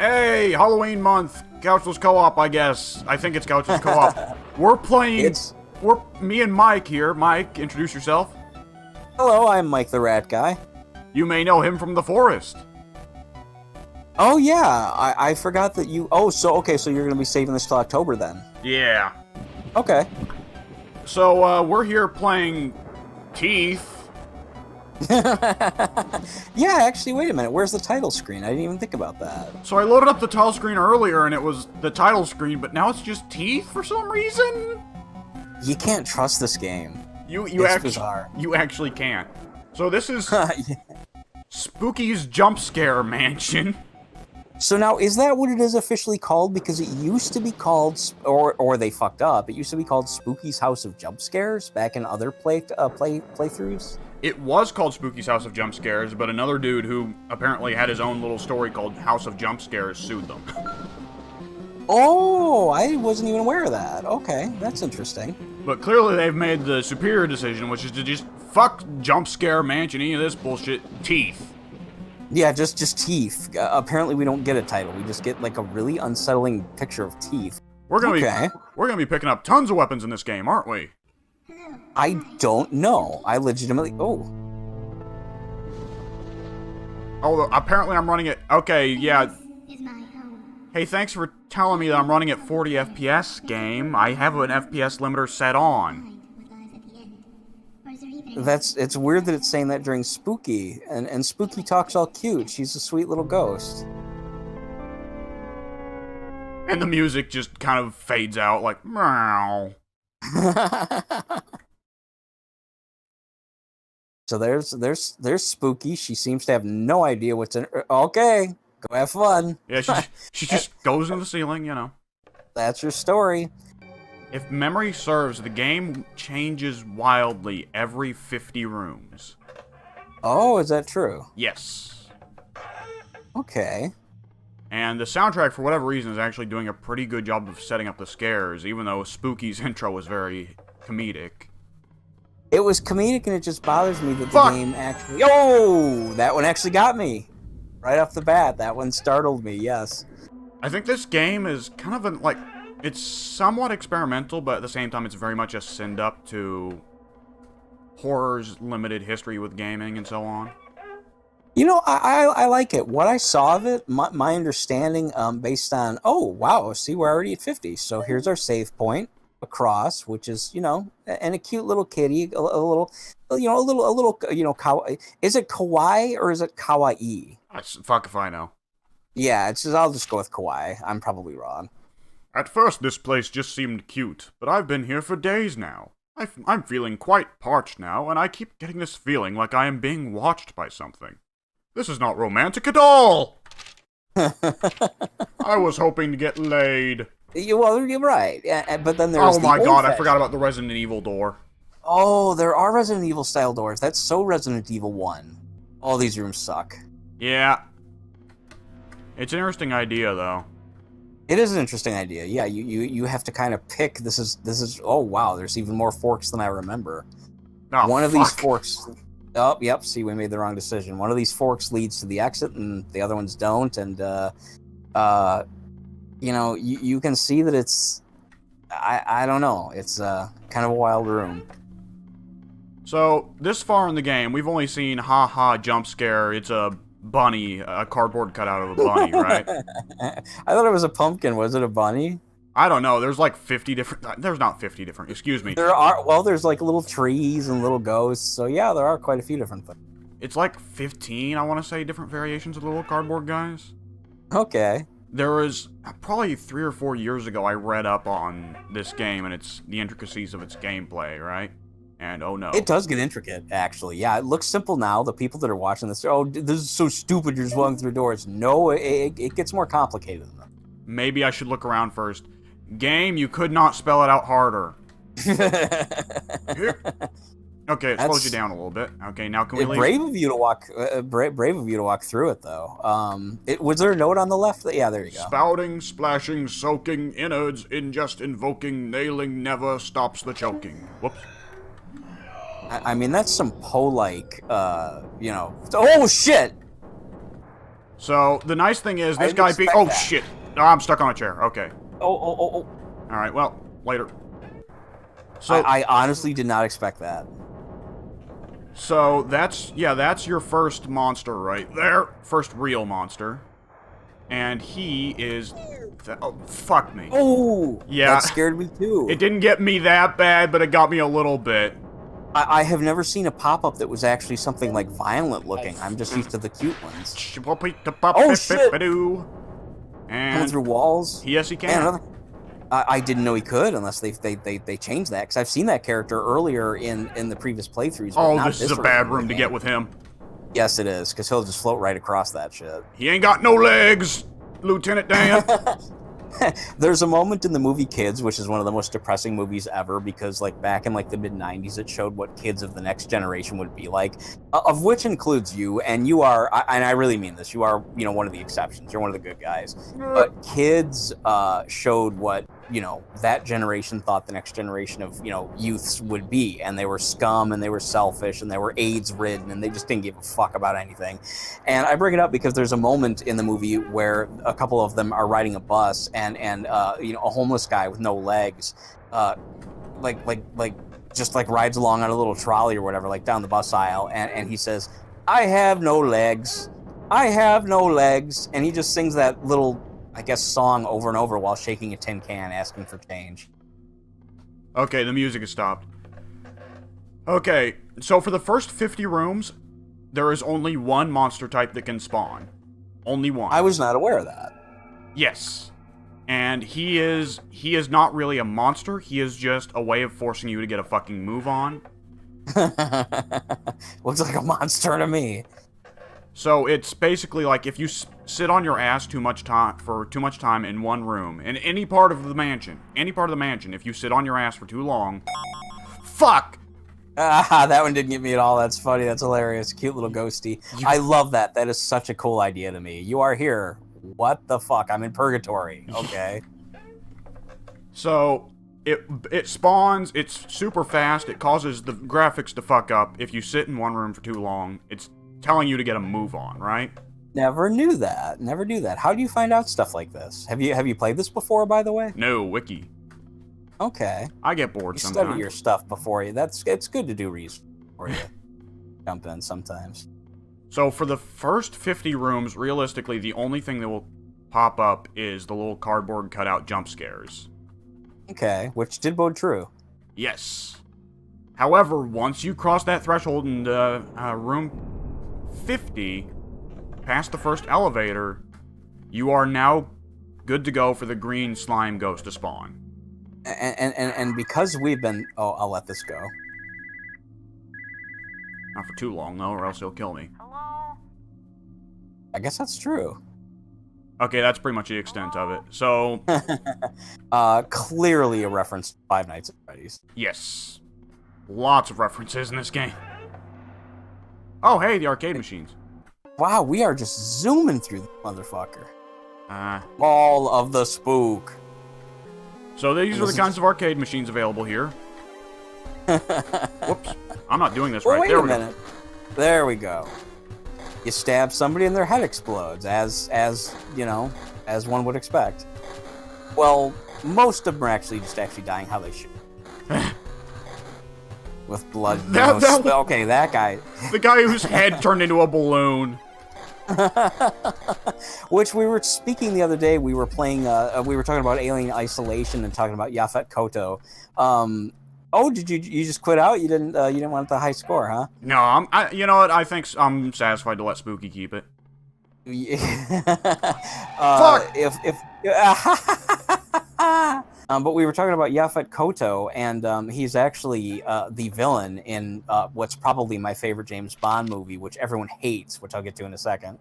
Hey, Halloween month, Couchless Co-op, I guess. I think it's Couchless Co-op. We're playing... me and Mike here. Mike, introduce yourself. Hello, I'm Mike the Rat Guy. You may know him from the forest. Oh, yeah, I forgot that you... Oh, so you're going to be saving this till October, then? Yeah. Okay. So, we're here playing Teeth. Yeah, actually, wait a minute. Where's the title screen? I didn't even think about that. So I loaded up the title screen earlier, and it was the title screen, but now it's just Teeth for some reason? You can't trust this game. It's bizarre. You actually can't. So this is Yeah. Spooky's Jumpscare Mansion. So now, is that what it is officially called? Because it used to be called, or they fucked up, it used to be called Spooky's House of Jumpscares back in other playthroughs? It was called Spooky's House of Jumpscares, but another dude who apparently had his own little story called House of Jumpscares sued them. Oh, I wasn't even aware of that. Okay, that's interesting. But clearly they've made the superior decision, which is to just fuck Jumpscare Mansion, any of this bullshit, Teeth. Yeah, just teeth. Apparently we don't get a title. We just get like a really unsettling picture of teeth. We're gonna be picking up tons of weapons in this game, aren't we? I don't know. I legitimately... Oh, apparently I'm running it... Okay, yeah. Hey, thanks for telling me that I'm running at 40 FPS, game. I have an FPS limiter set on. it's weird that it's saying that during Spooky, and Spooky talks all cute. She's a sweet little ghost. And the music just kind of fades out like, meow. So there's Spooky. She seems to have no idea what's in her. Okay, go have fun. Yeah, she just goes in the ceiling, you know. That's her story. If memory serves, the game changes wildly every 50 rooms. Oh, is that true? Yes. Okay. And the soundtrack, for whatever reason, is actually doing a pretty good job of setting up the scares, even though Spooky's intro was very comedic. It was comedic, and it just bothers me that the game actually... Oh! That one actually got me! Right off the bat, that one startled me, yes. I think this game is kind of like... It's somewhat experimental, but at the same time, it's very much a send-up to horror's limited history with gaming and so on. You know, I like it. What I saw of it, my understanding, based on... Oh, wow, see, we're already at 50. So here's our save point. Across, which is, you know, and a cute little kitty, a little, is it kawaii or is it kawaii? Fuck if I know. Yeah, I'll just go with kawaii. I'm probably wrong. At first, this place just seemed cute, but I've been here for days now. I'm feeling quite parched now, and I keep getting this feeling like I am being watched by something. This is not romantic at all! I was hoping to get laid. Well, you're right, but then there's oh my god, I forgot about the Resident Evil door. Oh, there are Resident Evil style doors. That's so Resident Evil 1. All these rooms suck. Yeah. It's an interesting idea, though. It is an interesting idea. Yeah, you have to kind of pick. This is. Oh wow, there's even more forks than I remember. Oh, One of these forks. Oh, yep. See, we made the wrong decision. One of these forks leads to the exit, and the other ones don't. And you know, you can see that it's, I don't know, it's kind of a wild room. So, this far in the game, we've only seen ha-ha jump scare. It's a bunny, a cardboard cutout of a bunny, right? I thought it was a pumpkin. Was it a bunny? I don't know. There's like 50 different... There's not 50 different, excuse me. There's like little trees and little ghosts, so yeah, there are quite a few different things. It's like 15, I want to say, different variations of the little cardboard guys. Okay. There was, probably 3 or 4 years ago, I read up on this game and the intricacies of its gameplay, right? And oh no. It does get intricate, actually. Yeah, it looks simple now. The people that are watching this, oh, this is so stupid, you're just walking through doors. No, it gets more complicated than that. Maybe I should look around first. Game, you could not spell it out harder. Okay, it slows you down a little bit. Okay, now can we leave? Brave of you to walk. Brave of you to walk through it, though. Was there a note on the left? Yeah, there you go. Spouting, splashing, soaking, innards, ingest, invoking, nailing, never stops the choking. Whoops. I mean, that's some Poe-like, you know. Oh shit! So, the nice thing is, I this didn't guy expect Oh, that. shit. Oh, I'm stuck on a chair. Okay. Oh. Alright, well, later. So, I honestly did not expect that. so that's your first monster right there. First real monster. And he is... oh, fuck me. Oh! Yeah. That scared me too. It didn't get me that bad, but it got me a little bit. I have never seen a pop-up that was actually something like violent looking. I'm just used to the cute ones. Oh, shit! Coming Coming through walls? Yes, he can. Man, I didn't know he could unless they changed that, because I've seen that character earlier in the previous playthroughs. Oh, this is a bad room to get with him. Yes, it is, because he'll just float right across that shit. He ain't got no legs, Lieutenant Dan. There's a moment in the movie Kids, which is one of the most depressing movies ever, because like back in like the mid-90s, it showed what kids of the next generation would be like, of which includes you, and you are, and I really mean this, you are, one of the exceptions. You're one of the good guys. But Kids showed what, that generation thought the next generation of, youths would be, and they were scum, and they were selfish, and they were AIDS-ridden, and they just didn't give a fuck about anything. And I bring it up because there's a moment in the movie where a couple of them are riding a bus, and a homeless guy with no legs, just rides along on a little trolley or whatever, like down the bus aisle, and he says, "I have no legs, I have no legs," and he just sings that little, I guess, song over and over while shaking a tin can, asking for change. Okay, the music has stopped. Okay, so for the first 50 rooms, there is only one monster type that can spawn. Only one. I was not aware of that. Yes. And he is not really a monster, he is just a way of forcing you to get a fucking move on. Looks like a monster to me. So it's basically like if you sit on your ass too much time in one room, in any part of the mansion, if you sit on your ass for too long... Fuck! That one didn't get me at all. That's funny. That's hilarious. Cute little ghosty. I love that. That is such a cool idea to me. You are here. What the fuck? I'm in purgatory. Okay. So, it spawns, it's super fast, it causes the graphics to fuck up if you sit in one room for too long. It's telling you to get a move on, right? Never knew that. Never knew that. How do you find out stuff like this? Have you played this before, by the way? No, wiki. Okay. I get bored you sometimes. Study your stuff before you. It's good to do research before you jump in sometimes. So for the first 50 rooms, realistically, the only thing that will pop up is the little cardboard cutout jump scares. Okay, which did bode true. Yes. However, once you cross that threshold in room 50, past the first elevator, you are now good to go for the green slime ghost to spawn. And because we've been... Oh, I'll let this go. Not for too long, though, or else he'll kill me. Hello? I guess that's true. Okay, that's pretty much the extent of it. So... clearly a reference to Five Nights at Freddy's. Yes. Lots of references in this game. Oh, hey, the arcade machines. Wow, we are just zooming through the motherfucker. Uh... All of the spook. So these are the kinds of arcade machines available here. Whoops. I'm not doing this right. Wait there a we minute. Go. There we go. You stab somebody and their head explodes, as one would expect. Well, most of them are actually dying how they should. With blood. Okay, that guy. The guy whose head turned into a balloon. Which we were speaking the other day. We were playing. We were talking about Alien Isolation and talking about Yaphet Kotto. Oh, did you just quit out? You didn't want the high score, huh? No, you know what? I think I'm satisfied to let Spooky keep it. Fuck. But we were talking about Yaphet Kotto, and he's actually the villain in what's probably my favorite James Bond movie, which everyone hates, which I'll get to in a second.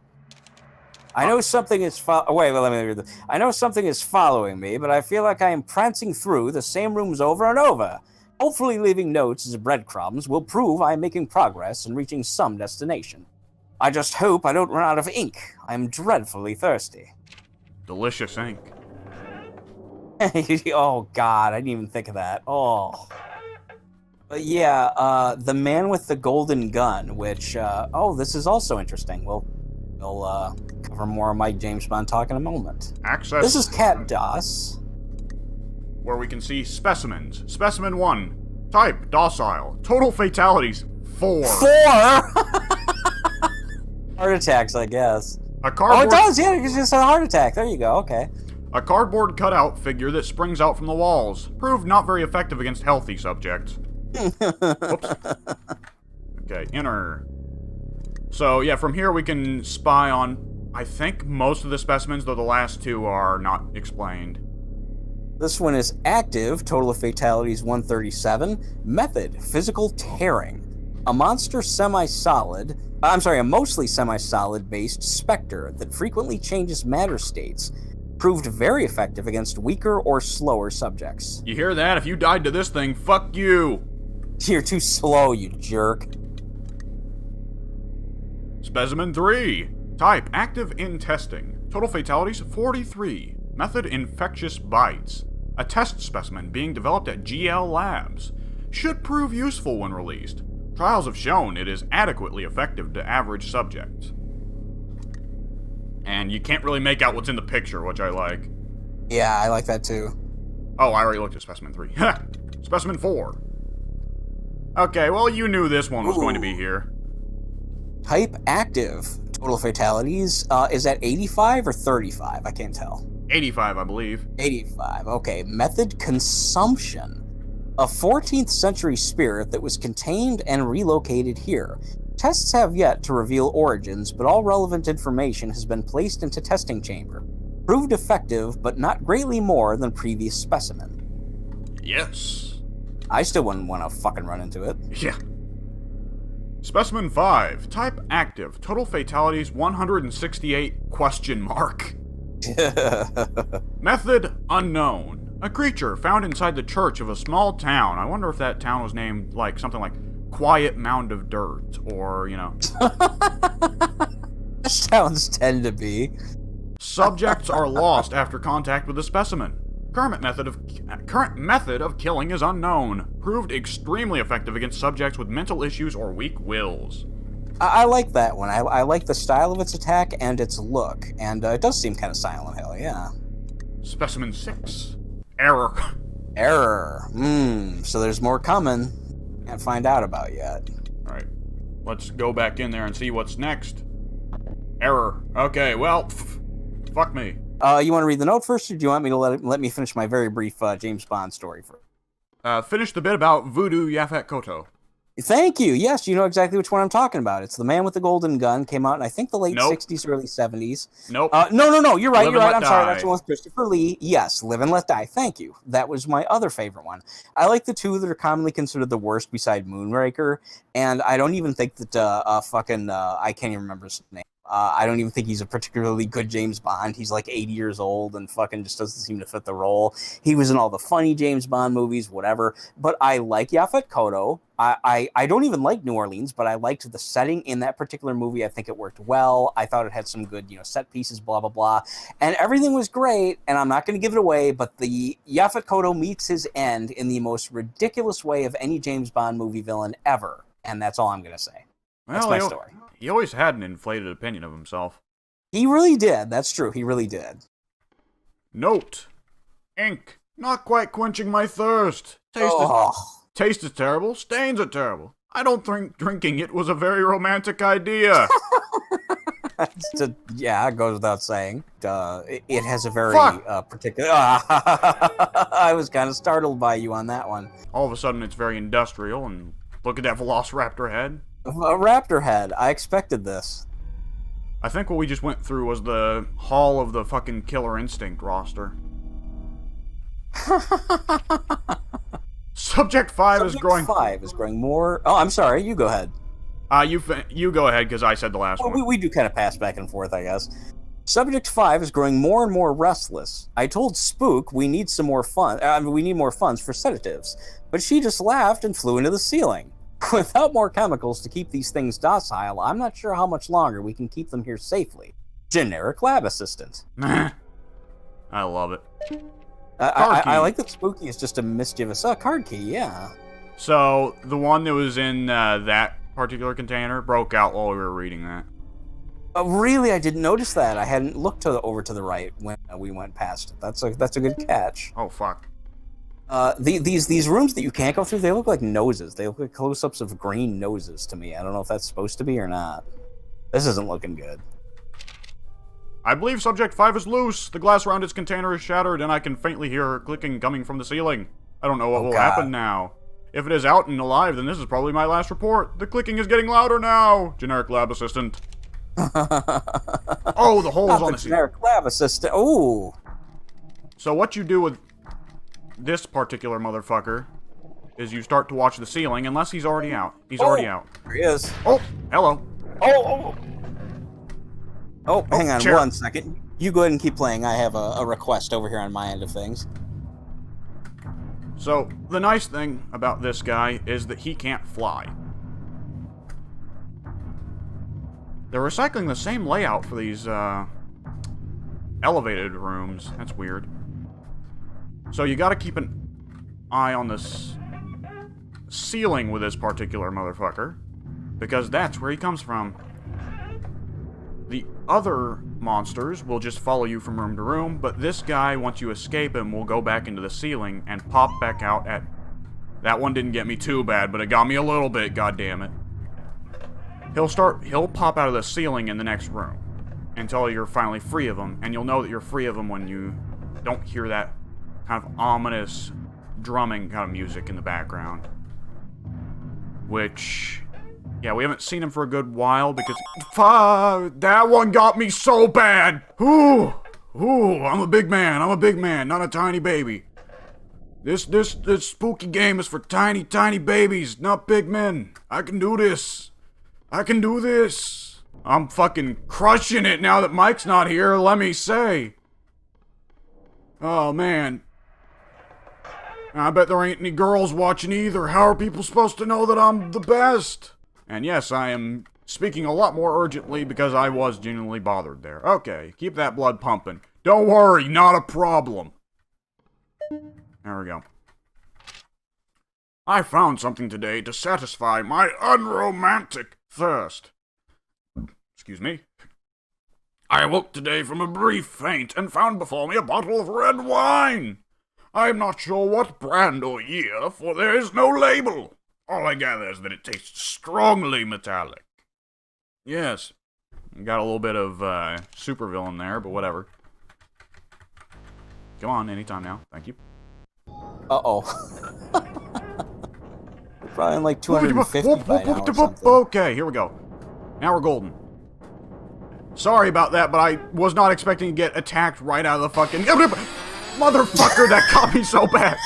I know something is let me read this. I know something is following me, but I feel like I am prancing through the same rooms over and over. Hopefully leaving notes as breadcrumbs will prove I am making progress and reaching some destination. I just hope I don't run out of ink. I am dreadfully thirsty. Delicious ink. Oh, God, I didn't even think of that. Oh. But yeah, the man with the golden gun, which, this is also interesting. We'll cover for more of my James Bond talk in a moment. Access. This is Cat DOS. Where we can see specimens. Specimen 1. Type, docile. Total fatalities, 4. 4? Heart attacks, I guess. A cardboard... Oh, it does, yeah, it's just a heart attack. There you go, okay. A cardboard cutout figure that springs out from the walls. Proved not very effective against healthy subjects. Whoops. Okay, enter. So, yeah, from here we can spy on, I think, most of the specimens, though the last 2 are not explained. This one is active, total of fatalities 137. Method, physical tearing. A mostly semi-solid based specter that frequently changes matter states. Proved very effective against weaker or slower subjects. You hear that? If you died to this thing, fuck you! You're too slow, you jerk. Specimen 3. Type, active in testing. Total fatalities, 43. Method, infectious bites. A test specimen being developed at GL Labs. Should prove useful when released. Trials have shown it is adequately effective to average subjects. And you can't really make out what's in the picture, which I like. Yeah, I like that too. Oh, I already looked at Specimen 3. Specimen 4. Okay, well, you knew this one was going to be here. Type active. Total fatalities is at 85 or 35? I can't tell. 85, I believe. 85, okay. Method, consumption. A 14th century spirit that was contained and relocated here. Tests have yet to reveal origins, but all relevant information has been placed into testing chamber. Proved effective, but not greatly more than previous specimen. Yes. I still wouldn't want to fucking run into it. Yeah. Specimen 5. Type active. Total fatalities 168 question mark. Method unknown. A creature found inside the church of a small town. I wonder if that town was named like something like Quiet Mound of Dirt, or, you know. Towns tend to be. Subjects are lost after contact with the specimen. Current method of killing is unknown. Proved extremely effective against subjects with mental issues or weak wills. I like that one. I like the style of its attack and its look, and it does seem kind of Silent Hill, yeah. Specimen 6. Error. Error. So there's more coming. Can't find out about yet. Alright. Let's go back in there and see what's next. Error. Okay, well, fuck me. You want to read the note first, or do you want me to let me finish my very brief James Bond story first? Finish the bit about Voodoo Yaphet Kotto. Thank you. Yes, you know exactly which one I'm talking about. It's The Man with the Golden Gun. Came out in, I think, the late 60s, early 70s. Nope. No. You're right. I'm Die. sorry. That's the one with Christopher Lee. Yes, Live and Let Die. Thank you. That was my other favorite one. I like the two that are commonly considered the worst beside Moonraker, and I don't even think that I can't even remember his name. I don't even think he's a particularly good James Bond. He's like 80 years old and fucking just doesn't seem to fit the role. He was in all the funny James Bond movies, whatever. But I like Yaphet Kotto. I don't even like New Orleans, but I liked the setting in that particular movie. I think it worked well. I thought it had some good, set pieces, blah, blah, blah. And everything was great, and I'm not going to give it away, but the Yaphet Kotto meets his end in the most ridiculous way of any James Bond movie villain ever. And that's all I'm going to say. That's my story. He always had an inflated opinion of himself. He really did. That's true. He really did. Note. Ink. Not quite quenching my thirst. Taste is terrible. Stains are terrible. I don't think drinking it was a very romantic idea. Yeah, it goes without saying. It has a very particular... I was kind of startled by you on that one. All of a sudden, it's very industrial, and look at that Velociraptor head. A raptor head. I expected this. I think what we just went through was the Hall of the fucking Killer Instinct roster. Subject 5 is growing... Subject 5 is growing more... Oh, I'm sorry. You go ahead. You go ahead, because I said the last one. We do kind of pass back and forth, I guess. Subject 5 is growing more and more restless. I told Spook we need some more we need more funds for sedatives, but she just laughed and flew into the ceiling. Without more chemicals to keep these things docile, I'm not sure how much longer we can keep them here safely. Generic lab assistant. I love it. I like that Spooky is just a mischievous card key, yeah. So, the one that was in that particular container broke out while we were reading that. Really, I didn't notice that. I hadn't looked over to the right when we went past it. That's a good catch. Oh, fuck. These rooms that you can't go through, they look like noses. They look like close-ups of green noses to me. I don't know if that's supposed to be or not. This isn't looking good. I believe Subject 5 is loose. The glass around its container is shattered, and I can faintly hear her clicking coming from the ceiling. I don't know what will happen now. If it is out and alive, then this is probably my last report. The clicking is getting louder now. Generic lab assistant. Oh, the hole's on the ceiling. Generic lab assistant. Oh. So what you do with this particular motherfucker is you start to watch the ceiling, unless he's already out. He's already out. There he is. Oh, hello. Oh, hang on 1 second. You go ahead and keep playing. I have a request over here on my end of things. So, the nice thing about this guy is that he can't fly. They're recycling the same layout for these, elevated rooms. That's weird. So you gotta keep an eye on this ceiling with this particular motherfucker, because that's where he comes from. The other monsters will just follow you from room to room, but this guy, once you escape him, will go back into the ceiling and pop back out at... That one didn't get me too bad, but it got me a little bit, goddammit. He'll pop out of the ceiling in the next room until you're finally free of him, and you'll know that you're free of him when you don't hear that kind of ominous drumming kind of music in the background. Which, yeah, we haven't seen him for a good while because... Fuck! That one got me so bad! Ooh! Ooh, I'm a big man, not a tiny baby. This spooky game is for tiny babies, not big men. I can do this. I can do this. I'm fucking crushing it now that Mike's not here, let me say. Oh, man. I bet there ain't any girls watching either. How are people supposed to know that I'm the best? And yes, I am speaking a lot more urgently because I was genuinely bothered there. Okay, keep that blood pumping. Don't worry, not a problem. There we go. I found something today to satisfy my unromantic thirst. Excuse me. I awoke today from a brief faint and found before me a bottle of red wine. I am not sure what brand or year, for there is no label. All I gather is that it tastes strongly metallic. Yes, got a little bit of supervillain there, but whatever. Come on, anytime now. Thank you. Uh-oh. We're probably in like 250 by now or something. Okay, here we go. Now we're golden. Sorry about that, but I was not expecting to get attacked right out of the fucking... Motherfucker, that got me so bad.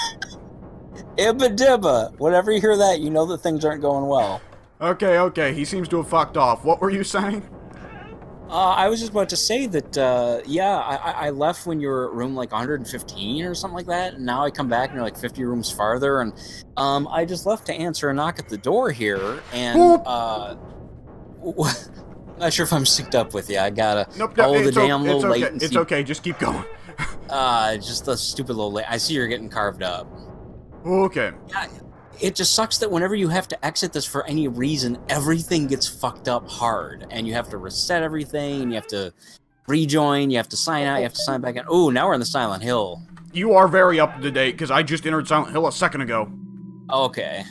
Ibba dibba. Whenever you hear that, you know that things aren't going well. Okay, he seems to have fucked off. What were you saying? I was just about to say that, yeah, I left when you were at room like 115 or something like that, and now I come back and you're like 50 rooms farther, and I just left to answer a knock at the door here, and not sure if I'm synced up with you. I gotta follow the damn little latency. It's okay, just keep going. Just the stupid little I see you're getting carved up. Okay. Yeah, it just sucks that whenever you have to exit this for any reason, everything gets fucked up hard, and you have to reset everything, and you have to rejoin, you have to sign out, you have to sign back in. Oh, now we're in the Silent Hill. You are very up to date, because I just entered Silent Hill a second ago. Okay.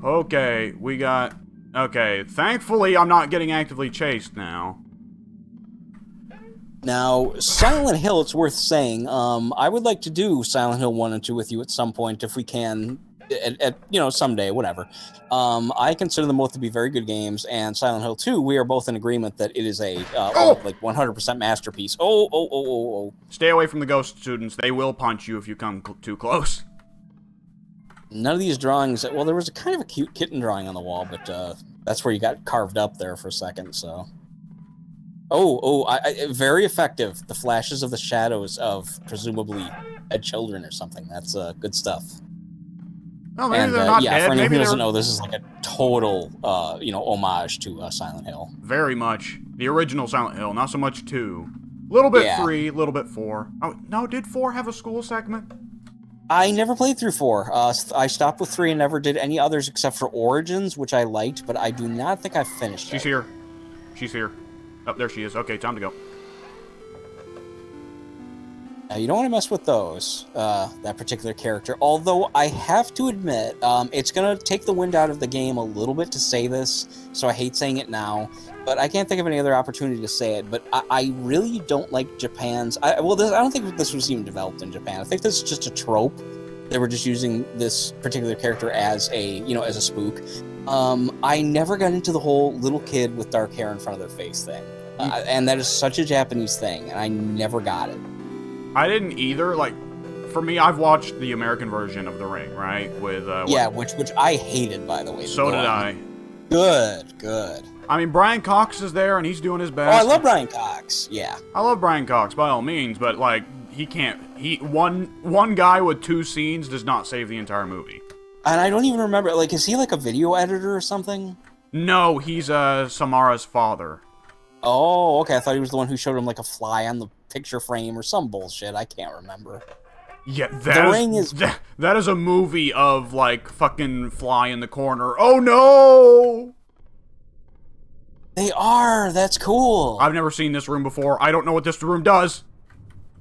Okay, we got... Okay, thankfully I'm not getting actively chased now. Now, Silent Hill, it's worth saying, I would like to do Silent Hill 1 and 2 with you at some point, if we can, someday, whatever. I consider them both to be very good games, and Silent Hill 2, we are both in agreement that it is a, 100% masterpiece. Oh. Stay away from the ghost students. They will punch you if you come too close. None of these drawings, well, there was a kind of a cute kitten drawing on the wall, but that's where you got carved up there for a second, so... very effective. The flashes of the shadows of presumably dead children or something. That's good stuff. Well, maybe they're not dead. For anyone maybe who doesn't know, this is like a total, homage to Silent Hill. Very much. The original Silent Hill, not so much 2. Little bit 3, little bit 4. Oh, no, did 4 have a school segment? I never played through 4. I stopped with 3 and never did any others except for Origins, which I liked, but I do not think I finished it. She's here. Oh, there she is. Okay, time to go. You don't want to mess with those, that particular character. Although I have to admit, it's going to take the wind out of the game a little bit to say this, so I hate saying it now. But I can't think of any other opportunity to say it. But I really don't like Japan's... I don't think this was even developed in Japan. I think this is just a trope. They were just using this particular character as a, as a spook. I never got into the whole little kid with dark hair in front of their face thing. And that is such a Japanese thing, and I never got it. I didn't either. Like, for me, I've watched the American version of The Ring, right? With which I hated, by the way. So did I. Good. I mean, Brian Cox is there, and he's doing his best. Oh, I love Brian Cox. Yeah. I love Brian Cox, by all means, but, like, he can't... One guy with 2 scenes does not save the entire movie. And I don't even remember, like, is he, like, a video editor or something? No, he's, Samara's father. Oh, okay, I thought he was the one who showed him, like, a fly on the picture frame or some bullshit. I can't remember. Yeah, that is a movie of, like, fucking fly in the corner. Oh, no! They are! That's cool! I've never seen this room before. I don't know what this room does.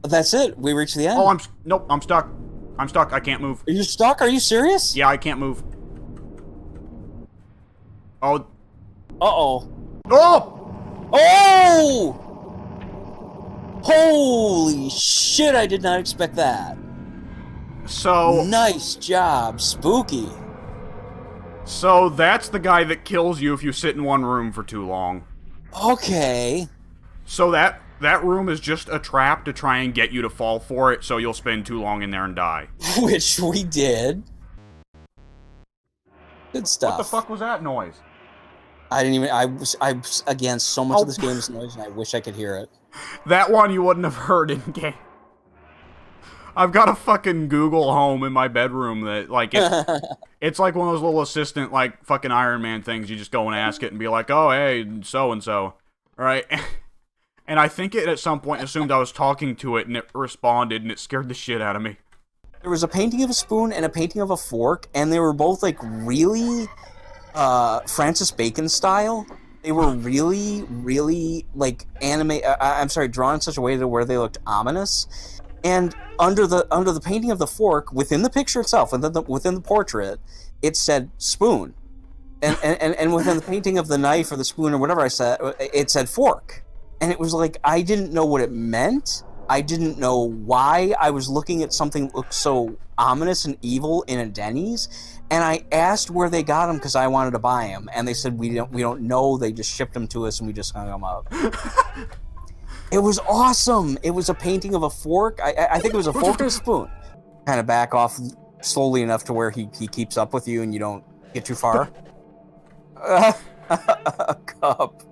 That's it. We reached the end. Oh, nope, I'm stuck. I'm stuck. I can't move. Are you stuck? Are you serious? Yeah, I can't move. Oh. Uh-oh. Oh! Oh! Holy shit, I did not expect that. So... Nice job, spooky. So that's the guy that kills you if you sit in one room for too long. Okay. So that room is just a trap to try and get you to fall for it, so you'll spend too long in there and die. Which we did. Good stuff. What the fuck was that noise? I didn't even... I again, so much of this game is noise, and I wish I could hear it. That one you wouldn't have heard in game. I've got a fucking Google Home in my bedroom that, like, it's like one of those little assistant, like, fucking Iron Man things. You just go and ask it and be like, oh, hey, so-and-so. Right? And I think it at some point assumed I was talking to it, and it responded, and it scared the shit out of me. There was a painting of a spoon and a painting of a fork, and they were both, like, really Francis Bacon style. They were really, really, like, drawn in such a way to where they looked ominous. And under the painting of the fork, within the picture itself, within the portrait, it said spoon. And within the painting of the knife or the spoon or whatever it said fork. And it was like, I didn't know what it meant. I didn't know why I was looking at something that looked so ominous and evil in a Denny's. And I asked where they got them because I wanted to buy them. And they said, we don't know. They just shipped them to us and we just hung them up. It was awesome. It was a painting of a fork. I think it was a fork and a spoon. Kind of back off slowly enough to where he keeps up with you and you don't get too far. A cup.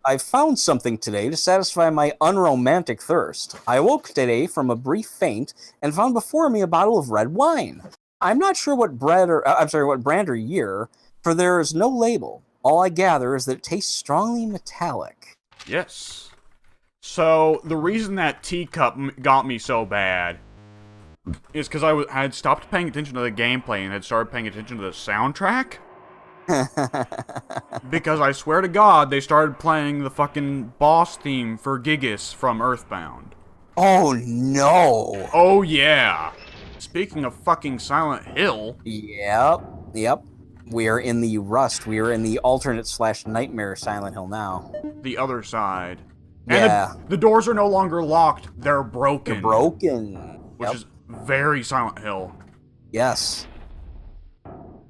I found something today to satisfy my unromantic thirst. I awoke today from a brief faint and found before me a bottle of red wine. I'm not sure what brand or year, for there is no label. All I gather is that it tastes strongly metallic. Yes. So, the reason that teacup got me so bad is because I had stopped paying attention to the gameplay and had started paying attention to the soundtrack. Because I swear to God, they started playing the fucking boss theme for Gigas from Earthbound. Oh, no. Oh, yeah. Speaking of fucking Silent Hill. Yep. We are in the Rust. We are in the alternate/nightmare Silent Hill now. The other side. Yeah. And the doors are no longer locked. They're broken. Which is very Silent Hill. Yes.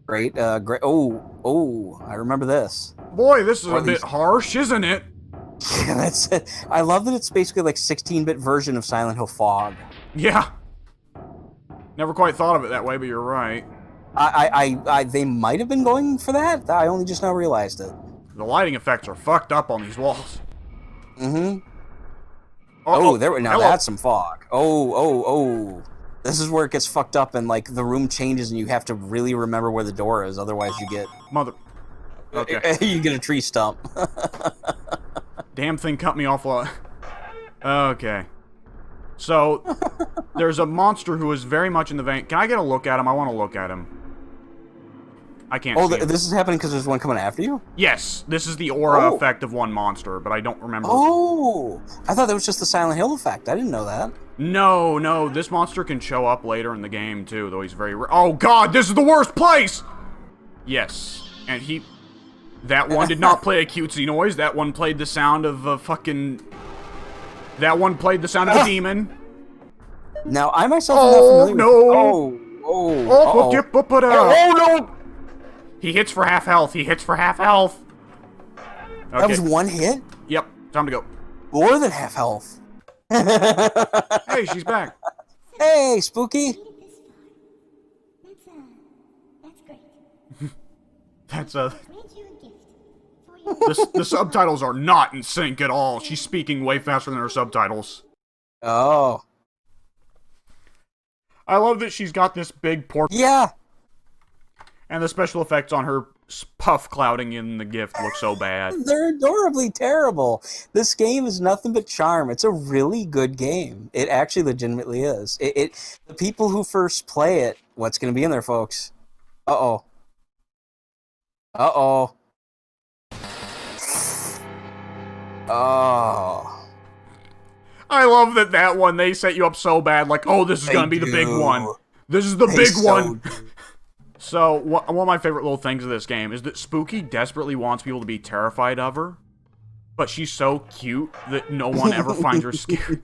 Great. Oh, I remember this. Boy, this is a bit harsh, isn't it? Yeah, that's it. I love that it's basically like 16-bit version of Silent Hill Fog. Yeah. Never quite thought of it that way, but you're right. They might have been going for that. I only just now realized it. The lighting effects are fucked up on these walls. Mm-hmm. Now that's some fog. Oh. This is where it gets fucked up and, like, the room changes and you have to really remember where the door is. Otherwise you get... Okay. You get a tree stump. Damn thing cut me off. Okay. So, there's a monster who is very much in the vein... Can I get a look at him? I want to look at him. I can't see him. This is happening because there's one coming after you? Yes, this is the aura effect of one monster, but I don't remember. Oh, I thought that was just the Silent Hill effect. I didn't know that. No, this monster can show up later in the game, too, though he's very rare. Oh, God, this is the worst place! Yes, and that one did not play a cutesy noise. That one played the sound of a fucking... That one played the sound of a demon. Now, I myself am not familiar with... Oh, no! He hits for half health. Okay. That was one hit? Yep, time to go. More than half health. Hey, she's back. Hey, Spooky. That's great. That's Grant you a gift. the subtitles are not in sync at all. She's speaking way faster than her subtitles. Oh. I love that she's got this big pork. Yeah. And the special effects on her puff clouding in the gift look so bad. They're adorably terrible. This game is nothing but charm. It's a really good game. It actually legitimately is. The people who first play it, what's going to be in there, folks? Uh-oh. Uh-oh. Oh. I love that one, they set you up so bad, like, oh, this is going to be the big one. This is the big one. So, one of my favorite little things of this game is that Spooky desperately wants people to be terrified of her, but she's so cute that no one ever finds her scary.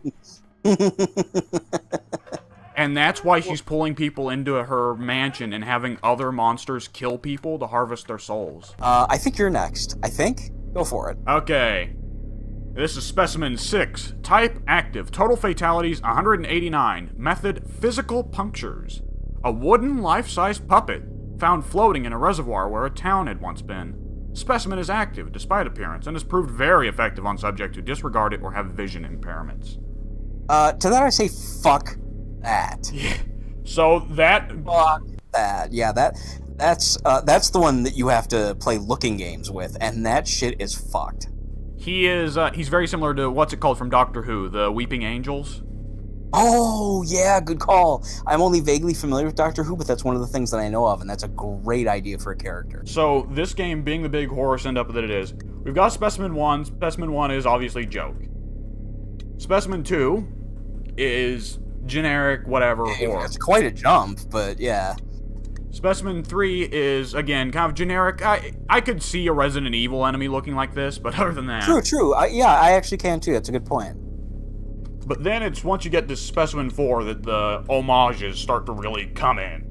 And that's why she's pulling people into her mansion and having other monsters kill people to harvest their souls. I think you're next. I think? Go for it. Okay. This is Specimen 6. Type active. Total fatalities 189. Method physical punctures. A wooden life-size puppet found floating in a reservoir where a town had once been. Specimen is active despite appearance and has proved very effective on subjects who disregard it or have vision impairments. To that I say fuck that. Yeah. So that... Fuck that. Yeah, that's the one that you have to play looking games with, and that shit is fucked. He's very similar to, what's it called from Doctor Who, the Weeping Angels? Oh, yeah, good call. I'm only vaguely familiar with Doctor Who, but that's one of the things that I know of, and that's a great idea for a character. So, this game, being the big horror send-up that it is, we've got Specimen 1. Specimen 1 is obviously joke. Specimen 2 is generic, whatever, horror. It's quite a jump, but yeah. Specimen 3 is, again, kind of generic. I could see a Resident Evil enemy looking like this, but other than that... True. I actually can too. That's a good point. But then it's once you get to Specimen 4 that the homages start to really come in.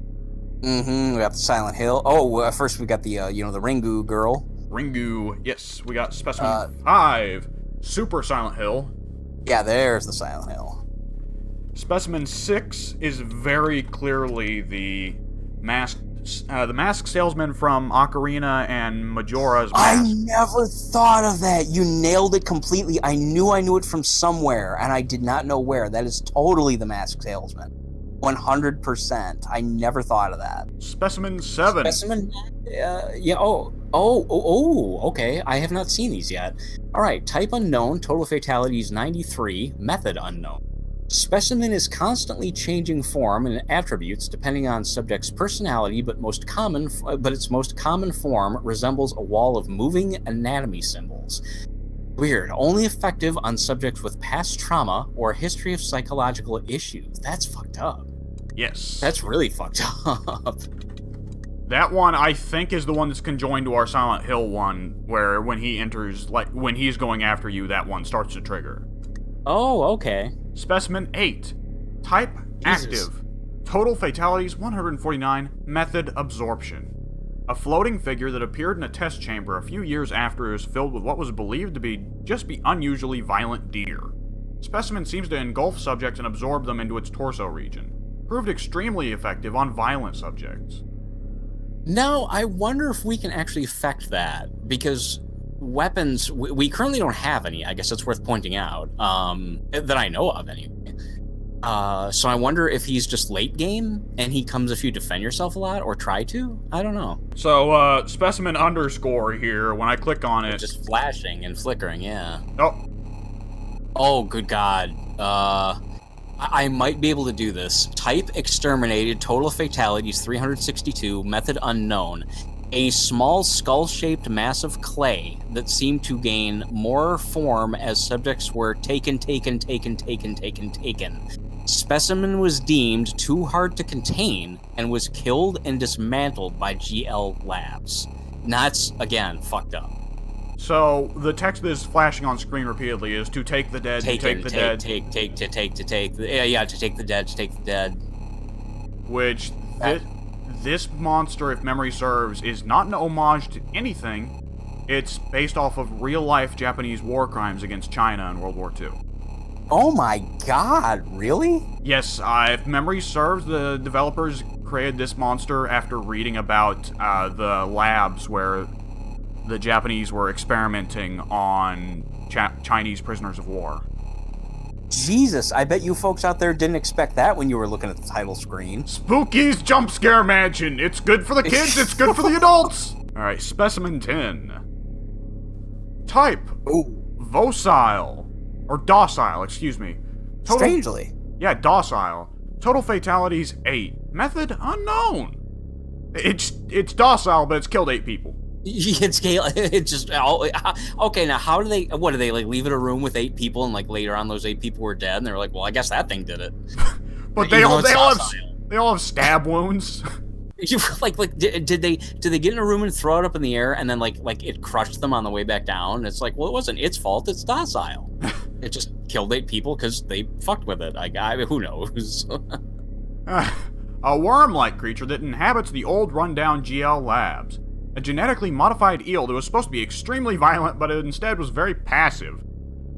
Mm-hmm. We got the Silent Hill. Oh, first we got the, the Ringu girl. Ringu, yes. We got Specimen 5, Super Silent Hill. Yeah, there's the Silent Hill. Specimen 6 is very clearly the masked salesman from Ocarina and Majora's Mask. I never thought of that. You nailed it completely. I knew it from somewhere, and I did not know where. That is totally the masked salesman. 100%. I never thought of that. Specimen 7. Yeah, okay. I have not seen these yet. Alright, type unknown, total fatalities 93, method unknown. Specimen is constantly changing form and attributes depending on subject's personality, but its most common form resembles a wall of moving anatomy symbols. Weird. Only effective on subjects with past trauma or a history of psychological issues. That's fucked up. Yes. That's really fucked up. That one, I think, is the one that's conjoined to our Silent Hill one, where when he enters, like, when he's going after you, that one starts to trigger. Oh, okay. Specimen 8. Type active. Total fatalities 149. Method absorption. A floating figure that appeared in a test chamber a few years after it was filled with what was believed to be unusually violent deer. Specimen seems to engulf subjects and absorb them into its torso region. Proved extremely effective on violent subjects. Now, I wonder if we can actually affect that, because weapons, we currently don't have any, I guess it's worth pointing out, that I know of anyway. So I wonder if he's just late game, and he comes if you defend yourself a lot, or try to? I don't know. So, specimen underscore here, when I click on it... Just flashing and flickering, yeah. Oh. Oh, good God. I might be able to do this. Type exterminated, total fatalities 362, method unknown. A small skull-shaped mass of clay that seemed to gain more form as subjects were taken. Specimen was deemed too hard to contain and was killed and dismantled by GL Labs. That's, again, fucked up. So, the text that is flashing on screen repeatedly is to take the dead, to take the dead. To take the dead. Which, this monster, if memory serves, is not an homage to anything. It's based off of real-life Japanese war crimes against China in World War II. Oh my god, really? Yes, if memory serves, the developers created this monster after reading about the labs where the Japanese were experimenting on Chinese prisoners of war. Jesus, I bet you folks out there didn't expect that when you were looking at the title screen. Spooky's Jumpscare Mansion! It's good for the kids, it's good for the adults! Alright, Specimen 10. Type. Ooh. Vocile. Or docile, excuse me. Strangely. Yeah, docile. Total fatalities 8. Method unknown. It's docile, but it's killed 8 people. It's just okay. Now, how do they? What do they like? Leave it a room with 8 people, and like later on, those 8 people were dead, and they're like, "Well, I guess that thing did it." But they all have stab wounds. Did they get in a room and throw it up in the air, and then like it crushed them on the way back down? It's like, well, it wasn't its fault. It's docile. It just killed 8 people because they fucked with it. Who knows? A worm-like creature that inhabits the old rundown GL Labs. A genetically modified eel that was supposed to be extremely violent, but it instead was very passive.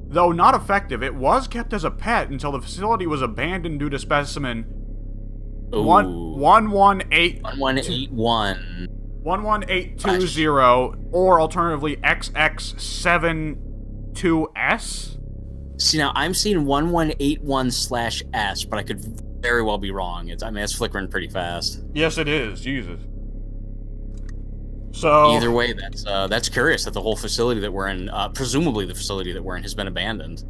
Though not effective, it was kept as a pet until the facility was abandoned due to specimen 11820, or alternatively XX72S. See, now I'm seeing 1181/S, but I could very well be wrong. It's flickering pretty fast. Yes, it is. Jesus. So either way, that's curious that the whole facility that we're in, presumably the facility that we're in, has been abandoned.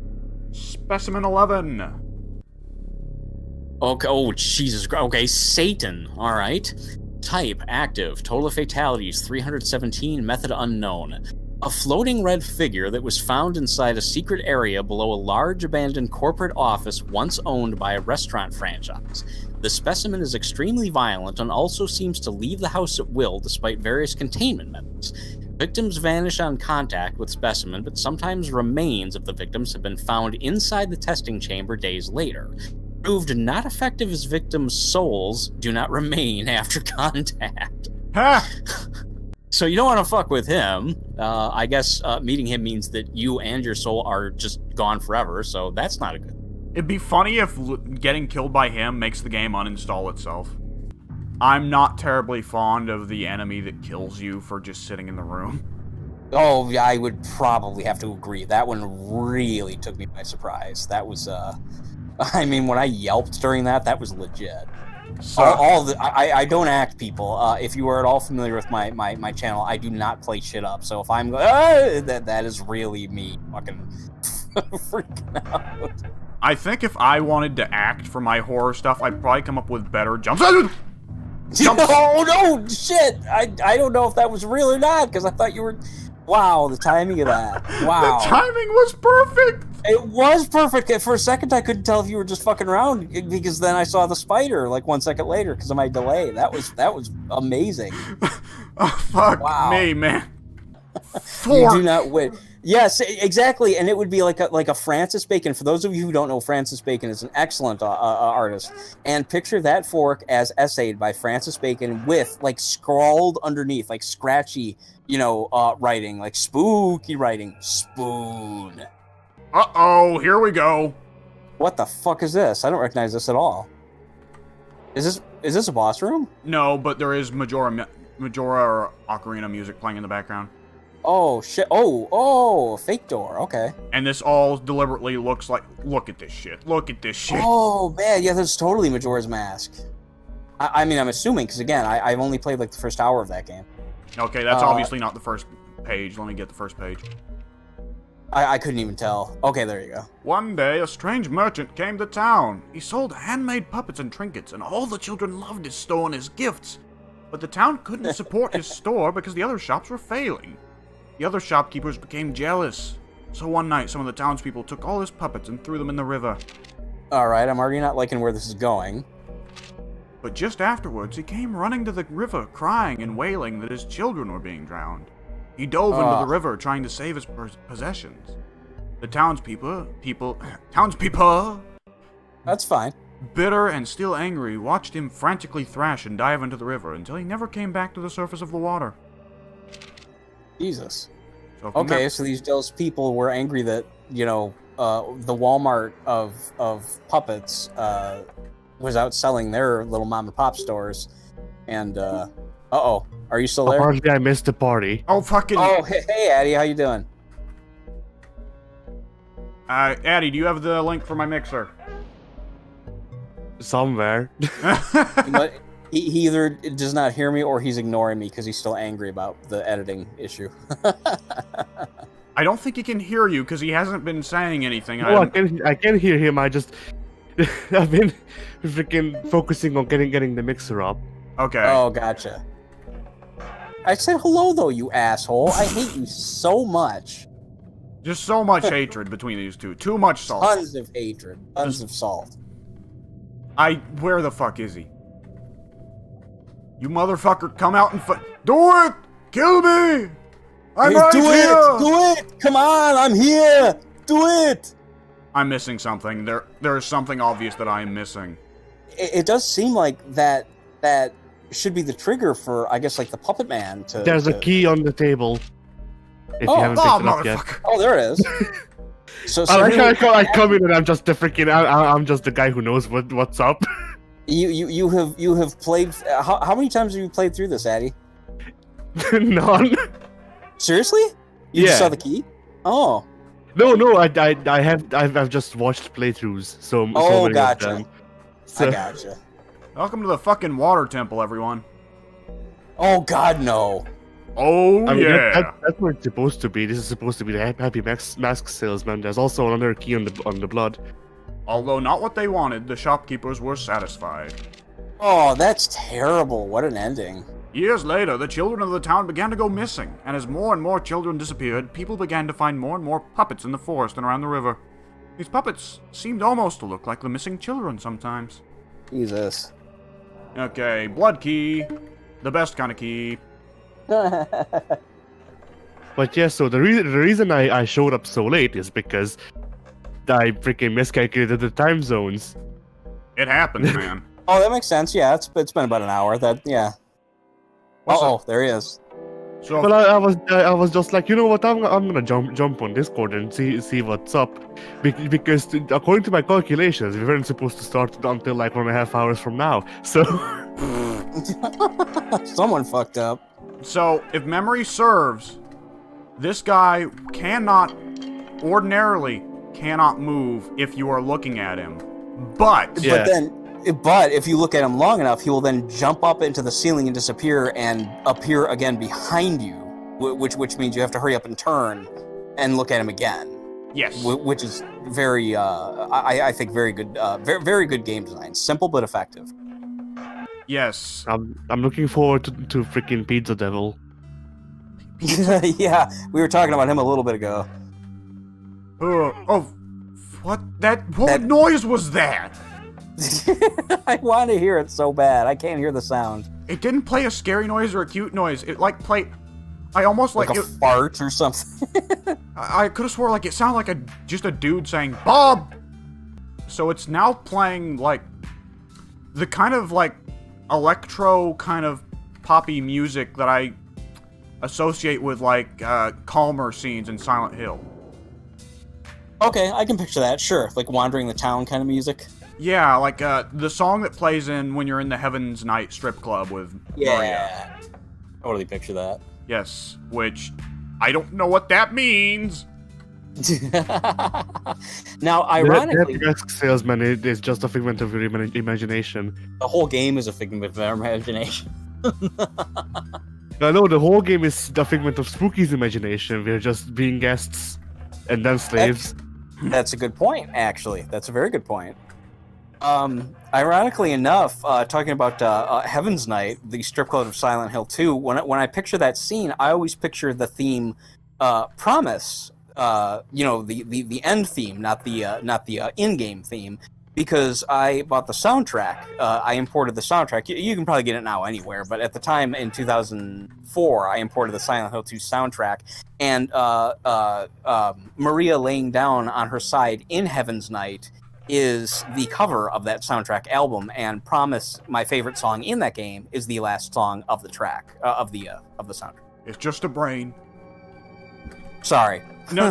Specimen 11. Okay. Oh, Jesus. Okay, Satan. All right. Type active. Total fatalities 317. Method unknown. A floating red figure that was found inside a secret area below a large abandoned corporate office once owned by a restaurant franchise. The specimen is extremely violent and also seems to leave the house at will despite various containment methods. Victims vanish on contact with specimen, but sometimes remains of the victims have been found inside the testing chamber days later. Proved not effective as victims' souls do not remain after contact. Ha! So you don't want to fuck with him. I guess meeting him means that you and your soul are just gone forever, so that's not a good. It'd be funny if getting killed by him makes the game uninstall itself. I'm not terribly fond of the enemy that kills you for just sitting in the room. Oh, yeah, I would probably have to agree. That one really took me by surprise. That was, I mean, when I yelped during that was legit. So I don't act, people. If you are at all familiar with my channel, I do not play shit up. So if I'm going, that is really me fucking freaking out. I think if I wanted to act for my horror stuff, I'd probably come up with better jumps. Oh no, shit! I don't know if that was real or not because I thought you were. Wow, the timing of that. Wow. The timing was perfect. It was perfect. For a second, I couldn't tell if you were just fucking around because then I saw the spider like 1 second later because of my delay. That was amazing. Oh fuck me, man. You do not win. Yes, exactly, and it would be like a Francis Bacon. For those of you who don't know, Francis Bacon is an excellent artist. And picture that fork as essayed by Francis Bacon with like scrawled underneath, like scratchy, writing, like spooky writing. Spoon. Uh-oh, here we go. What the fuck is this? I don't recognize this at all. Is this a boss room? No, but there is Majora or Ocarina music playing in the background. Oh, shit. Oh, fake door. Okay. And this all deliberately looks like... Look at this shit. Look at this shit. Oh, man. Yeah, that's totally Majora's Mask. I mean, I'm assuming, because again, I've only played like the first hour of that game. Okay, that's obviously not the first page. Let me get the first page. I couldn't even tell. Okay, there you go. One day, a strange merchant came to town. He sold handmade puppets and trinkets, and all the children loved his store and his gifts. But the town couldn't support his store because the other shops were failing. The other shopkeepers became jealous. So one night, some of the townspeople took all his puppets and threw them in the river. Alright, I'm already not liking where this is going. But just afterwards, he came running to the river, crying and wailing that his children were being drowned. He dove into the river, trying to save his possessions. The townspeople, That's fine. bitter and still angry, watched him frantically thrash and dive into the river until he never came back to the surface of the water. Jesus. So from Okay, that- so those people were angry that, the Walmart of puppets was out selling their little mom and pop stores. And, uh-oh. Are you still there? Apparently, I missed the party. Oh, fucking... Oh, hey, Addie, how you doing? Addie, do you have the link for my mixer? Somewhere. But he either does not hear me or he's ignoring me because he's still angry about the editing issue. I don't think he can hear you because he hasn't been saying anything. No, I can hear him. I just I've been freaking focusing on getting the mixer up. Okay. Oh, gotcha. I said hello, though, you asshole. I hate you so much. Just so much hatred between these two. Too much salt. Tons of hatred. Tons of salt. Where the fuck is he? You motherfucker, come out and do it! Kill me! I'm Hey, right do here! it! Do it! Come on, I'm here! Do it! I'm missing something. There is something obvious that I am missing. It does seem like that should be the trigger for, I guess, like the Puppet Man to... There's a key on the table. If Oh, you haven't picked it up yet. motherfucker! Oh, there it is. So I come in and I'm just the freaking. I'm just the guy who knows what's up. you have played... How many times have you played through this, Addy? None. Seriously? You Yeah. just saw the key? Oh. No. I've just watched playthroughs. So Oh, many gotcha. of them. So, I gotcha. Welcome to the fucking water temple, everyone. Oh, God, no. Oh, I mean, yeah. that's what it's supposed to be. This is supposed to be the happy mask salesman. There's also another key on the blood. Although not what they wanted, the shopkeepers were satisfied. Oh, that's terrible. What an ending. Years later, the children of the town began to go missing, and as more and more children disappeared, people began to find more and more puppets in the forest and around the river. These puppets seemed almost to look like the missing children sometimes. Jesus. Okay, blood key. The best kind of key. But yeah, so the reason I showed up so late is because I freaking miscalculated the time zones. It happens, man. Oh, that makes sense. Yeah, it's been about an hour. Yeah. What's Oh, there he is. So, But I was just like, you know what? I'm gonna jump on Discord and see what's up, because according to my calculations, we weren't supposed to start until like 1.5 hours from now. So Someone fucked up. So, if memory serves, this guy ordinarily cannot move if you are looking at him. But, Yeah. But if you look at him long enough, he will then jump up into the ceiling and disappear and appear again behind you, which means you have to hurry up and turn and look at him again. yes. Which is very, I think, very good, very good game design. Simple but effective. Yes. I'm looking forward to freaking Pizza Devil. Yeah, we were talking about him a little bit ago. What noise was that? I want to hear it so bad. I can't hear the sound. It didn't play a scary noise or a cute noise. It played. I almost Like a fart or something. I could have swore like it sounded like just a dude saying Bob. So it's now playing like the kind of like electro kind of poppy music that I associate with like calmer scenes in Silent Hill. Okay, I can picture that. Sure, like wandering the town kind of music. Yeah, like the song that plays in when you're in the Heaven's Night strip club with Maria. Yeah, totally picture that. Yes, which I don't know what that means. Now, ironically, That mask salesman is just a figment of your imagination. the whole game is a figment of our imagination. No, the whole game is a figment of Spooky's imagination. We're just being guests and then slaves. That's a good point, actually. That's a very good point. Ironically enough, talking about Heaven's Night, the strip club of Silent Hill 2, when I picture that scene, I always picture the theme Promise, the end theme, not the in-game theme, because I bought the soundtrack. I imported the soundtrack. You can probably get it now anywhere, but at the time in 2004, I imported the Silent Hill 2 soundtrack, and Maria laying down on her side in Heaven's Night is the cover of that soundtrack album, and Promise, my favorite song in that game, is the last song of the track of the soundtrack. It's just a brain. Sorry. No.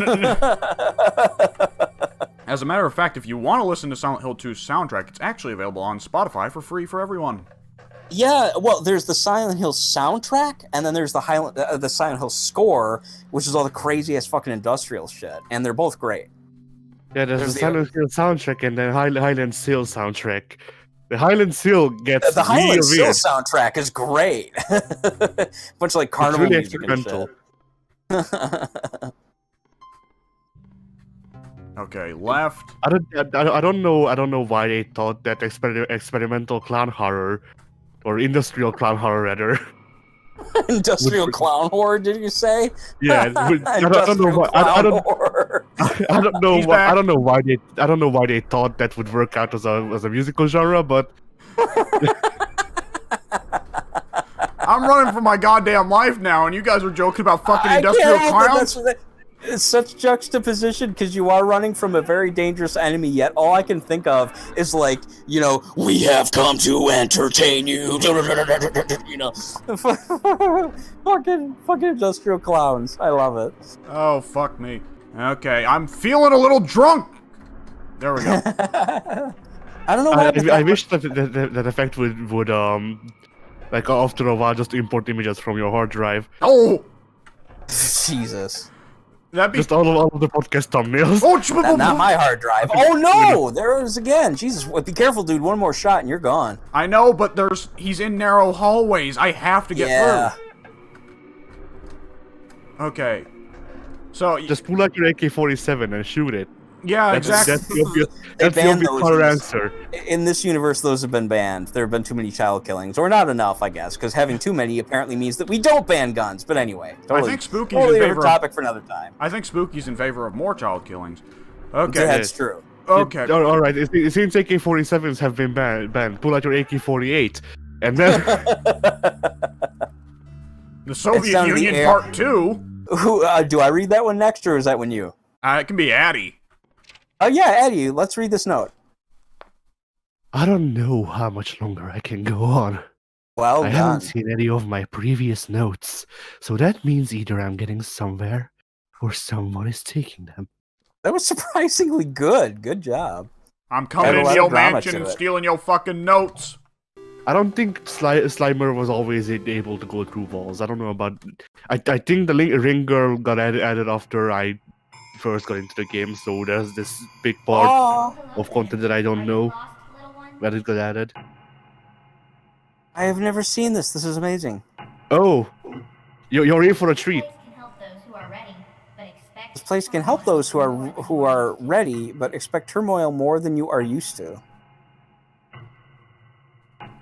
As a matter of fact, if you want to listen to Silent Hill 2's soundtrack, it's actually available on Spotify for free for everyone. Yeah, well, there's the Silent Hill soundtrack, and then there's the Silent Hill score, which is all the crazy-ass fucking industrial shit, and they're both great. Yeah, there's the Silent Hill soundtrack and the Highland Seal soundtrack. The Highland Seal gets the Highland Seal weird. soundtrack is great. Bunch of like carnival really music and shit. Okay, left. I don't know why they thought that experimental clown horror, or industrial clown horror rather. Industrial clown horror, did you say? Yeah, I don't know why. I don't know why they thought that would work out as a musical genre, but I'm running for my goddamn life now, and you guys are joking about fucking industrial clowns? It's such juxtaposition, because you are running from a very dangerous enemy, yet all I can think of is like, we have come to entertain you, fucking industrial clowns. I love it. Oh, fuck me. Okay, I'm feeling a little drunk! There we go. I don't know why. I wish that effect would like after a while just import images from your hard drive. Oh! Jesus. That'd be... Just all of the podcast thumbnails. Oh, not my hard drive. Oh no! There it is again. Jesus, be careful, dude. One more shot and you're gone. I know, but he's in narrow hallways. I have to get through. Okay. So just pull out your AK-47 and shoot it. Yeah, exactly. That's the obvious color answer. In this universe, those have been banned. There have been too many child killings, or not enough, I guess, because having too many apparently means that we don't ban guns. But anyway, I think Spooky's totally in favor. Topic for another time. I think Spooky's in favor of more child killings. Okay, that's true. Okay, all right. It seems AK-47s have been banned. Pull out your AK-48, and then the Soviet Union Part 2. Do I read that one next, or is that one you? It can be Addy. Oh yeah, Eddie, let's read this note. I don't know how much longer I can go on. Well, I haven't seen any of my previous notes, so that means either I'm getting somewhere, or someone is taking them. That was surprisingly good. Good job. I'm coming into your mansion and stealing your fucking notes. I don't think Slimer was always able to go through walls. I don't know about... I think the ring girl got added after I first got into the game, so there's this big part of content that I don't know where it got added. I have never seen this. This is amazing. Oh, you're in for a treat. This place can help those who are ready, but expect turmoil more than you are used to.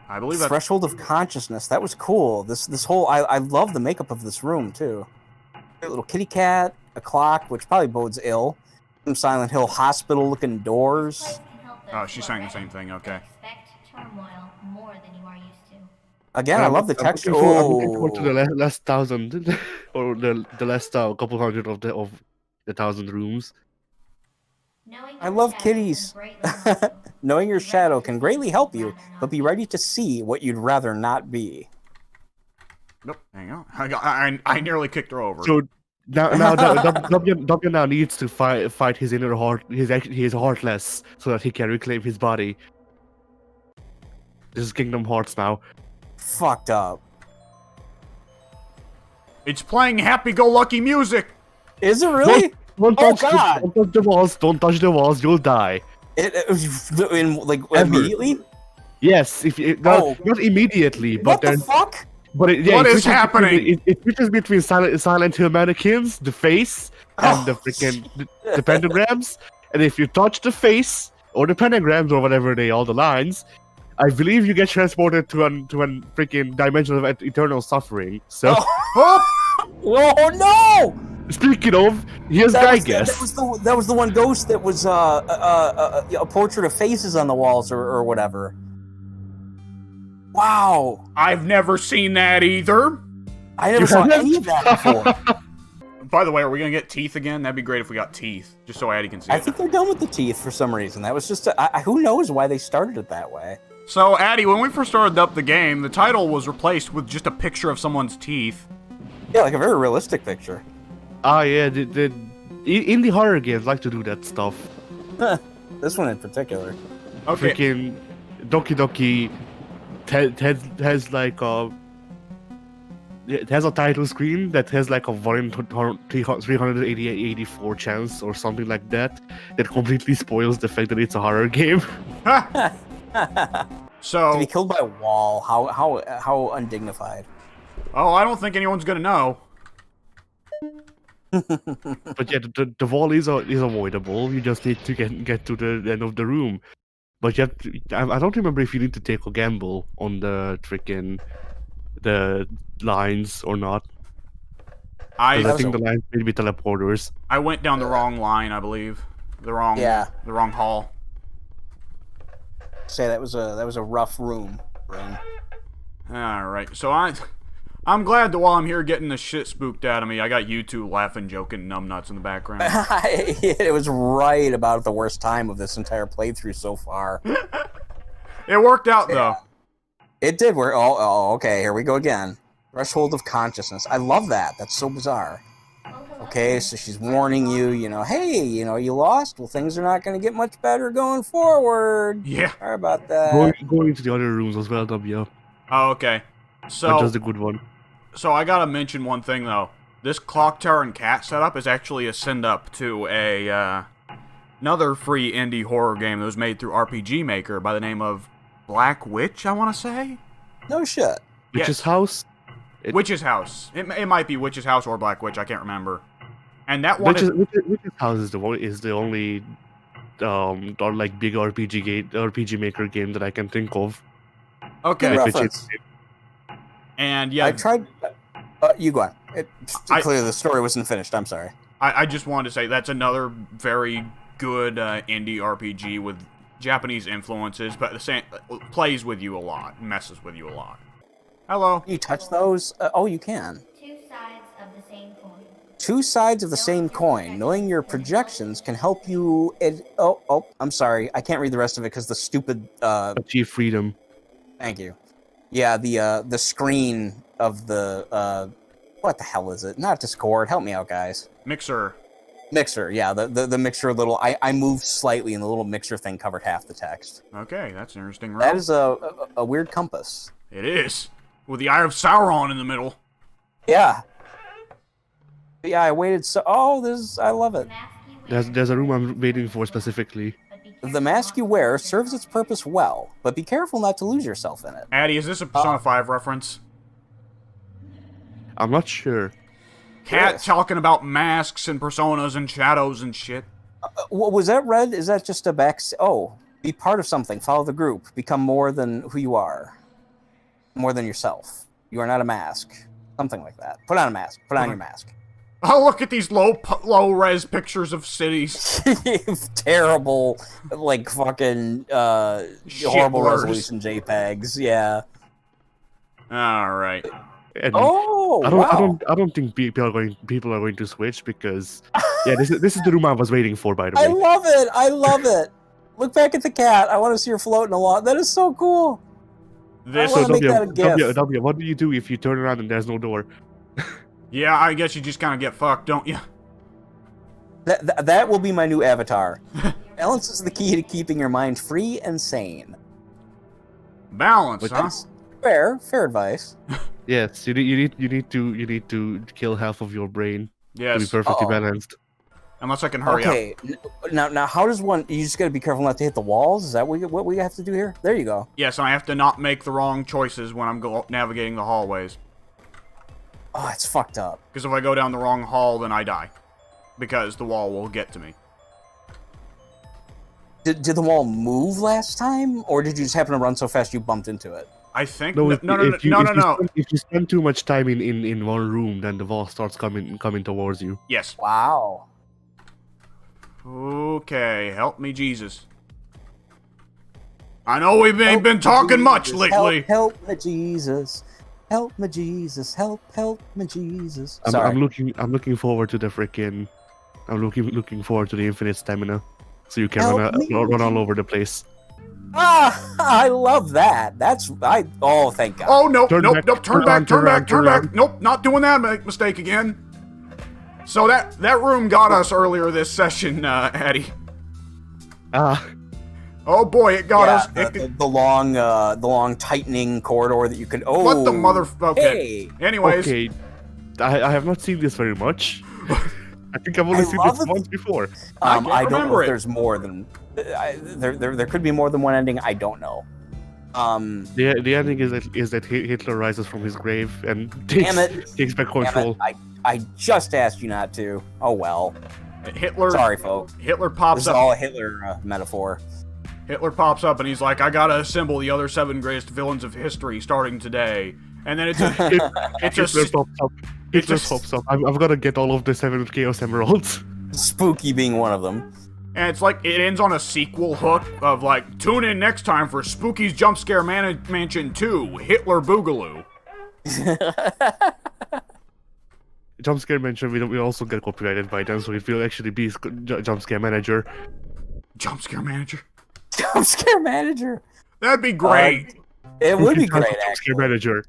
I believe that. Threshold of consciousness. That was cool. This whole I love the makeup of this room too. A little kitty cat, a clock, which probably bodes ill. Some Silent Hill hospital looking doors. Oh, she's saying the same thing. Okay. Again, I love the texture. I'm looking forward to the last 1,000 or the last couple hundred of the 1,000 rooms. I love kitties. Knowing your shadow can greatly help you, but be ready to see what you'd rather not be. Nope, hang on. I nearly kicked her over. So now W now needs to fight his inner heart. He is heartless, so that he can reclaim his body. This is Kingdom Hearts now. Fucked up. It's playing happy-go-lucky music. Is it really? Don't touch the walls. Don't touch the walls. You'll die. Immediately? Yes. Not immediately, but what the fuck? But what is happening? It switches between Silent Hill mannequins, the face, and the freaking the pentagrams. And if you touch the face, or the pentagrams or whatever they are, the lines, I believe you get transported to an freaking dimension of eternal suffering. So, Oh no! speaking of, here's Gygas. That was the one ghost that was a portrait of faces on the walls or whatever. Wow! I've never seen that either. I never saw any of that before. By the way, are we gonna get teeth again? That'd be great if we got teeth, just so Addy can see I it. think they're done with the teeth for some reason. That was just who knows why they started it that way. So, Addy, when we first started up the game, the title was replaced with just a picture of someone's teeth. Yeah, like a very realistic picture. Ah, yeah, the indie horror games like to do that stuff. This one in particular. Okay. Freaking Doki Doki has like it has a title screen that has like a 1 in 384 chance or something like that completely spoils the fact that it's a horror game. So, To be killed by a wall, how undignified. oh, I don't think anyone's gonna know. But yeah, the wall is avoidable. You just need to get to the end of the room. But yet, I don't remember if you need to take a gamble on the lines or not. 'Cause I think the lines may be teleporters. I went down the wrong line, I believe. The wrong hall. Say that was a rough room. All right, so I'm glad that while I'm here getting the shit spooked out of me, I got you two laughing, joking, numbnuts in the background. It was right about the worst time of this entire playthrough so far. It worked out though. It did work. Oh, okay. Here we go again. Threshold of consciousness. I love that. That's so bizarre. Okay, so she's warning you. Hey, you lost. Well, things are not going to get much better going forward. Yeah. Sorry about that. Going into the other rooms as well, W. Oh, okay. Not So, just the good one. so I gotta mention one thing though. This clock tower and cat setup is actually a send up to another free indie horror game that was made through RPG Maker by the name of Black Witch, I want to say. No shit. Witch's House? Witch's House. It might be Witch's House or Black Witch. I can't remember. And that one Witch's House is the only like big RPG Maker game that I can think of. okay. Good Like, reference. And yeah, I tried. You go on. Clearly, the story wasn't finished. I'm sorry. I just wanted to say that's another very good indie RPG with Japanese influences, but the same plays with you a lot, messes with you a lot. Hello. You touch those? Oh, you can. Two sides of the same coin. Two sides of the same coin. Knowing your projections can help you. I'm sorry. I can't read the rest of it because the stupid. Achieve freedom. Thank you. Yeah, the screen of the what the hell is it? Not Discord. Help me out, guys. Mixer. Mixer. Yeah, the mixer little. I moved slightly, and the little mixer thing covered half the text. Okay, that's an interesting route. That is a weird compass. It is. With the Eye of Sauron in the middle. Yeah. Yeah, I waited so. Oh, I love it. There's a room I'm waiting for specifically. The mask you wear serves its purpose well, but be careful not to lose yourself in it. Addy, is this a Persona 5 reference? I'm not sure. Cat Yes. talking about masks and personas and shadows and shit. Was that red? Is that just a back? Oh, be part of something. Follow the group. Become more than who you are. More than yourself. You are not a mask. Something like that. Put on a mask. Put on your mask. Oh, look at these low-res pictures of cities. Terrible, like fucking horrible blurs. resolution JPEGs. Yeah. All right. And Oh, wow. I don't think people are going to switch because this is the room I was waiting for, by the I way. love it. I love it. Look back at the cat. I want to see her floating along. That is so cool. This. I wanna make that a GIF. W, what do you do if you turn around and there's no door? Yeah, I guess you just kind of get fucked, don't you? That will be my new avatar. Balance is the key to keeping your mind free and sane. Balance, But huh? That's fair advice. Yes, you need to kill half of your brain to be Yes. perfectly Uh-oh. balanced. Unless I can hurry up. Okay, now how does one? You just got to be careful not to hit the walls. Is that what we have to do here? There you go. Yes, and I have to not make the wrong choices when I'm navigating the hallways. Oh, it's fucked up. Because if I go down the wrong hall, then I die. Because the wall will get to me. Did the wall move last time, or did you just happen to run so fast you bumped into it? I think No, no. If you spend too much time in one room, then the wall starts coming towards you. Yes. Wow. Okay, help me, Jesus. I know we ain't been talking much lately. Help me, Jesus. Help me, Jesus. Help me, Jesus. I'm looking forward to the freaking. I'm looking forward to the infinite stamina, so you can run all over the place. Ah, I love that. Oh, thank God. Oh no, Turn nope, back, turn back. Nope, not doing that mistake again. So that room got us earlier this session, Eddie. Oh boy, it got us. The long tightening corridor that you can. Oh, What the mother? Okay. Hey. Anyways, Okay, I have not seen this very much. I think I've only seen this once before. I I don't know remember if it. there's more than. There could be more than one ending. I don't know. The ending is that Hitler rises from his grave and Damn it. takes back Damn control. it, I just asked you not to. Oh well. Hitler. Sorry, folks. Hitler This pops is up. all a Hitler metaphor. Hitler pops up and he's like, "I gotta assemble the other 7 greatest villains of history starting today." And then it's Hitler pops up. Hitler pops up. I've got to get all of the 7 Chaos Emeralds. Spooky being one of them. And it's like, it ends on a sequel hook of like, tune in next time for Spooky's Jumpscare Mansion 2, Hitler Boogaloo. Jumpscare Mansion, we also get copyrighted by them, so it will actually be Jumpscare Manager. Jumpscare Manager? Jumpscare Manager. That'd be great. It would be great, Jumpscare actually. Manager.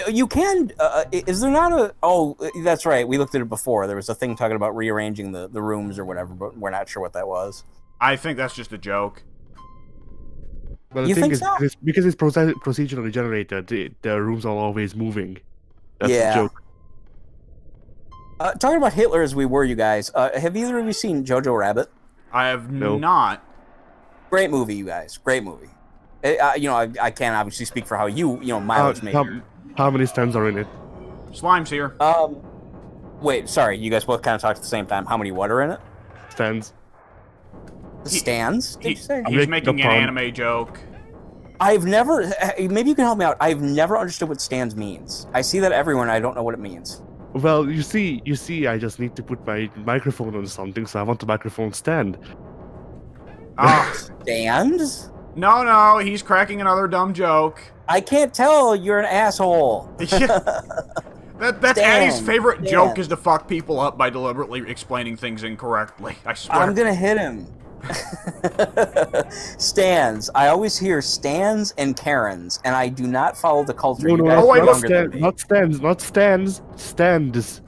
You can. Is there not a? Oh, that's right. We looked at it before. There was a thing talking about rearranging the rooms or whatever, but we're not sure what that was. I think that's just a joke. Well, the You thing think is, so? because it's procedurally generated, the rooms are always moving. That's Yeah. the joke. Talking about Hitler as we were, you guys. Have either of you seen Jojo Rabbit? I have No. not. Great movie, you guys. Great movie. I can't obviously speak for how mileage made. How many stands are in it? Slime's here. Wait, sorry. You guys both kind of talked at the same time. How many what are in it? Stands. Stands? Did you say? He's making an pun. anime joke. I've never. Maybe you can help me out. I've never understood what stands means. I see that everywhere, and I don't know what it means. Well, you see, I just need to put my microphone on something, so I want a microphone stand. Ah, Stands? no, he's cracking another dumb joke. I can't tell. You're an asshole. That's Addie's favorite joke is to fuck people up by deliberately explaining things incorrectly. I swear. I'm gonna hit him. Stands. I always hear stands and Karens, and I do not follow the culture. No, You guys oh, wait, are not younger than me. not stands. Stands.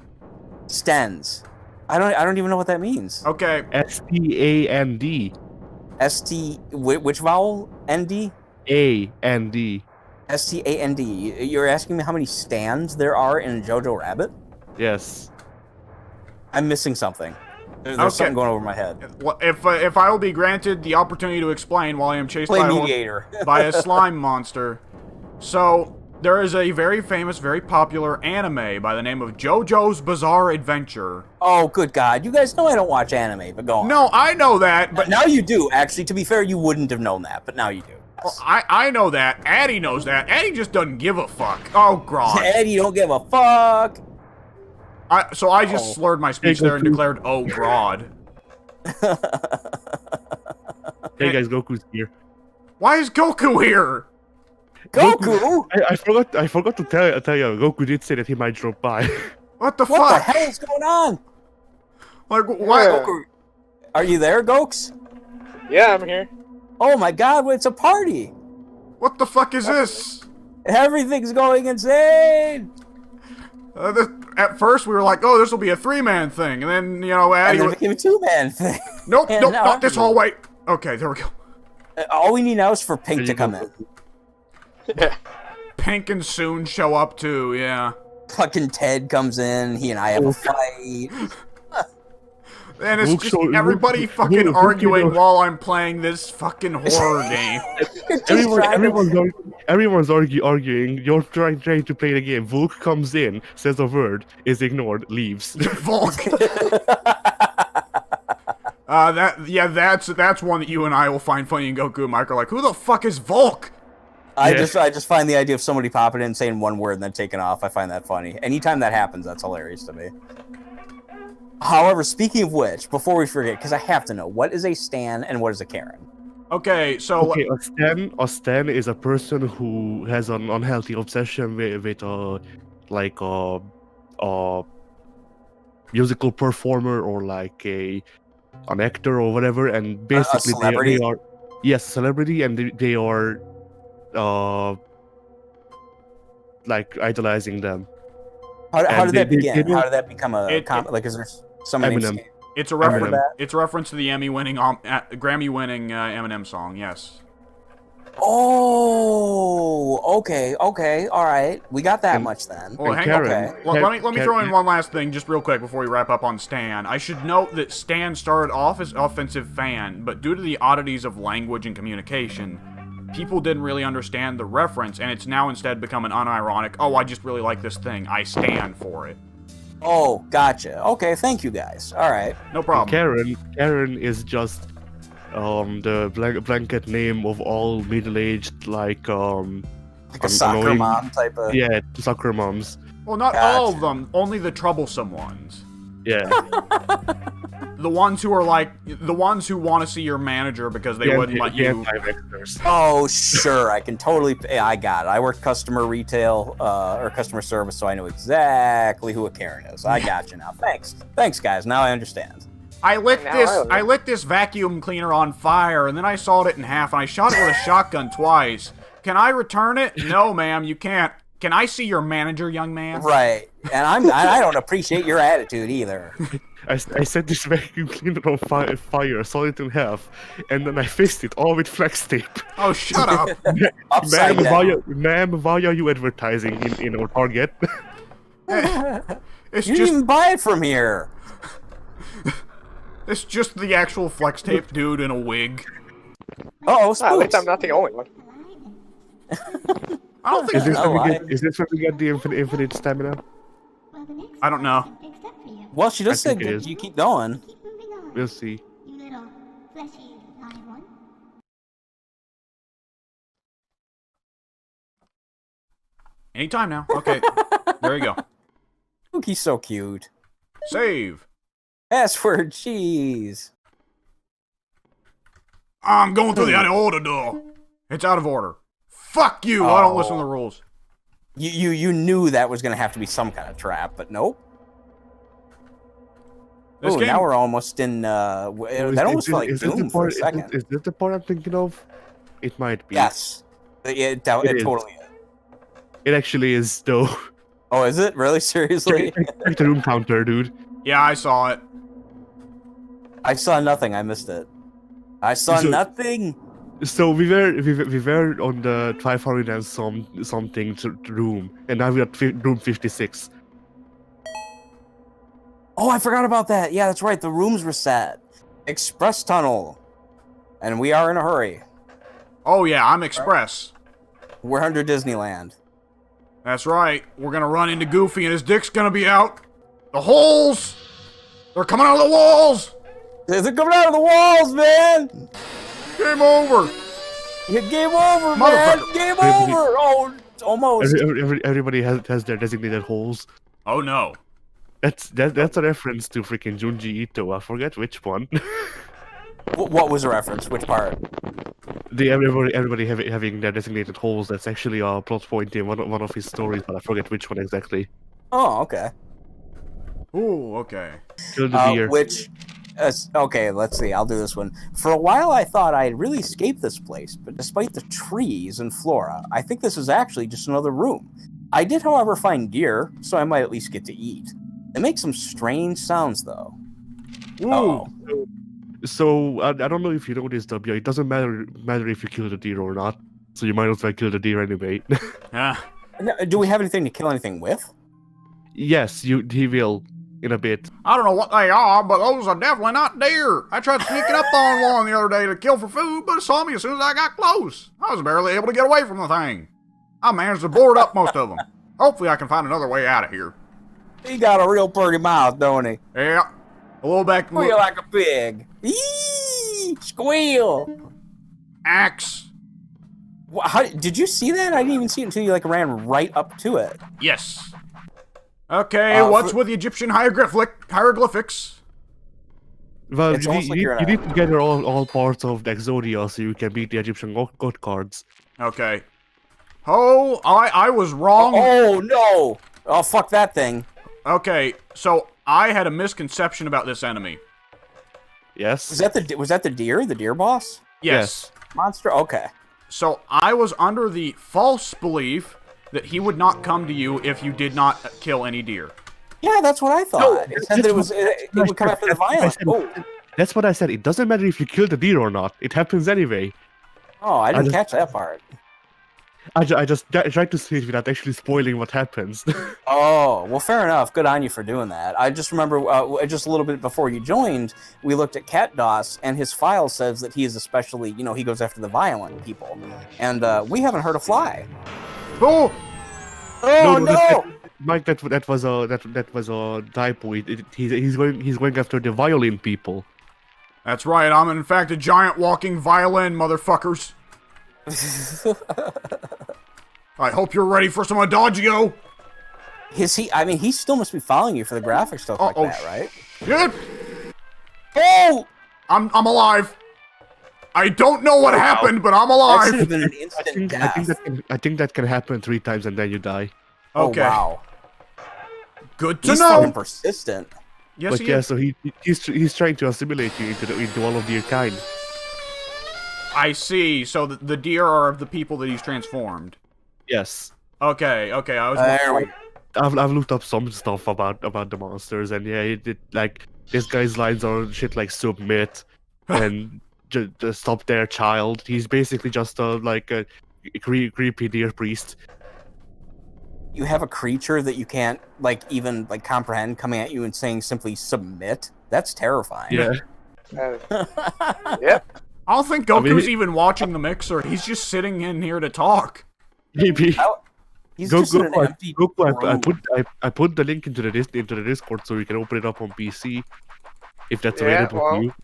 Stands. I don't even know what that means. Okay, STAND. Which vowel? ND? AND. STAND. You're asking me how many stands there are in Jojo Rabbit? Yes. I'm missing something. There's Okay. something going over my head. well, if I will be granted the opportunity to explain while I am chased Play by mediator. by a slime monster. So, there is a very famous, very popular anime by the name of JoJo's Bizarre Adventure. Oh, good God. You guys know I don't watch anime, but go on. No, I know that, But but now you do. Actually, to be fair, you wouldn't have known that, but now you do. I know that. Addie knows that. Addie just doesn't give a fuck. Oh, God. Eddie, you don't give a fuck. So I just slurred my speech there and declared, oh, God. Hey guys, Goku's here. Why is Goku here? Goku? I forgot to tell you. Goku did say that he might drop by. What the What fuck? the hell is going on? Like, why? Goku, are you there, Gokes? Yeah, I'm here. Oh my God, it's a party. What the fuck is this? Everything's going insane. At first, we were like, oh, this will be a 3-man thing. And then, Addie And then was, it became a two-man thing. nope, and nope, now not this everyone- hallway. Okay, there we go. All we need now is for Pink There to you come go. in. Pink and Soon show up too, yeah. Fucking Ted comes in. He and I have a fight. And it's Luke just showed- everybody Luke- fucking Luke, arguing you know- while I'm playing this fucking horror game. Everyone's arguing. You're trying to play the game. Volk comes in, says a word, is ignored, leaves. Volk. That's one that you and I will find funny, and Goku and Mike are like, who the fuck is Volk? I just find the idea of somebody popping in, saying one word, and then taking off. I find that funny. Anytime that happens, that's hilarious to me. However, speaking of which, before we forget, because I have to know, what is a Stan and what is a Karen? Okay, so a stan is a person who has an unhealthy obsession with a musical performer or like an actor or whatever, and basically they are celebrity, and they are like idolizing them. How did that begin? How did that become like? Is there someone Eminem. named? it's a reference. It's a reference to the Grammy-winning Eminem song. Yes. Oh, okay, all right. We got that much then. Well, hang on. Okay. Let me throw in one last thing just real quick before we wrap up on Stan. I should note that Stan started off as offensive fan, but due to the oddities of language and communication, people didn't really understand the reference, and it's now instead become an unironic, oh, I just really like this thing, I stand for it. Oh, gotcha. Okay, thank you guys. All right. No problem. Karen is just the blanket name of all middle-aged like a soccer mom type of. Yeah, soccer moms. Well, not all of them, only the troublesome ones. Yeah. The ones who are like, the ones who want to see your manager because they wouldn't let you. Oh, sure, I can totally. I got it. I worked customer retail or customer service, so I know exactly who a Karen is. I got you now. Thanks, guys. Now I understand. I lit this vacuum cleaner on fire, and then I sawed it in half, and I shot it with a shotgun twice. Can I return it? No, ma'am, you can't. Can I see your manager, young man? Right, and I don't appreciate your attitude either. I set this vacuum cleaner on fire, sawed it in half, and then I fixed it all with flex tape. Oh, shut up. Ma'am, why are you advertising in our Target? You didn't even buy it from here. It's just the actual flex tape dude in a wig. At least I'm not the only one. I don't think is this where we get the infinite stamina? I don't know. Well, she just said you keep going. We'll see. You little fleshy live one. Anytime now. Okay. There you go. He's so cute. Save. Password cheese. I'm going through the out of order door. It's out of order. Fuck you! I don't listen to the rules. You knew that was gonna have to be some kind of trap, but nope. Oh, now we're almost in. That almost felt like Doom for a second. Is this the part I'm thinking of? It might be. Yes. It totally is. It actually is, though. Oh, is it? Really? Seriously? Check the room counter, dude. Yeah, I saw it. I saw nothing. I missed it. I saw nothing. So we were on the 500 and something room, and now we're at room 56. Oh, I forgot about that. Yeah, that's right. The rooms were set. Express tunnel, and we are in a hurry. Oh yeah, I'm Express. We're under Disneyland. That's right. We're gonna run into Goofy, and his dick's gonna be out. The holes! They're coming out of the walls! They're coming out of the walls, man! Game over! Game over, man! Game over! Oh, almost. Everybody has their designated holes. Oh no. That's a reference to freaking Junji Ito. I forget which one. What was the reference? Which part? Everybody having their designated holes. That's actually a plot point in one of his stories, but I forget which one exactly. Oh, okay. Ooh, okay. Kill the deer. Okay, let's see. I'll do this one. For a while, I thought I had really escaped this place, but despite the trees and flora, I think this is actually just another room. I did, however, find gear, so I might at least get to eat. It makes some strange sounds, though. Ooh. So I don't know if you know this, W. It doesn't matter if you kill the deer or not. So you might as well kill the deer anyway. Yeah. Do we have anything to kill anything with? Yes, he will in a bit. I don't know what they are, but those are definitely not deer. I tried sneaking up on one the other day to kill for food, but it saw me as soon as I got close. I was barely able to get away from the thing. I managed to board up most of them. Hopefully I can find another way out of here. He got a real pretty mouth, don't he? Yeah. little back. Squeal like a pig. Eee! Squeal. Axe. How, did you see that? I didn't even see it until you ran right up to it. Yes. Okay, what's with the Egyptian hieroglyphics? Well, It's you almost like you're need to gather all parts of the Exodia so you can beat the Egyptian god cards. Okay. Oh, I was wrong. Oh no! Oh fuck that thing. Okay, so I had a misconception about this enemy. Yes. Was that the deer? The deer boss? Yes. Monster? Okay. So I was under the false belief that he would not come to you if you did not kill any deer. Yeah, that's what I thought. It said that it would come after the violence. Oh. That's what I said. It doesn't matter if you kill the deer or not. It happens anyway. Oh, I didn't catch that part. I just tried to say it without actually spoiling what happens. Oh, well, fair enough. Good on you for doing that. I just remember just a little bit before you joined, we looked at Cat DOS, and his file says that he is especially, he goes after the violent people. And we haven't heard a fly. Oh! Oh, no! Mike, that was a typo. He's going after the violin people. That's right, I'm in fact a giant walking violin, motherfuckers. I hope you're ready for some Adagio. Is he? I mean, he still must be following you for the graphic stuff like that, right? Shit! Oh! I'm alive. I don't know what happened, but I'm alive. That should have been an instant death. I think that can happen 3 times and then you die. Okay. Oh, wow. Good to He's know. fucking persistent. Yes, But he yeah, is. so he's trying to assimilate you into all of your kind. I see. So the deer are of the people that he's transformed. Yes. Okay. I was. There we go. I've looked up some stuff about the monsters, and yeah, like this guy's lines are shit like submit and just stop their child. He's basically just a creepy deer priest. You have a creature that you can't even comprehend coming at you and saying simply submit. That's terrifying. Yeah. Yep. I don't think Goku's even watching the mixer. He's just sitting in here to talk. Maybe. He's just in an empty room. I put the link into the Discord so you can open it up on PC if that's available to you.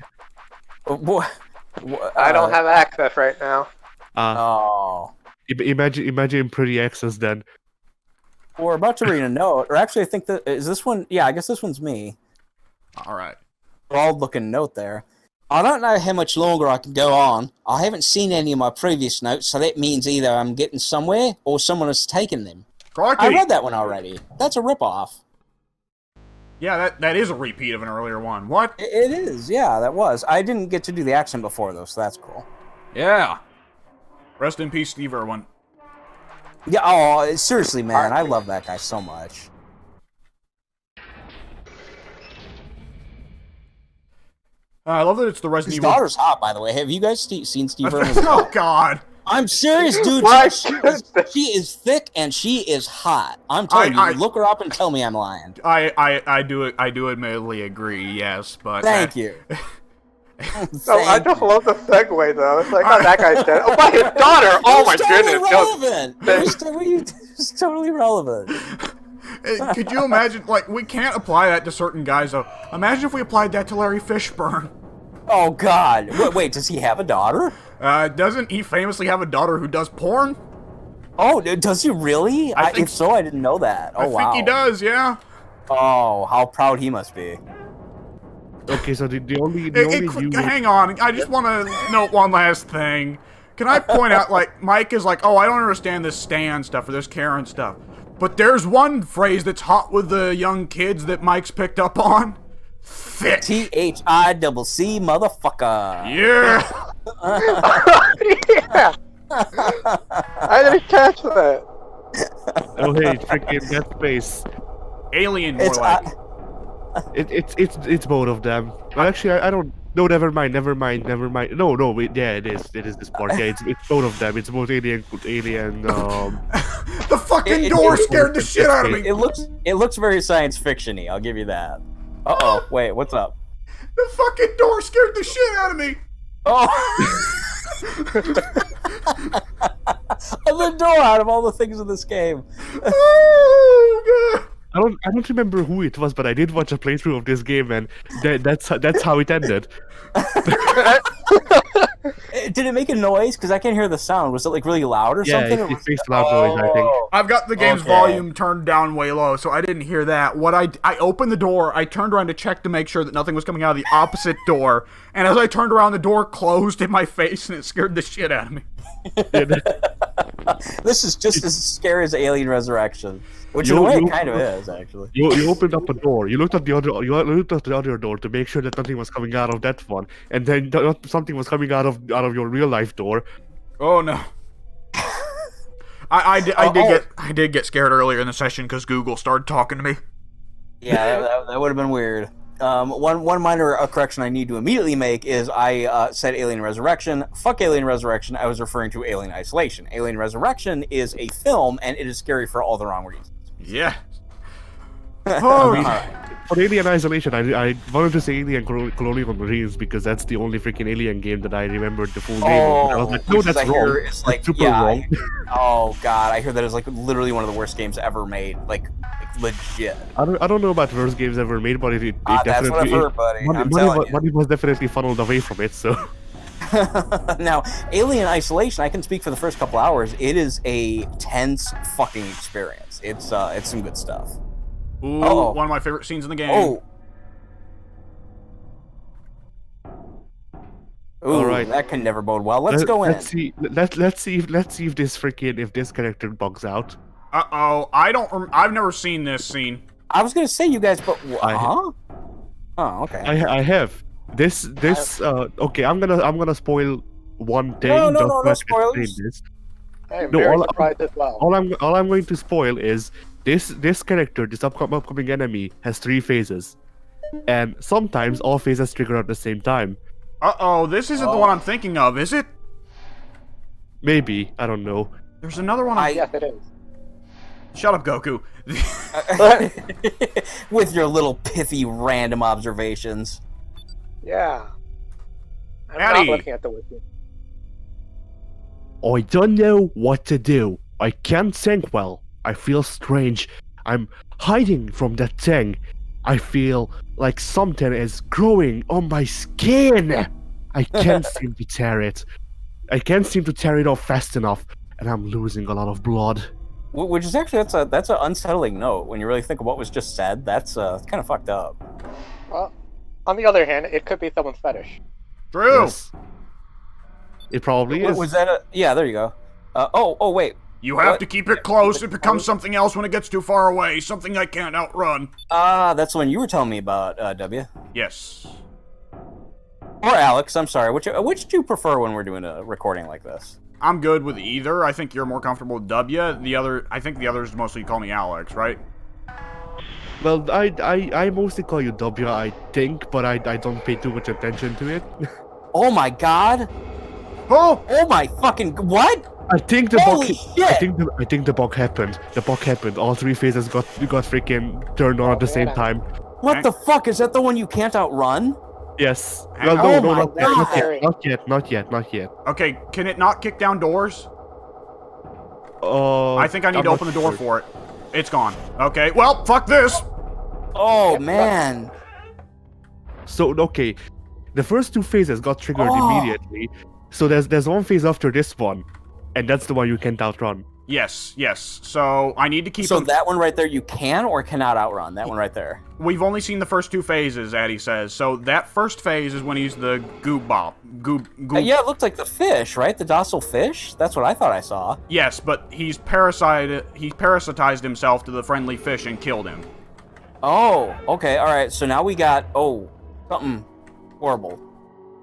I don't have access right now. Oh. Imagine pretty access then. We're about to read a note, or actually, I think that is this one. Yeah, I guess this one's me. All right. Broad-looking note there. I don't know how much longer I can go on. I haven't seen any of my previous notes, so that means either I'm getting somewhere or someone has taken them. Crikey. I read that one already. That's a ripoff. Yeah, that is a repeat of an earlier one. What? It is. Yeah, that was. I didn't get to do the accent before though, so that's cool. Yeah. Rest in peace, Steve Irwin. Yeah. Oh, seriously, man, I love that guy so much. I love that it's the His Resident Evil. daughter's hot, by the way. Have you guys seen Steve Irwin's Oh God. I'm serious, dude. My She is thick and she is hot. I'm telling you, look her up and tell me I'm lying. I do admittedly agree. Yes, but Thank you. No, I just love the segue though. It's like, oh, that guy's dead. Oh, by his daughter. Oh my goodness. Relevant. It's totally relevant. Could you imagine? Like, we can't apply that to certain guys though. Imagine if we applied that to Larry Fishburne. Oh God! Wait, does he have a daughter? Doesn't he famously have a daughter who does porn? Oh, does he really? If so, I didn't know that. Oh, wow. I think he does. Yeah. Oh, how proud he must be. Okay, so the only hang on, I just want to note one last thing. Can I point out, like, Mike is like, oh, I don't understand this Stan stuff or this Karen stuff. But there's one phrase that's hot with the young kids that Mike's picked up on. Thick. THICC, motherfucker. Yeah. Yeah. I didn't catch that. Oh hey, freaking that face. Alien, more like. It's both of them. Well, actually, I don't. No, never mind. No, wait, yeah, it is this part. Yeah, it's both of them. It's both alien. The fucking door scared the shit out of me. It looks very science fiction-y. I'll give you that. Uh-oh, wait, what's up? The fucking door scared the shit out of me. Oh. The door out of all the things in this game. Oh, God. don't remember who it was, but I did watch a playthrough of this game, and that's how it ended. Did it make a noise? Because I can't hear the sound. Was it like really loud or something? Yeah, it makes loud noise, I think. I've got the game's Okay. volume turned down way low, so I didn't hear that. I opened the door, I turned around to check to make sure that nothing was coming out of the opposite door, and as I turned around, the door closed in my face, and it scared the shit out of me. This is just as scary as Alien Resurrection, which in a way it kind of is, actually. You opened up a door. You looked at the other door to make sure that nothing was coming out of that one, and then something was coming out of your real life door. Oh no. I did get scared earlier in the session because Google started talking to me. Yeah, that would have been weird. One minor correction I need to immediately make is I said Alien Resurrection. Fuck Alien Resurrection. I was referring to Alien Isolation. Alien Resurrection is a film, and it is scary for all the wrong reasons. Yeah. Oh, For Alien Isolation, I wanted to say Alien Colonial Marines because that's the only freaking Alien game that I remembered the full name of. And I was like, no, that's wrong. It's like, That's super wrong. Oh god, I hear that is like literally one of the worst games ever made. Like legit. I don't know about worst games ever made, but it That's definitely what I've heard, buddy. I'm telling you. money was definitely funneled away from it. So Now, Alien Isolation, I can speak for the first couple hours. It is a tense fucking experience. It's some good stuff. Ooh, Uh-oh. one of my favorite scenes in the game. Oh. Ooh, All right. that can never bode well. Let's go in. Let's see if this character bugs out. Uh-oh, I've never seen this scene. I was gonna say you guys, but I- huh? Oh, okay. I have this. Okay, I'm gonna spoil one thing. No, just no to spoilers. explain this. I am No, very all- surprised as well. All I'm going to spoil is this character, this upcoming enemy, has 3 phases, and sometimes all phases trigger at the same time. Uh-oh, this isn't the one I'm thinking of, is it? Maybe, I don't know. There's another one. Yes, it is. Shut up, Goku. With your little pithy random observations. Yeah. I'm Addy. not looking at the wiki. I don't know what to do. I can't think well. I feel strange. I'm hiding from that thing. I feel like something is growing on my skin. I can't seem to tear it. I can't seem to tear it off fast enough, and I'm losing a lot of blood. Which is actually that's an unsettling note when you really think of what was just said. That's kind of fucked up. Well, on the other hand, it could be someone's fetish. True. Yes. It probably is. Was that a? Yeah, there you go. Oh wait. You have What? to keep it close. It becomes something else when it gets too far away. Something I can't outrun. That's the one you were telling me about, W. Yes. Or Alex, I'm sorry. Which do you prefer when we're doing a recording like this? I'm good with either. I think you're more comfortable with W. I think the others mostly call me Alex, right? Well, I mostly call you W, I think, but I don't pay too much attention to it. Oh my god! Oh! Oh my fucking what? I think the Holy bug. shit! I think the bug happened. The bug happened. All 3 phases got freaking turned on at the same man. time. What the fuck is that? The one you can't outrun? Yes. Hang Well, on. no, Oh not my yet, God. not yet. Okay, can it not kick down doors? I I think I need to open the door for it. It's gone. Okay, well, fuck this! Oh man! So okay, the first 2 phases got triggered Oh. immediately. So there's one phase after this one, and that's the one you can't outrun. Yes. So, I need to keep So him... that one right there, you can or cannot outrun. That one right there. We've only seen the first 2 phases, Addy says. So that first phase is when he's the goob bop. Goob. Yeah, it looked like the fish, right? The docile fish. That's what I thought I saw. Yes, but he parasitized himself to the friendly fish and killed him. Oh, okay, all right. So now we got something horrible,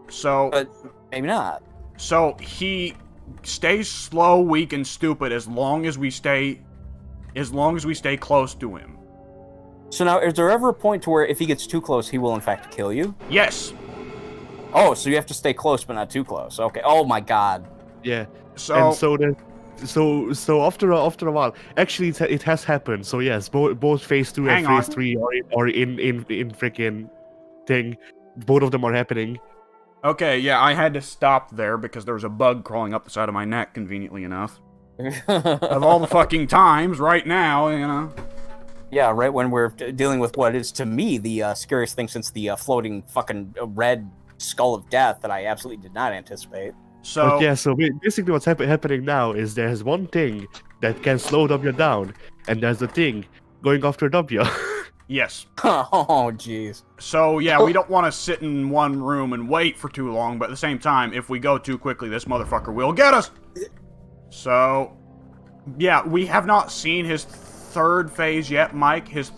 So but maybe not. So he stays slow, weak, and stupid as long as we stay close to him. So now, is there ever a point to where if he gets too close, he will in fact kill you? Yes. Oh, so you have to stay close but not too close. Okay. Oh my god. Yeah. So And so after a while, actually it has happened. So yes, both phase 2 and Hang phase on. 3 are in freaking thing. Both of them are happening. okay, yeah, I had to stop there because there was a bug crawling up the side of my neck, conveniently enough. Of all the fucking times, right now, you know. Yeah, right when we're dealing with what is to me the scariest thing since the floating fucking red skull of death that I absolutely did not anticipate. So But yeah, so basically what's happening now is there's one thing that can slow W down, and there's the thing going after W. yes. Oh, jeez. So yeah, we don't want to sit in one room and wait for too long, but at the same time, if we go too quickly, this motherfucker will get us. So, yeah, we have not seen his third phase yet, Mike. His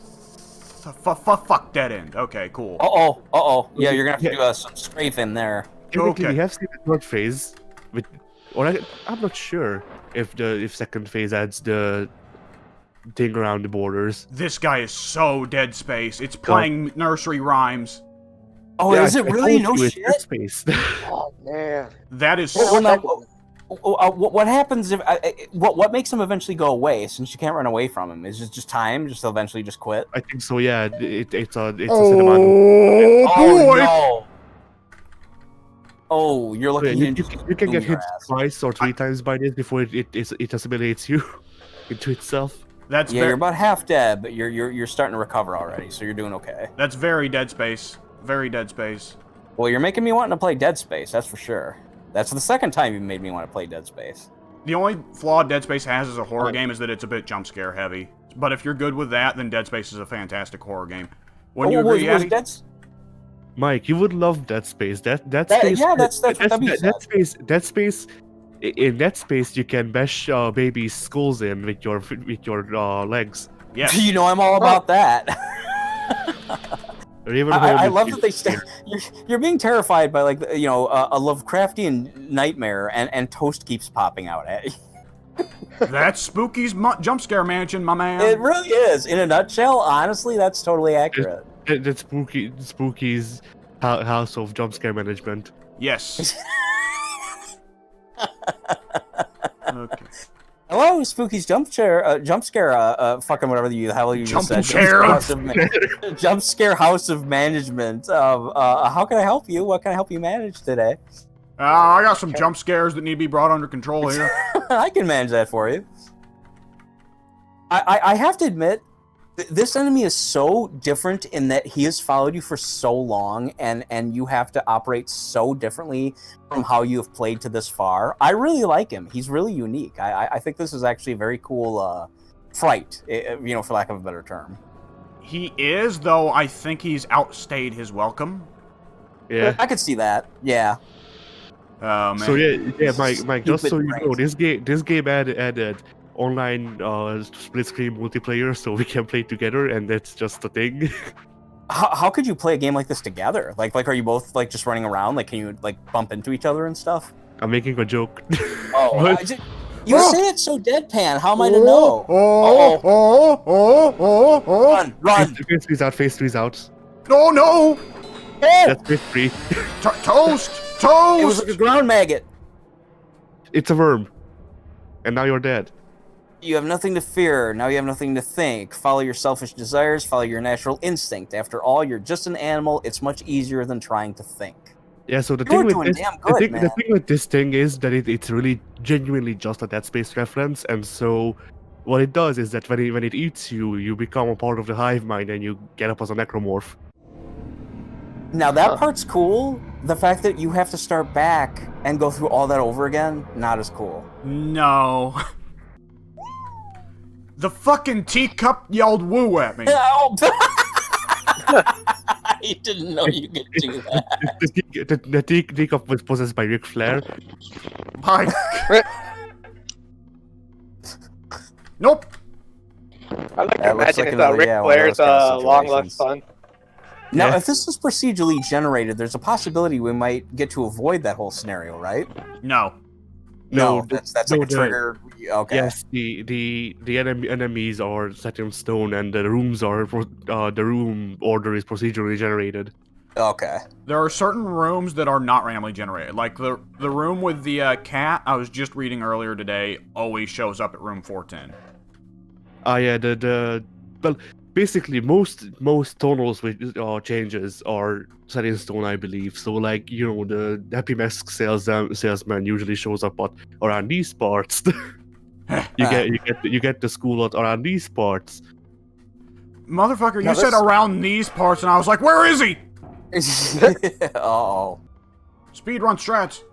fuck dead end. Okay, cool. Yeah, you're gonna have to do some strafing there. Technically, Okay. we have seen the third phase, I'm not sure if second phase adds the thing around the borders. This guy is so Dead Space. It's playing nursery rhymes. Oh, Yeah, is it really? No It's shit. Dead Space. Oh man. That is Well, now, what happens if what makes him eventually go away? Since you can't run away from him, is it just time? Just eventually just quit? I think so. Yeah, it's a cinema. Oh boy! No! Oh, you're So, looking yeah, into you can get your hit ass. twice or three times by this before it assimilates you into itself. That's Yeah, you're about half dead, but you're starting to recover already, so you're doing okay. that's very Dead Space. Very Dead Space. Well, you're making me want to play Dead Space, that's for sure. That's the second time you made me want to play Dead Space. The only flaw Dead Space has as a horror game is that it's a bit jump scare heavy. But if you're good with that, then Dead Space is a fantastic horror game. When you agree, was Addy? Mike, you would love Dead Space. That Space. Yeah, that's what W said. Dead Space. In Dead Space, you can bash babies' skulls in with your legs. Yes. You know I'm all about that. I love that they stay. You're being terrified by, like, you know, a Lovecraftian nightmare, and Toast keeps popping out at you. That's Spooky's jump scare mansion, my man. It really is. In a nutshell, honestly, that's totally accurate. That's Spooky's house of jump scare management. Yes. Okay. Hello, Spooky's jump scare, fucking whatever the hell you just said. Jump scare house of management. How can I help you? What can I help you manage today? I got some jump scares that need to be brought under control here. I can manage that for you. I have to admit, this enemy is so different in that he has followed you for so long, and you have to operate so differently from how you have played to this far. I really like him. He's really unique. I think this is actually a very cool fright, you know, for lack of a better term. He is, though I think he's outstayed his welcome. Yeah. I could see that. Yeah. Oh, man. So yeah, Mike. Just so you Stupid know, this game added online split screen multiplayer, so we can play together, and that's just a thing. How could you play a game like this together? Like are you both like just running around? Like, can you like bump into each other and stuff? I'm making a joke. Oh, But- you say it so deadpan. How am I to know? Oh. Run! Face three's out. Face three's out. Oh, no! That's face three. Toast! It was Toast! like a ground maggot. It's a worm, and now you're dead. You have nothing to fear. Now you have nothing to think. Follow your selfish desires. Follow your natural instinct. After all, you're just an animal. It's much easier than trying to think. Yeah, so the You're thing with doing this, damn good, the man. thing with this thing is that it's really genuinely just a Dead Space reference, and so what it does is that when it eats you, you become a part of the hive mind, and you get up as a necromorph. Now that part's cool. The fact that you have to start back and go through all that over again, not as cool. No. The fucking teacup yelled woo at me. Help! I didn't know you could do that. The teacup was possessed by Ric Flair. Mike. Nope. I like to That looks imagine like it's another- Ric yeah, one of Flair's those kind of long lost situations. son. Now, Yeah. if this is procedurally generated, there's a possibility we might get to avoid that whole scenario, right? No. No, that's no, like a trigger. Okay. Yes, the enemies are set in stone, and the rooms are the room order is procedurally generated. Okay. There are certain rooms that are not randomly generated. Like the room with the cat, I was just reading earlier today, always shows up at room 410. Yeah, well, basically most tonals with changes are set in stone, I believe. So, like, you know, the Happy Mask salesman usually shows up around these parts. you get the school around these parts. Motherfucker, No, you said this- around these parts, and I was like, where is he? Oh. Speedrun strats.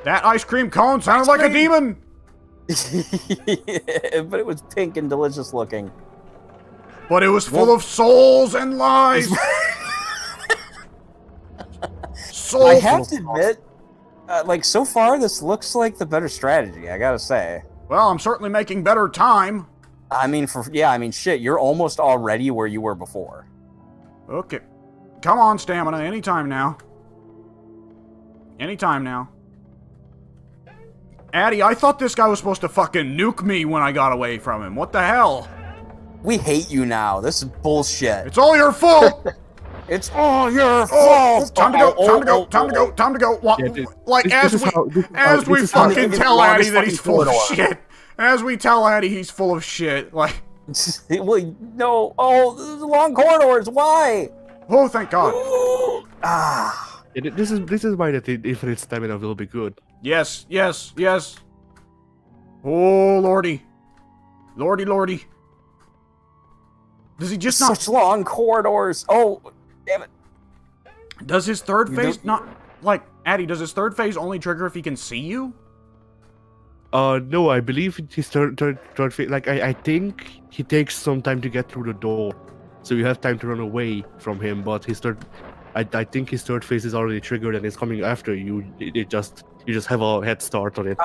That ice cream cone sounded like a demon. But it was pink and delicious looking. But it was full of souls and lies. Soul. I have to admit, like, so far, this looks like the better strategy, I gotta say. Well, I'm certainly making better time. I mean, shit, you're almost already where you were before. Okay. Come on, stamina. Anytime now. Anytime now. Addy, I thought this guy was supposed to fucking nuke me when I got away from him. What the hell? We hate you now. This is bullshit. It's all your fault! It's all your Oh, fault. time to go, time to go, time to go, time to go. What, Yeah, like, as we fucking tell Addy that he's full of shit. As we tell Addy he's full of shit. Like, Well, no. Oh, the long corridors. Why? oh, thank God. Ah. Yeah, this is why the infinite stamina will be good. Yes, yes, yes. Oh, lordy. Lordy, lordy. Does he just not... Such long corridors. Oh, damn it. Does his third You phase don't- not... Like, Addy, does his third phase only trigger if he can see you? No, I believe his third phase. Like, I think he takes some time to get through the door, so you have time to run away from him. But his third, I think his third phase is already triggered and is coming after you. You just have a head start on it.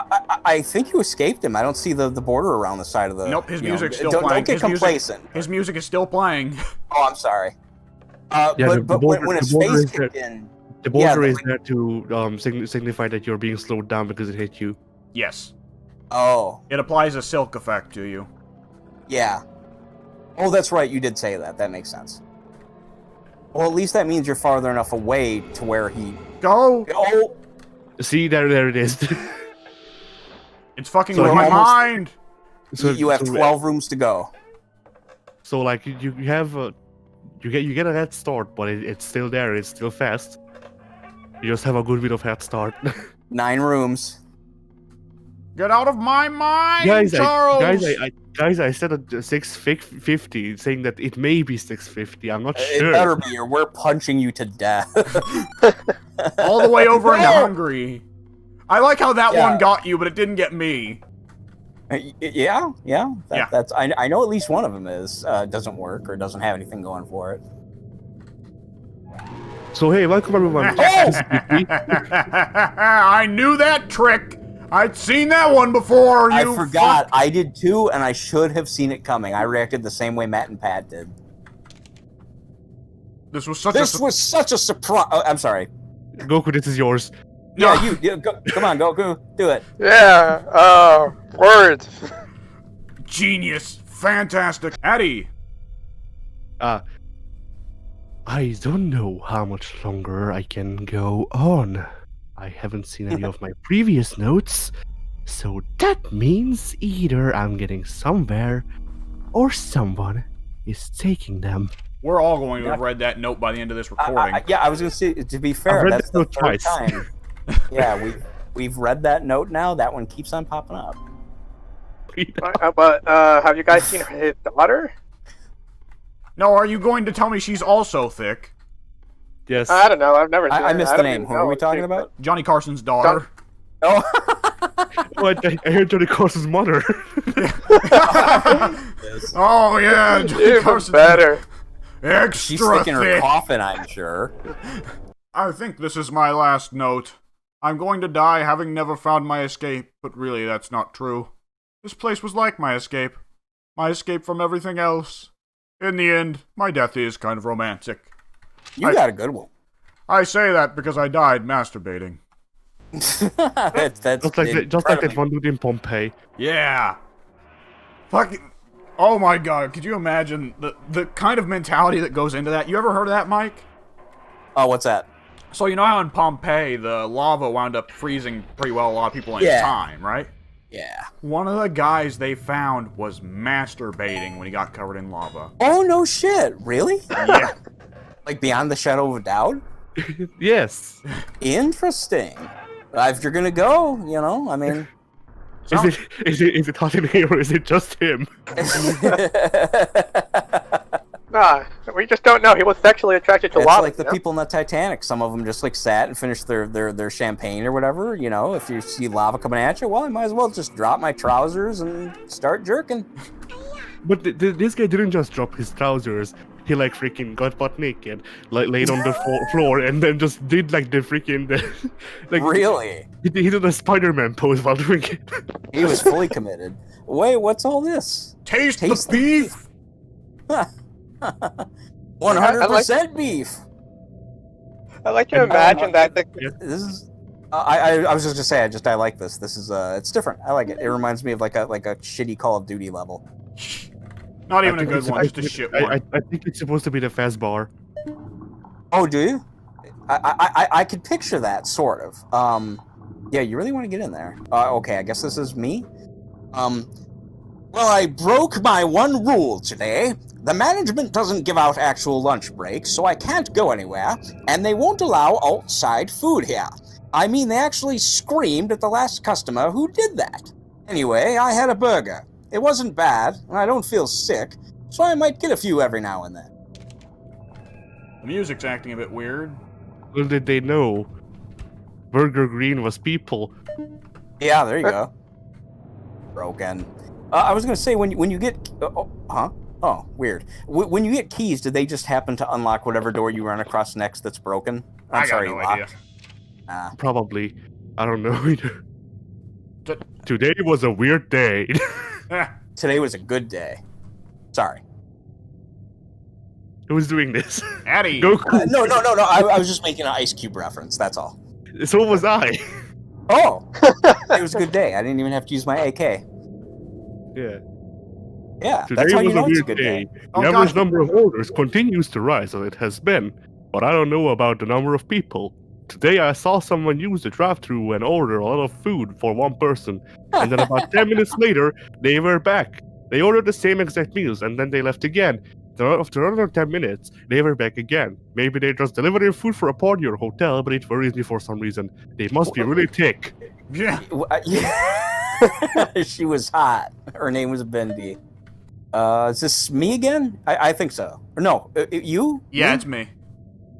I think you escaped him. I don't see the border around the side of the... Nope, his you know, music's still don't, playing. Don't get His music- complacent. His music is still playing. Oh, I'm sorry. Yeah, but the border- when his the border face is there. kicked in... The border Yeah, is there to signify that you're being slowed down because it hit you. Yes. Oh, It applies a silk effect to you. yeah. Oh, that's right. You did say that. That makes sense. Well, at least that means you're farther enough away to where he... Go! Oh, See, there it is. It's fucking So with he my almost- mind! you have 12 rooms to go. So like you have you get a head start, but it's still there. It's still fast. You just have a good bit of head start. 9 rooms. Get out of my mind, guys, Charles! I said a 650, saying that it may be 650. I'm not It sure. better be, or we're punching you to death. All the way over into Hungary. I like how that Yeah. one got you, but it didn't get me. Yeah. Yeah. That's. I know at least one of them doesn't work or doesn't have anything going for it. So hey, welcome everyone. I knew that trick! I'd seen that one before, I you forgot. fuck. I did too, and I should have seen it coming. I reacted the same way Matt and Pat did. This was such This was such a surprise. Oh, I'm sorry. Goku, this is yours. No. Yeah, you go, come on, go, do it. Yeah, words. Genius. Fantastic. Addy. I don't know how much longer I can go on. I haven't seen any of my previous notes, so that means either I'm getting somewhere, or someone is taking them. We're all going to have read that note by the end of this recording. I was gonna say, to be fair, read that's this the note third twice. time. Yeah, we've read that note now. That one keeps on popping up. But have you guys seen his daughter? No, are you going to tell me she's also thick? Yes. I don't know. I've never seen I her. missed the don't name. even Who know are we what talking she- about? Johnny Carson's daughter. Oh, I heard Johnny Carson's mother. Oh yeah, Johnny Even Carson's better. extra she's sticking her thick. coffin, I'm sure. I think this is my last note. I'm going to die having never found my escape, but really that's not true. This place was like my escape from everything else. In the end, my death is kind of romantic. You got a good one. I say that because I died masturbating. that's just like that one dude in Pompeii. Yeah. Fucking. Oh my god, could you imagine the kind of mentality that goes into that? You ever heard of that, Mike? Oh, what's that? So you know how in Pompeii, the lava wound up freezing pretty well a lot of people in Yeah. time, right? Yeah. One of the guys they found was masturbating when he got covered in lava. Oh no shit! Really? Yeah. Like beyond the shadow of a doubt? Yes. Interesting. If you're gonna go, I mean, Is it hot in here, or is it just him? Nah, we just don't know. He was sexually attracted to It's lava. like the people in the Titanic. Some of them just like sat and finished their champagne or whatever. You know, if you see lava coming at you, well, I might as well just drop my trousers and start jerking. But this guy didn't just drop his trousers. He like freaking got butt naked, like laid on the floor, and then just did like the freaking like. Really? He did a Spider-Man pose while doing it. He was fully committed. Wait, what's all this? Taste the beef! 100% beef. I like to imagine that. This is. I was just gonna say I like this. This is it's different. I like it. It reminds me of like a shitty Call of Duty level. Not even a good one, just a shit one. I think it's supposed to be the fast bar. Oh, do you? I could picture that sort of. Yeah, you really want to get in there. Okay, I guess this is me. Well, I broke my one rule today. The management doesn't give out actual lunch breaks, so I can't go anywhere, and they won't allow outside food here. I mean, they actually screamed at the last customer who did that. Anyway, I had a burger. It wasn't bad, and I don't feel sick, so I might get a few every now and then. The music's acting a bit weird. Little did they know, Burger Green was people. Yeah, there you go. Broken. I was gonna say when you get Oh, weird. When you get keys, did they just happen to unlock whatever door you run across next that's broken? I got no idea. Probably. I don't know either. Today was a weird day. Today was a good day. Sorry. Who's doing this? Addy. Goku. No. I was just making an Ice Cube reference. That's all. So was I. Oh, it was a good day. I didn't even have to use my AK. Yeah. Yeah, Today that's how you was know a it's a weird good day. day. Oh, The average gosh. number of orders continues to rise as it has been, but I don't know about the number of people. Today I saw someone use the drive-thru and order a lot of food for one person, and then about 10 minutes later, they were back. They ordered the same exact meals, and then they left again. Then after another 10 minutes, they were back again. Maybe they just delivered their food for a party or hotel, but it worries me for some reason. They must be really thick. Yeah. She was hot. Her name was Bendy. Is this me again? I think so. Or no, you? Yeah, Me? it's me.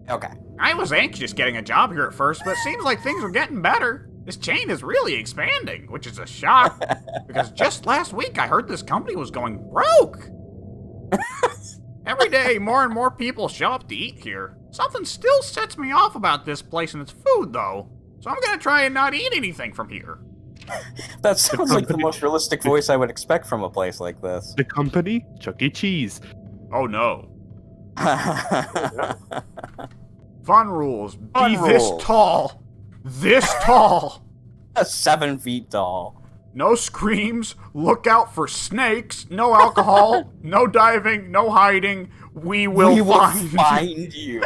Okay. I was anxious getting a job here at first, but it seems like things are getting better. This chain is really expanding, which is a shock. Because just last week I heard this company was going broke. Every day, more and more people show up to eat here. Something still sets me off about this place and its food, though. So I'm gonna try and not eat anything from here. That sounds like the most realistic voice I would expect from a place like this. The company? Chuck E. Cheese. Oh no. Fun rules. Fun Be rules. this tall. This tall. 7 feet tall. No screams. Look out for snakes. No alcohol. No diving. No hiding. We will find you.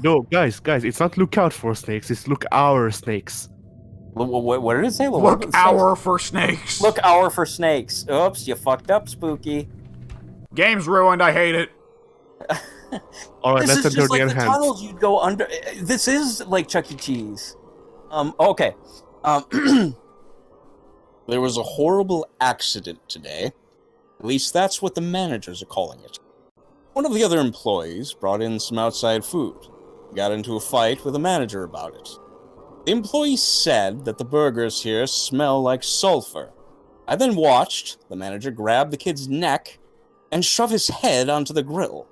No, guys, it's not look out for snakes, it's look our snakes. What did it say? Look our for snakes. Look our for snakes. Oops, you fucked up, Spooky. Game's ruined. I hate it. Alright, This let's is enter just the like the enhance. tunnels you'd go under. This is like Chuck E. Cheese. Okay. There was a horrible accident today. At least that's what the managers are calling it. One of the other employees brought in some outside food. Got into a fight with the manager about it. The employee said that the burgers here smell like sulfur. I then watched the manager grab the kid's neck and shove his head onto the grill.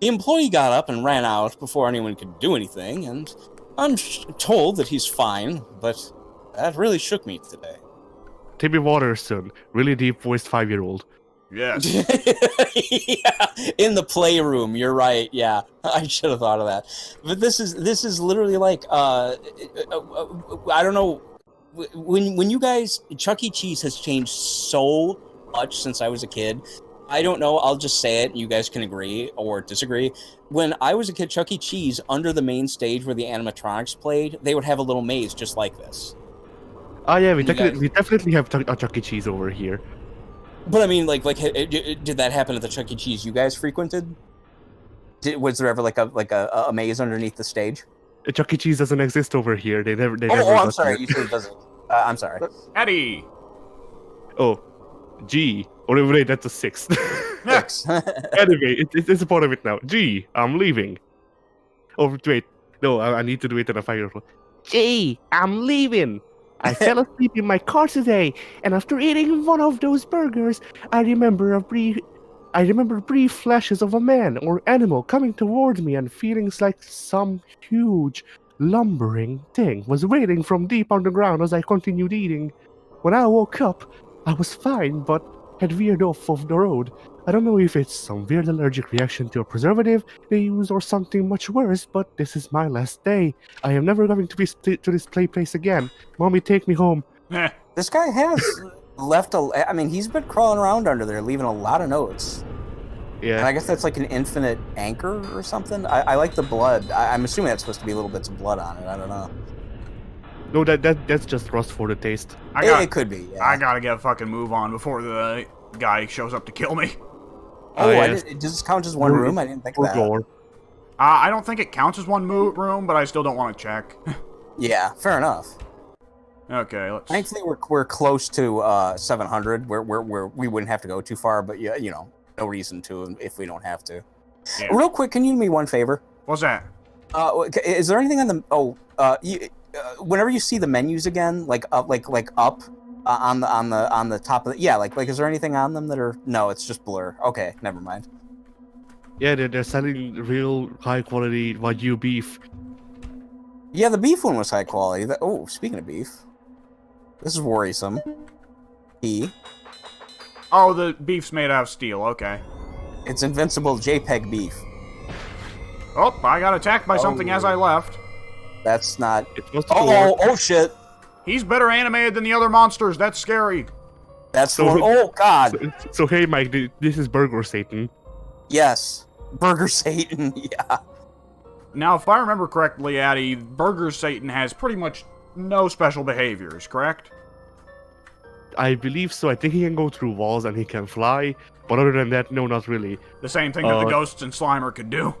The employee got up and ran out before anyone could do anything, and I'm told that he's fine, but that really shook me today. Timmy Watterson, really deep voiced 5-year-old. Yes. Yeah, in the playroom, you're right, yeah. I should have thought of that. But this is literally like, I don't know, when you guys, Chuck E. Cheese has changed so much since I was a kid. I don't know, I'll just say it, and you guys can agree or disagree. When I was a kid, Chuck E. Cheese, under the main stage where the animatronics played, they would have a little maze just like this. Oh yeah, we You guys- definitely have a Chuck E. Cheese over here. But I mean, like, did that happen at the Chuck E. Cheese you guys frequented? Was there ever like a maze underneath the stage? Chuck E. Cheese doesn't exist over here. They never. I'm got sorry, there. you said it doesn't. I'm sorry. Eddie. Oh, G. Oh, wait, that's a 6. Six. Anyway, it's a part of it now. G, I'm leaving. Oh, wait. No, I need to do it in a fire. G, I'm leaving. I fell asleep in my car today, and after eating one of those burgers, I remember brief flashes of a man or animal coming towards me and feelings like some huge, lumbering thing was waiting from deep underground as I continued eating. When I woke up, I was fine, but had veered off of the road. I don't know if it's some weird allergic reaction to a preservative they use or something much worse, but this is my last day. I am never going to be to this place again. Mommy, take me home. This guy has left I mean, he's been crawling around under there, leaving a lot of notes. Yeah. And I guess that's like an infinite anchor or something. I like the blood. I'm assuming that's supposed to be little bits of blood on it. I don't know. No, that's just rust for the taste. It could be. Yeah. I gotta get a fucking move on before the guy shows up to kill me. Oh, yes. does this count as one room? I didn't think of that. Gore. I don't think it counts as one room, but I still don't want to check. Yeah, fair enough. Okay, let's... Thankfully, we're close to 700, where we wouldn't have to go too far, but yeah, no reason to if we don't have to. Yeah. Real quick, can you do me one favor? What's that? Is there anything on the whenever you see the menus again, like up on the top of the, yeah, like is there anything on them that are, no, it's just blur. Okay, never mind. Yeah, they're selling real high quality Wagyu beef. Yeah, the beef one was high quality. Speaking of beef, this is worrisome. Oh, the beef's made out of steel. Okay. It's invincible JPEG beef. Oh, I got attacked by something as I left. That's not. It's supposed to go Oh shit! He's better animated than the other monsters. That's scary. That's the one. Oh god! So hey, Mike, this is Burger Satan. Yes, Burger Satan. Yeah. Now, if I remember correctly, Addy, Burger Satan has pretty much no special behaviors, correct? I believe so. I think he can go through walls and he can fly, but other than that, no, not really. The same thing that the ghosts and Slimer could do.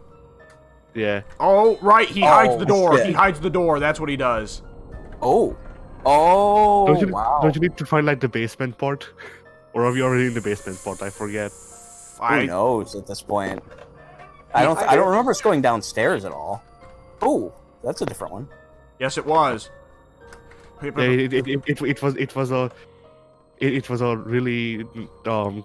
Yeah. Oh, right, he hides the door. Shit. He hides the door. That's what he does. Oh, wow. Don't you need to find like the basement part, or are we already in the basement part? I forget. Who knows at this point? I don't remember us going downstairs at all. Oh, that's a different one. Yes, it was. Yeah, it was a really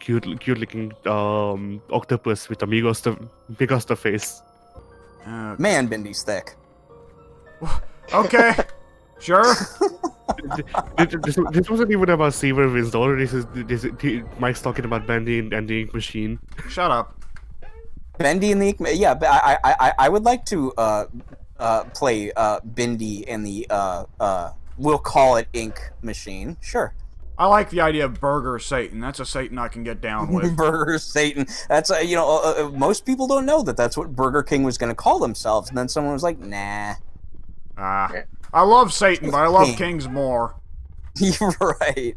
cute looking octopus with a Megaster face. Man, Bindy's thick. Okay, sure. This wasn't even about Seaver Vin's daughter. Mike's talking about Bendy and the Ink Machine. Shut up. Bendy and the Ink. Yeah, but I would like to play Bendy and the we'll call it Ink Machine. Sure. I like the idea of Burger Satan. That's a Satan I can get down with. Burger Satan. That's most people don't know that's what Burger King was going to call themselves, and then someone was like, nah. I love Satan, but I love Kings more. You're right.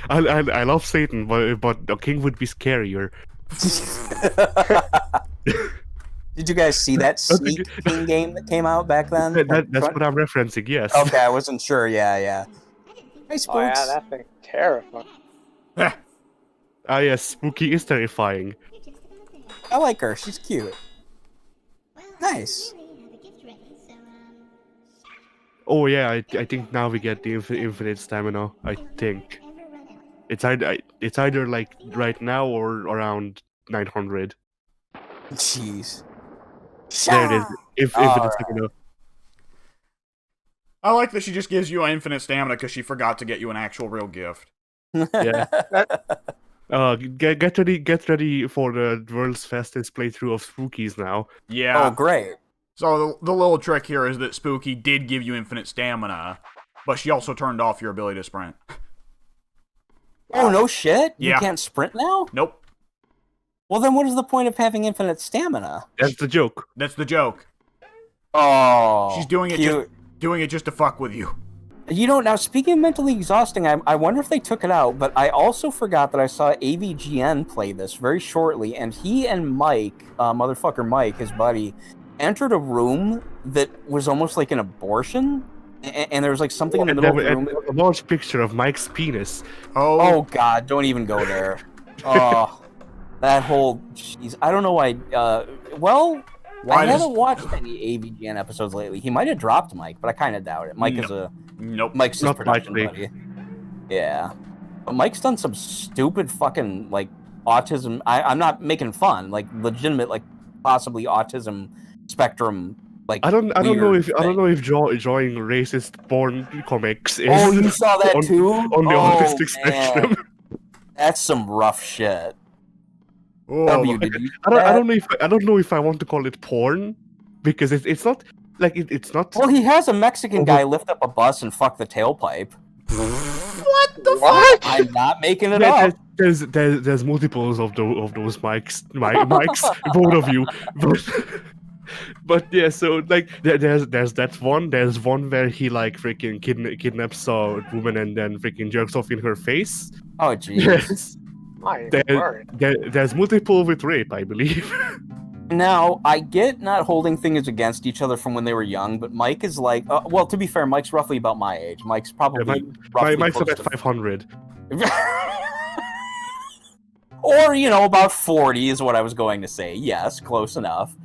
I love Satan, but the king would be scarier. Did you guys see that Sneak King game that came out back then? That's what I'm referencing, yes. Okay, I wasn't sure. Yeah. Hey, Spooks. Oh yeah, that thing's terrifying. Yes, Spooky is terrifying. I like her. She's cute. Nice. Oh yeah, I think now we get the infinite stamina. I think it's either like right now or around 900. Jeez. There it is. Infinite stamina. I like that she just gives you infinite stamina because she forgot to get you an actual real gift. Yeah. Get ready for the world's fastest playthrough of Spookies now. Yeah. Oh, great. So the little trick here is that Spooky did give you infinite stamina, but she also turned off your ability to sprint. Oh, no shit? Yeah. You can't sprint now? Nope. Well, then what is the point of having infinite stamina? That's the joke. That's the joke. Oh, She's doing it just to fuck with you. Now speaking of mentally exhausting, I wonder if they took it out, but I also forgot that I saw AVGN play this very shortly, and he and Mike, motherfucker Mike, his buddy, entered a room that was almost like an abortion, and there was like something in the middle of the room. A large picture of Mike's penis. Oh God! Don't even go there. Oh, that whole. Jeez, I don't know why. I haven't watched any AVGN episodes lately. He might have dropped Mike, but I kind of doubt it. Mike is a Mike's his production buddy. Yeah, but Mike's done some stupid fucking like autism. I'm not making fun. Like legitimate, like possibly autism spectrum. Like I don't know if drawing racist porn comics is. Oh, you saw that too? On the autistic spectrum. That's some rough shit. Oh, I don't know if I want to call it porn because it's not like it's not. Well, he has a Mexican guy lift up a bus and fuck the tailpipe. What the fuck? I'm not making it up. There's multiples of those mics, both of you, but yeah. So like there's that one. There's one where he like freaking kidnaps a woman and then freaking jerks off in her face. Oh jeez. Yes. My word. There's multiple with rape, I believe. Now, I get not holding things against each other from when they were young, but Mike is like, well, to be fair, Mike's roughly about my age. Mike's probably Mike's about 500. Or, about 40 is what I was going to say. Yes, close enough.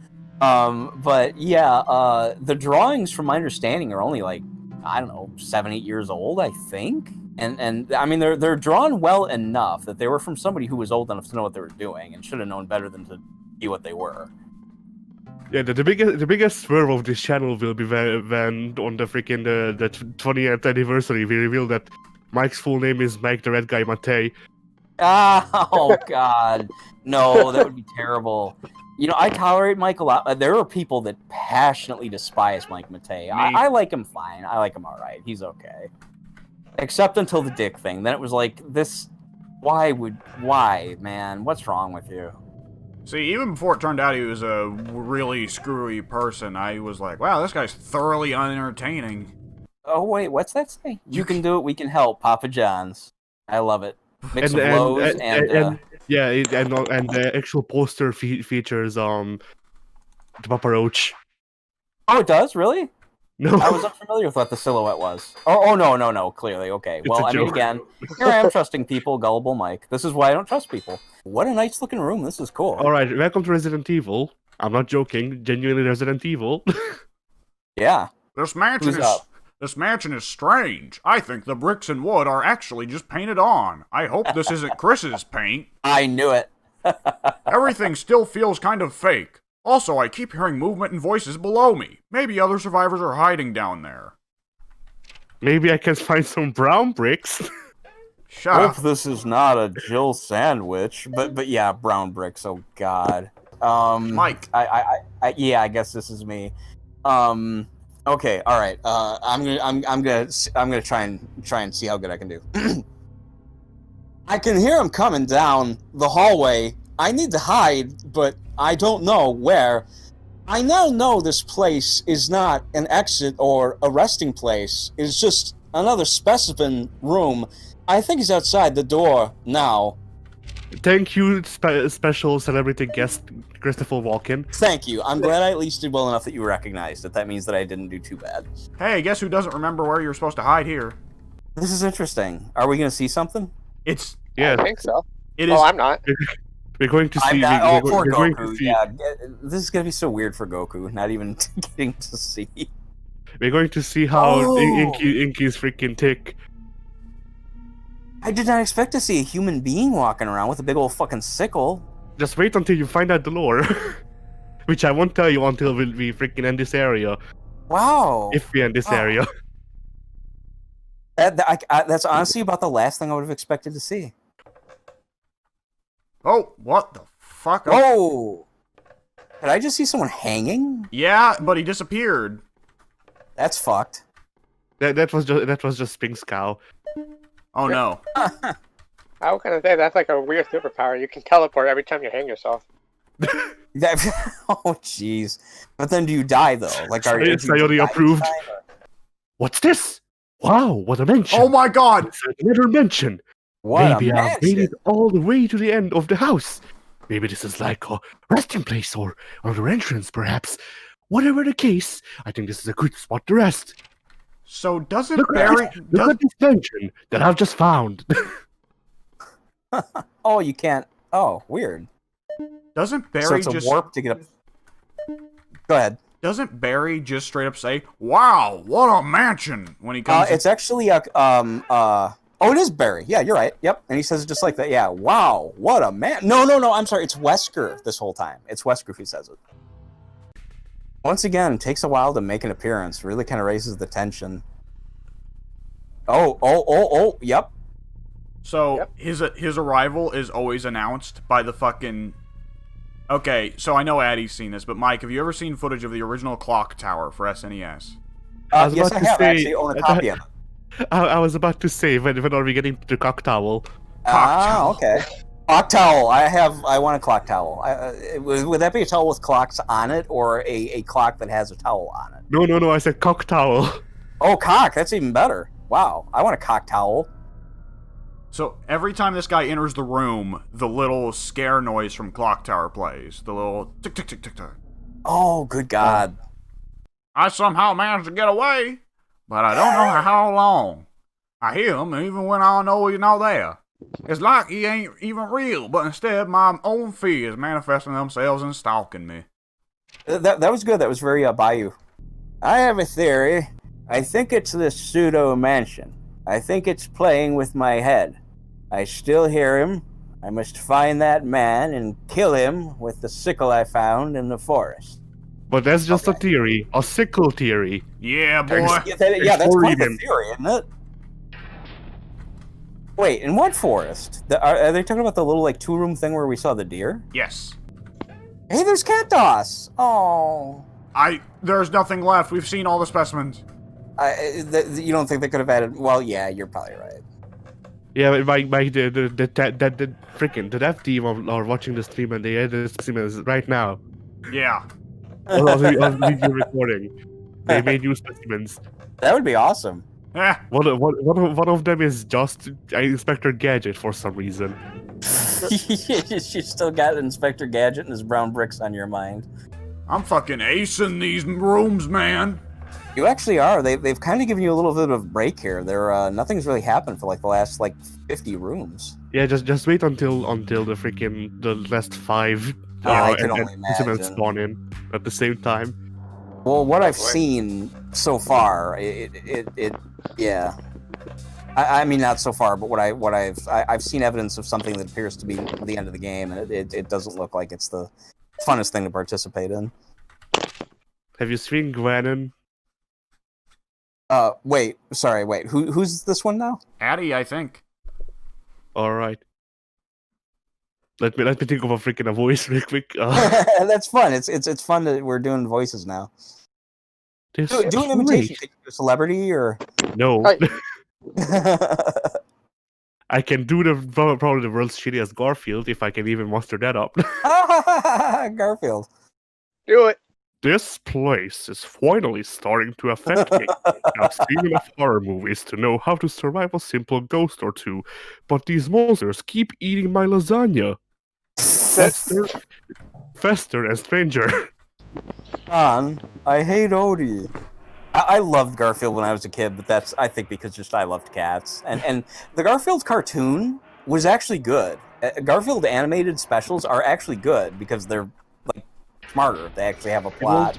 But yeah, the drawings, from my understanding, are only like, I don't know, 7, 8 years old, I think. And I mean, they're drawn well enough that they were from somebody who was old enough to know what they were doing and should have known better than to be what they were. Yeah, the biggest swerve of this channel will be when on the freaking the 20th anniversary we reveal that Mike's full name is Mike the Red Guy Matei. Oh God, no, that would be terrible. I tolerate Mike a lot. There are people that passionately despise Mike Matei. I like him fine. I like him all right. He's okay. Except until the dick thing. Then it was like, why, man? What's wrong with you? See, even before it turned out he was a really screwy person, I was like, wow, this guy's thoroughly unentertaining. Oh, wait, what's that say? You can do it, we can help, Papa John's. I love it. Mix of lows and the actual poster features the Papa Roach. Oh, it does? Really? No. I was unfamiliar with what the silhouette was. Oh, no, clearly. Okay. Well, I mean, again, here I am trusting people, gullible Mike. This is why I don't trust people. What a nice looking room. This is cool. All right, welcome to Resident Evil. I'm not joking. Genuinely Resident Evil. Yeah. This mansion is strange. I think the bricks and wood are actually just painted on. I hope this isn't Chris's paint. I knew it. Everything still feels kind of fake. Also, I keep hearing movement and voices below me. Maybe other survivors are hiding down there. Maybe I can find some brown bricks. Shut up. Hope this is not a Jill sandwich. But yeah, brown bricks. Oh God. Mike. I guess this is me. Okay. All right. I'm gonna try and see how good I can do. I can hear him coming down the hallway. I need to hide, but I don't know where. I now know this place is not an exit or a resting place. It's just another specimen room. I think he's outside the door now. Thank you, special celebrity guest Christopher Walken. Thank you. I'm glad I at least did well enough that you recognized it. That means that I didn't do too bad. Hey, guess who doesn't remember where you're supposed to hide here? This is interesting. Are we going to see something? I think so. It is. Oh, I'm not. We're going to see. Poor we're going to Goku. see. Yeah, this is going to be so weird for Goku, not even getting to see. We're going to see how Inky's freaking tick. I did not expect to see a human being walking around with a big old fucking sickle. Just wait until you find out the lore. Which I won't tell you until we freaking end this area. Wow. If we end this area. That's honestly about the last thing I would have expected to see. Oh, what the fuck? Oh! Did I just see someone hanging? Yeah, but he disappeared. That's fucked. That was just Pink's cow. Oh no. I was gonna say that's like a weird superpower. You can teleport every time you hang yourself. Oh jeez. But then do you die though? Like are you Sayori approved. What's this? Wow, what a mention. Oh my god! It's another mention. Maybe I've made it all the way to the end of the house. Maybe this is like a resting place or another entrance, perhaps. Whatever the case, I think this is a good spot to rest. So doesn't Look Barry... at this dungeon that I've just found. Oh, you can't. Oh, weird. Doesn't So Barry it's a just... warp to get up. Go ahead. Doesn't Barry just straight up say, "Wow, what a mansion," when he comes? It's actually a Oh, it is Barry. Yeah, you're right. Yep. And he says it just like that. Yeah. Wow, what a man. No. I'm sorry. It's Wesker this whole time. It's Wesker who says it. Once again, takes a while to make an appearance. Really kind of raises the tension. Oh. Yep. So his arrival is always announced by the fucking... Okay, so I know Addie's seen this, but Mike, have you ever seen footage of the original clock tower for SNES? Yes, I have. I actually own a copy of it. I was about to say, when are we getting to the cock towel? Okay. Clock towel. I want a clock towel. Would that be a towel with clocks on it, or a clock that has a towel on it? No, I said cock towel. Oh, cock. That's even better. Wow. I want a cock towel. So every time this guy enters the room, the little scare noise from Clock Tower plays. The little tick tick tick tick tick. Oh, good God. I somehow managed to get away, but I don't know how long. I hear him even when I know he's not there. It's like he ain't even real, but instead my own fears manifesting themselves and stalking me. That was good. That was very Bayou. I have a theory. I think it's this pseudo mansion. I think it's playing with my head. I still hear him. I must find that man and kill him with the sickle I found in the forest. But that's just a theory, a sickle theory. Yeah, boy. Yeah, that's part of the theory, isn't it? Wait, in what forest? Are they talking about the little, like, 2-room thing where we saw the deer? Yes. Hey, there's cat toss. Oh. There's nothing left. We've seen all the specimens. You don't think they could have added? Well, yeah, you're probably right. Yeah, but the freaking dev team are watching the stream and they added specimens right now. Yeah. on video recording. They made new specimens. That would be awesome. Yeah. One of them is just Inspector Gadget for some reason. You still got Inspector Gadget and his brown bricks on your mind. I'm fucking acing these rooms, man. You actually are. They've kind of given you a little bit of a break here. Nothing's really happened for like the last 50 rooms. Yeah, just wait until the last 5 I can only specimens imagine. spawn in at the same time. Well, what I've seen so far, yeah. I mean, not so far, but I've seen evidence of something that appears to be the end of the game, and it doesn't look like it's the funnest thing to participate in. Have you seen Gwennon? Wait. Who's this one now? Addie, I think. All right. Let me think of a voice real quick. That's fun. It's fun that we're doing voices now. Do an imitation. Can you do a celebrity or no? I can do probably the world's shittiest Garfield if I can even muster that up. Garfield. Do it. This place is finally starting to affect me. I've seen enough horror movies to know how to survive a simple ghost or two, but these monsters keep eating my lasagna. Fester and stranger. I hate Odie. I loved Garfield when I was a kid, but that's, I think, because just I loved cats. And the Garfield cartoon was actually good. Garfield animated specials are actually good because they're like smarter. They actually have a plot.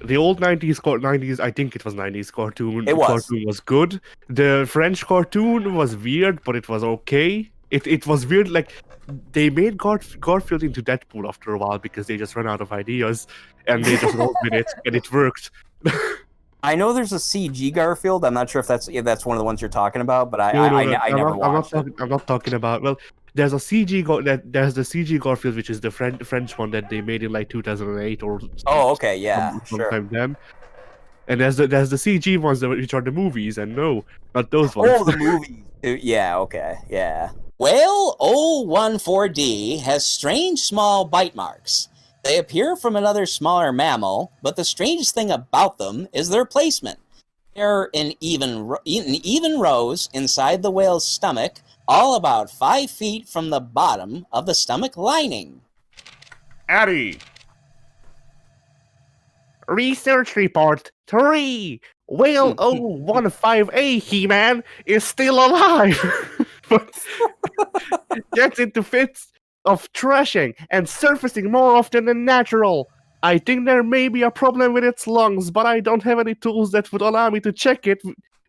The old 90s, I think it was 90s cartoon. Cartoon was good. The French cartoon was weird, but it was okay. It was weird, like, they made Garfield into Deadpool after a while because they just ran out of ideas, and they just rolled with it, and it worked. I know there's a CG Garfield. I'm not sure if that's one of the ones you're talking about, but I never watched it. I'm not talking about. Well, there's a there's the CG Garfield, which is the French one that they made in like 2008 or. Oh, okay, yeah, sometime then. And there's the CG ones which are the movies, and no, not those ones. Oh, the movies. Yeah, okay, yeah. Well, 014D has strange small bite marks. They appear from another smaller mammal, but the strangest thing about them is their placement. They're in even rows inside the whale's stomach, all about 5 feet from the bottom of the stomach lining. Addie! Research report 3. Whale 015A He-Man is still alive, but gets into fits of thrashing and surfacing more often than natural. I think there may be a problem with its lungs, but I don't have any tools that would allow me to check it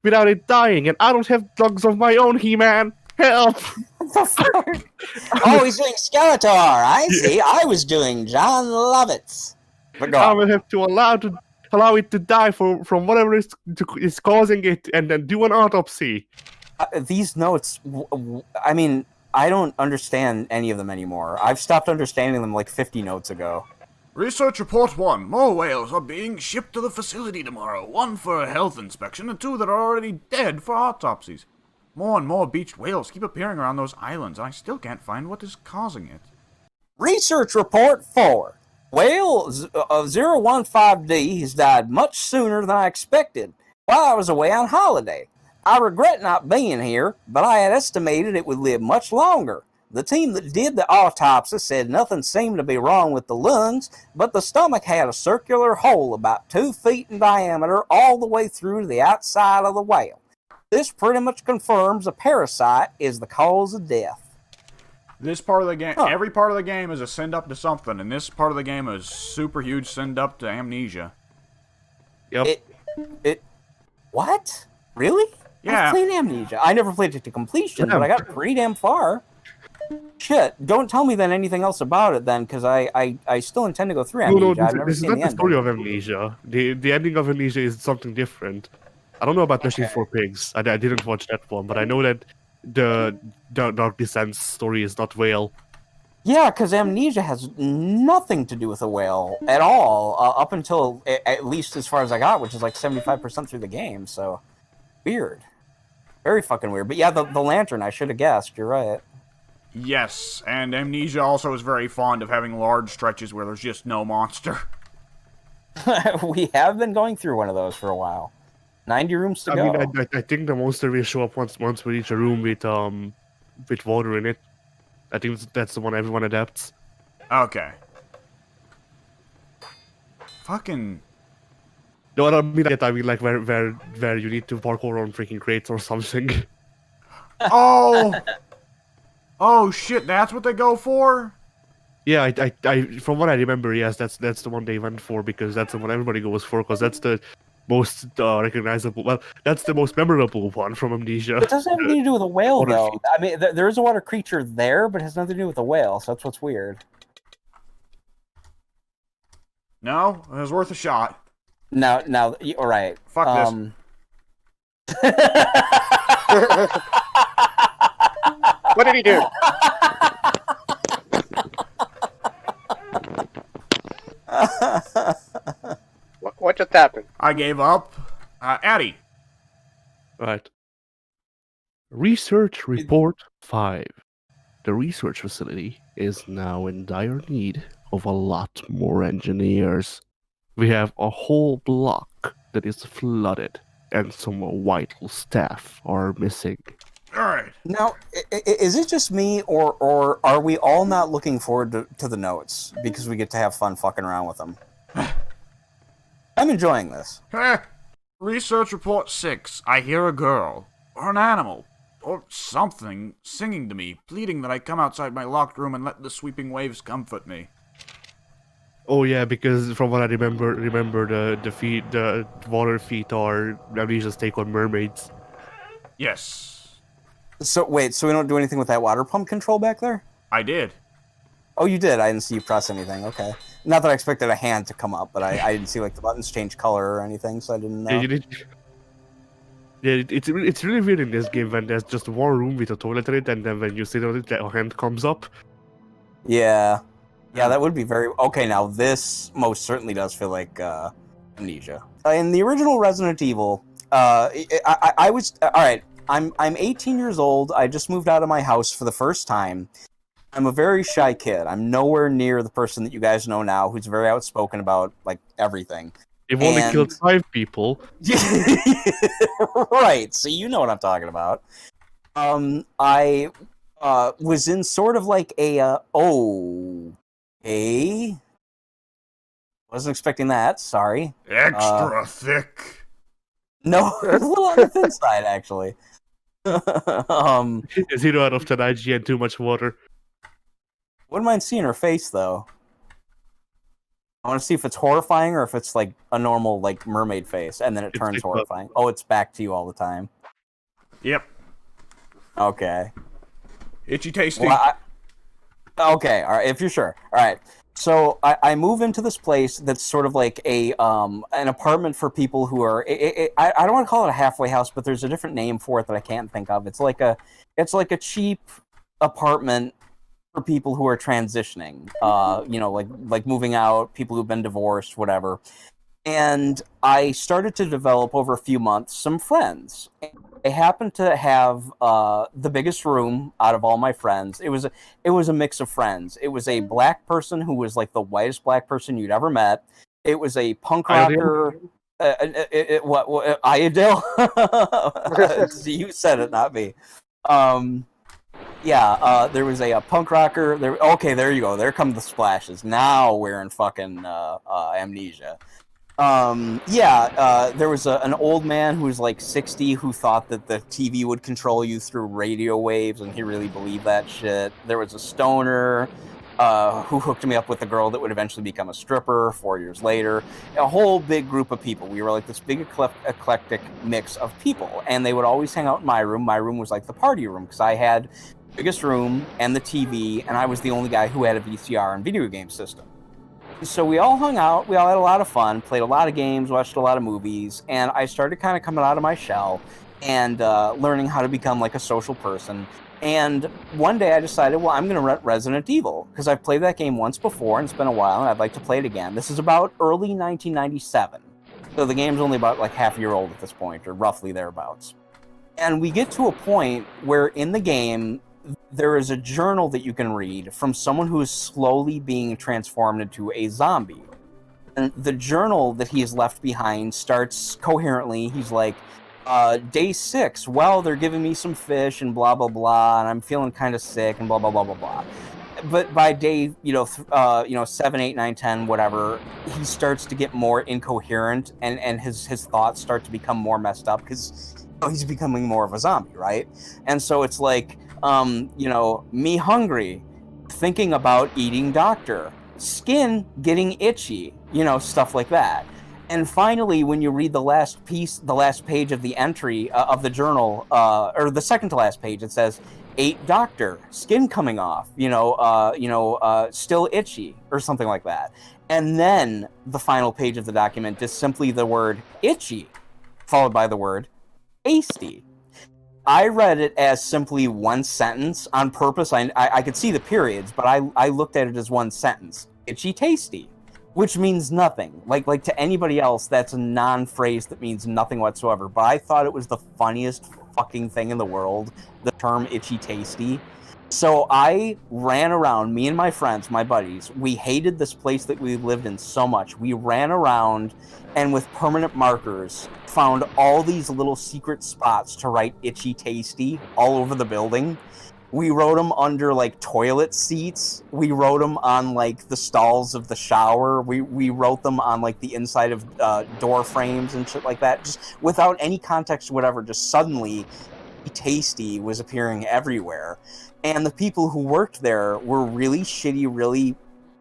without it dying, and I don't have lungs of my own, He-Man. Help! Oh, he's doing Skeletor. I see. I was doing John Lovitz. But go I on. will have to allow it to die from whatever is causing it, and then do an autopsy. These notes, I mean, I don't understand any of them anymore. I've stopped understanding them like 50 notes ago. Research Report 1. More whales are being shipped to the facility tomorrow. 1 for a health inspection and 2 that are already dead for autopsies. More and more beached whales keep appearing around those islands, and I still can't find what is causing it. Research Report 4. Whale 015D has died much sooner than I expected while I was away on holiday. I regret not being here, but I had estimated it would live much longer. The team that did the autopsy said nothing seemed to be wrong with the lungs, but the stomach had a circular hole about 2 feet in diameter all the way through to the outside of the whale. This pretty much confirms a parasite is the cause of death. This part of the game, every part of the game is a send up to something, and this part of the game is super huge send up to amnesia. Yep. What? Really? Yeah. I've played Amnesia. I never played it to completion, but I got pretty damn far. Shit, don't tell me then anything else about it then, because I still intend to go through Amnesia. No, I've never this is seen not the the end. story of Amnesia. The ending of Amnesia is something different. I don't know about Machine for Pigs. I didn't watch that one, but I know that the Dark Descent's story is not whale. Yeah, because Amnesia has nothing to do with a whale at all, up until, at least as far as I got, which is like 75% through the game, so weird. Very fucking weird. But yeah, the lantern, I should have guessed. You're right. Yes, and Amnesia also is very fond of having large stretches where there's just no monster. We have been going through one of those for a while. 90 rooms to go. I mean, I think the monster will show up once we reach a room with water in it. I think that's the one everyone adapts. Okay. Fucking... No, I don't mean that. I mean like where you need to parkour on freaking crates or something. Oh! Oh shit, that's what they go for? Yeah, I from what I remember, yes, that's the one they went for, because that's the one everybody goes for, because that's the most recognizable. Well, that's the most memorable one from Amnesia. It doesn't have anything to do with a whale, Water though. feet. I mean, there is a water creature there, but it has nothing to do with a whale, so that's what's weird. No, it was worth a shot. Now, all right. Fuck this. What did he do? What just happened? I gave up. Addy. Right. Research Report 5. The research facility is now in dire need of a lot more engineers. We have a whole block that is flooded, and some vital staff are missing. Alright. Now, is it just me, or are we all not looking forward to the notes because we get to have fun fucking around with them? I'm enjoying this. Research Report 6. I hear a girl, or an animal, or something, singing to me, pleading that I come outside my locked room and let the sweeping waves comfort me. Oh yeah, because from what I remember the water feet are Amnesia's take on mermaids. Yes. So wait, so we don't do anything with that water pump control back there? I did. Oh, you did. I didn't see you press anything. Okay. Not that I expected a hand to come up, but I didn't see like the buttons change color or anything, so I didn't know. Yeah, you did. Yeah, it's really weird in this game when there's just one room with a toilet in it, and then when you sit on it, a hand comes up. Yeah. Yeah, that would be very... Okay, now this most certainly does feel like Amnesia. In the original Resident Evil, I was... Alright, I'm 18 years old. I just moved out of my house for the first time. I'm a very shy kid. I'm nowhere near the person that you guys know now who's very outspoken about, like, everything. They've only killed 5 people. Right, so you know what I'm talking about. I was in sort of like a... Wasn't expecting that, sorry. Extra thick. No, it's a little on the thin side, actually. 0 out of 10 IG and too much water. Wouldn't mind seeing her face, though. I want to see if it's horrifying or if it's like a normal like mermaid face, and then it turns like horrifying. Oh, it's back to you all the time. Yep. Okay. Itchy tasty. Well, okay, all right, if you're sure. All right. So I move into this place that's sort of like a an apartment for people who are. I don't want to call it a halfway house, but there's a different name for it that I can't think of. It's like a cheap apartment for people who are transitioning. Like moving out, people who've been divorced, whatever. And I started to develop over a few months some friends. I happened to have the biggest room out of all my friends. It was a mix of friends. It was a black person who was like the whitest black person you'd ever met. It was a punk rocker. What Iadil? You said it, not me. There was a punk rocker. There you go. There come the splashes. Now we're in fucking amnesia. There was an old man who was like 60 who thought that the TV would control you through radio waves, and he really believed that shit. There was a stoner who hooked me up with a girl that would eventually become a stripper 4 years later. A whole big group of people. We were like this big eclectic mix of people, and they would always hang out in my room. My room was like the party room because I had the biggest room and the TV, and I was the only guy who had a VCR and video game system. So we all hung out, we all had a lot of fun, played a lot of games, watched a lot of movies, and I started kind of coming out of my shell and learning how to become like a social person. And one day I decided, well, I'm going to rent Resident Evil, because I've played that game once before, and it's been a while, and I'd like to play it again. This is about early 1997, so the game's only about like half a year old at this point, or roughly thereabouts. And we get to a point where in the game, there is a journal that you can read from someone who is slowly being transformed into a zombie. And the journal that he has left behind starts coherently. He's like, day 6, well, they're giving me some fish and blah, blah, blah, and I'm feeling kind of sick and blah, blah, blah, blah, blah. But by day, 7, 8, 9, 10, whatever, he starts to get more incoherent, and his thoughts start to become more messed up because he's becoming more of a zombie, right? And so it's like, me hungry, thinking about eating doctor, skin getting itchy, stuff like that. And finally, when you read the last page of the entry of the journal, or the second to last page, it says, 8 doctor, skin coming off, still itchy, or something like that. And then the final page of the document is simply the word itchy, followed by the word tasty. I read it as simply one sentence on purpose. I could see the periods, but I looked at it as one sentence. Itchy tasty, which means nothing. Like to anybody else, that's a non-phrase that means nothing whatsoever. But I thought it was the funniest fucking thing in the world, the term itchy tasty. So I ran around, me and my friends, my buddies, we hated this place that we lived in so much. We ran around and with permanent markers found all these little secret spots to write itchy tasty all over the building. We wrote them under like toilet seats. We wrote them on like the stalls of the shower. We wrote them on like the inside of door frames and shit like that, just without any context whatever. Just suddenly tasty was appearing everywhere. And the people who worked there were really shitty, really,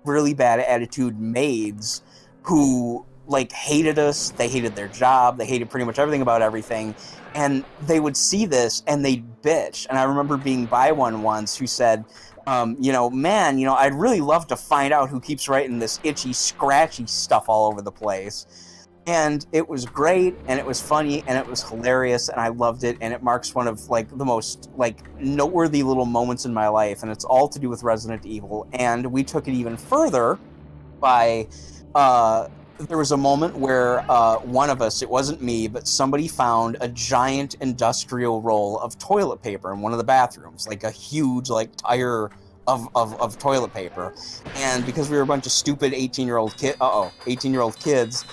really bad attitude maids who like hated us. They hated their job. They hated pretty much everything about everything. And they would see this and they'd bitch. And I remember being by one once who said, I'd really love to find out who keeps writing this itchy, scratchy stuff all over the place. And it was great, and it was funny, and it was hilarious, and I loved it, and it marks one of like the most like noteworthy little moments in my life, and it's all to do with Resident Evil. And we took it even further by there was a moment where one of us, it wasn't me, but somebody found a giant industrial roll of toilet paper in one of the bathrooms, like a huge like tire of toilet paper. And because we were a bunch of stupid 18-year-old kids,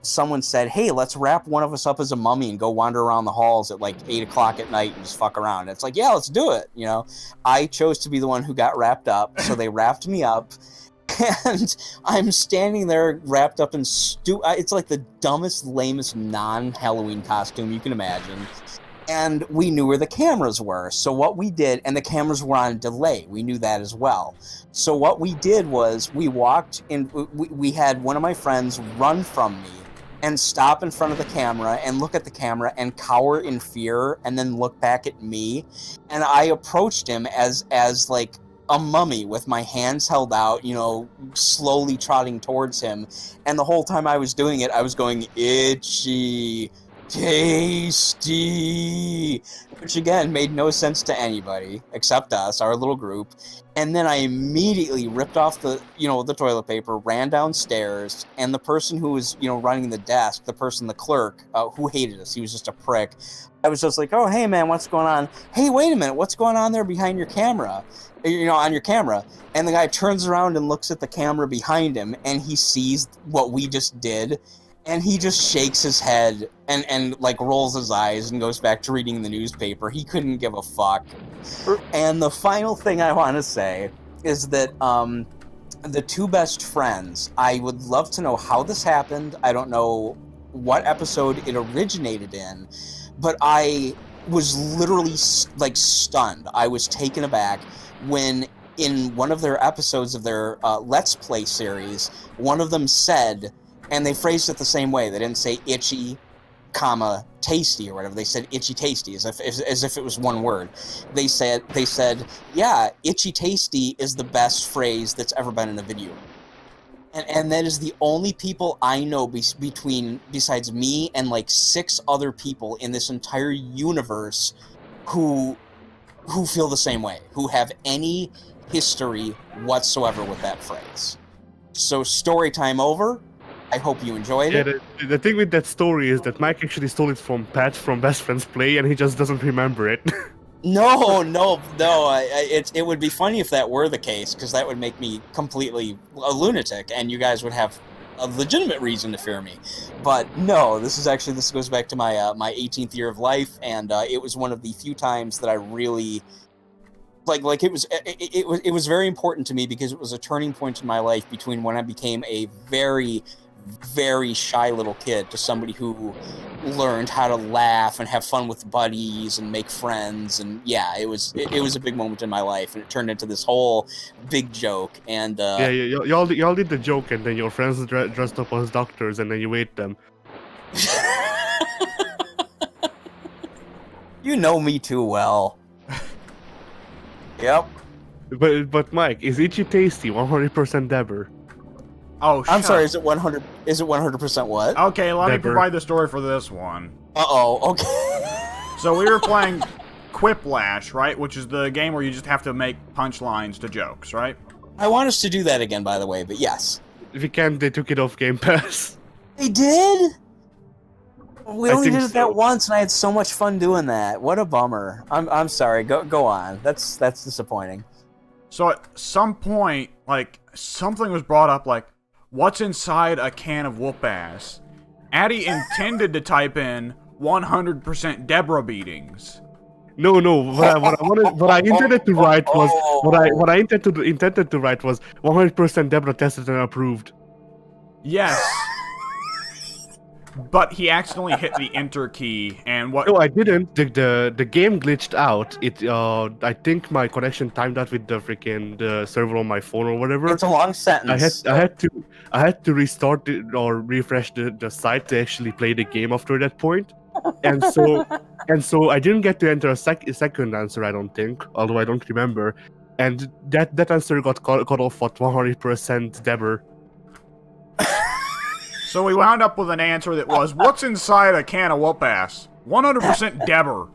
someone said, hey, let's wrap one of us up as a mummy and go wander around the halls at like 8 o'clock at night and just fuck around. And it's like, yeah, let's do it. I chose to be the one who got wrapped up. So they wrapped me up And I'm standing there wrapped up in it's like the dumbest, lamest non-Halloween costume you can imagine. And we knew where the cameras were. So what we did, and the cameras were on delay. We knew that as well. So what we did was we walked in, we had one of my friends run from me and stop in front of the camera and look at the camera and cower in fear and then look back at me. And I approached him as like a mummy with my hands held out, you know, slowly trotting towards him. And the whole time I was doing it, I was going, itchy, tasty, which again made no sense to anybody except us, our little group. And then I immediately ripped off the toilet paper, ran downstairs, and the person who was, running the desk, the clerk, who hated us, he was just a prick. I was just like, oh, hey man, what's going on? Hey, wait a minute, what's going on there behind your camera? On your camera. And the guy turns around and looks at the camera behind him, and he sees what we just did. And he just shakes his head and like rolls his eyes and goes back to reading the newspaper. He couldn't give a fuck. And the final thing I want to say is that the two best friends, I would love to know how this happened. I don't know what episode it originated in, but I was literally like stunned. I was taken aback when in one of their episodes of their Let's Play series, one of them said, and they phrased it the same way. They didn't say itchy, comma, tasty or whatever. They said itchy tasty as if it was one word. They said, yeah, itchy tasty is the best phrase that's ever been in a video. And that is the only people I know besides me and like 6 other people in this entire universe who feel the same way, who have any history whatsoever with that phrase. So story time over. I hope you enjoyed it. The thing with that story is that Mike actually stole it from Pat from Best Friends Play, and he just doesn't remember it. No. It would be funny if that were the case, because that would make me completely a lunatic, and you guys would have a legitimate reason to fear me. But no, this goes back to my my 18th year of life, and it was one of the few times that I really like it was very important to me, because it was a turning point in my life between when I became a very, very shy little kid to somebody who learned how to laugh and have fun with buddies and make friends. And yeah, it was a big moment in my life, and it turned into this whole big joke. And y'all did the joke, and then your friends dressed up as doctors, and then you ate them. You know me too well. Yep. But Mike, is itchy tasty 100% Deborah? Oh, I'm sorry. Is it 100? Is it 100% what? Okay, let me provide the story for this one. Okay. So we were playing Quiplash, right? Which is the game where you just have to make punchlines to jokes, right? I want us to do that again, by the way. But yes. If you can't, they took it off Game Pass. They did? We only did it so. that once, and I had so much fun doing that. What a bummer. I'm sorry. Go on. That's disappointing. So at some point, like, something was brought up, like, what's inside a can of whoop ass? Addie intended to type in 100% Deborah beatings. No. What I intended to write was what I intended to write was 100% Deborah tested and approved. Yes. But he accidentally hit the enter key, and what? No, I didn't. The game glitched out. I think my connection timed out with the freaking server on my phone or whatever. It's a long sentence. I had to restart it or refresh the site to actually play the game after that point. And so I didn't get to enter a second answer, I don't think, although I don't remember. And that answer got cut off at 100% Deborah. So we wound up with an answer that was, what's inside a can of whoop ass? 100% Deborah.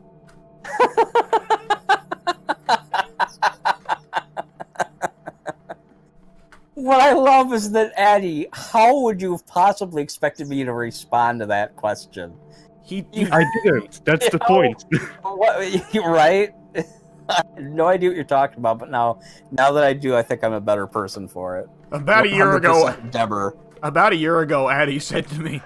What I love is that, Addie, how would you have possibly expected me to respond to that question? I didn't. That's the point. What, right? I have no idea what you're talking about, but now that I do, I think I'm a better person for it. About a year ago, Deborah. About a year ago, Addie said to me,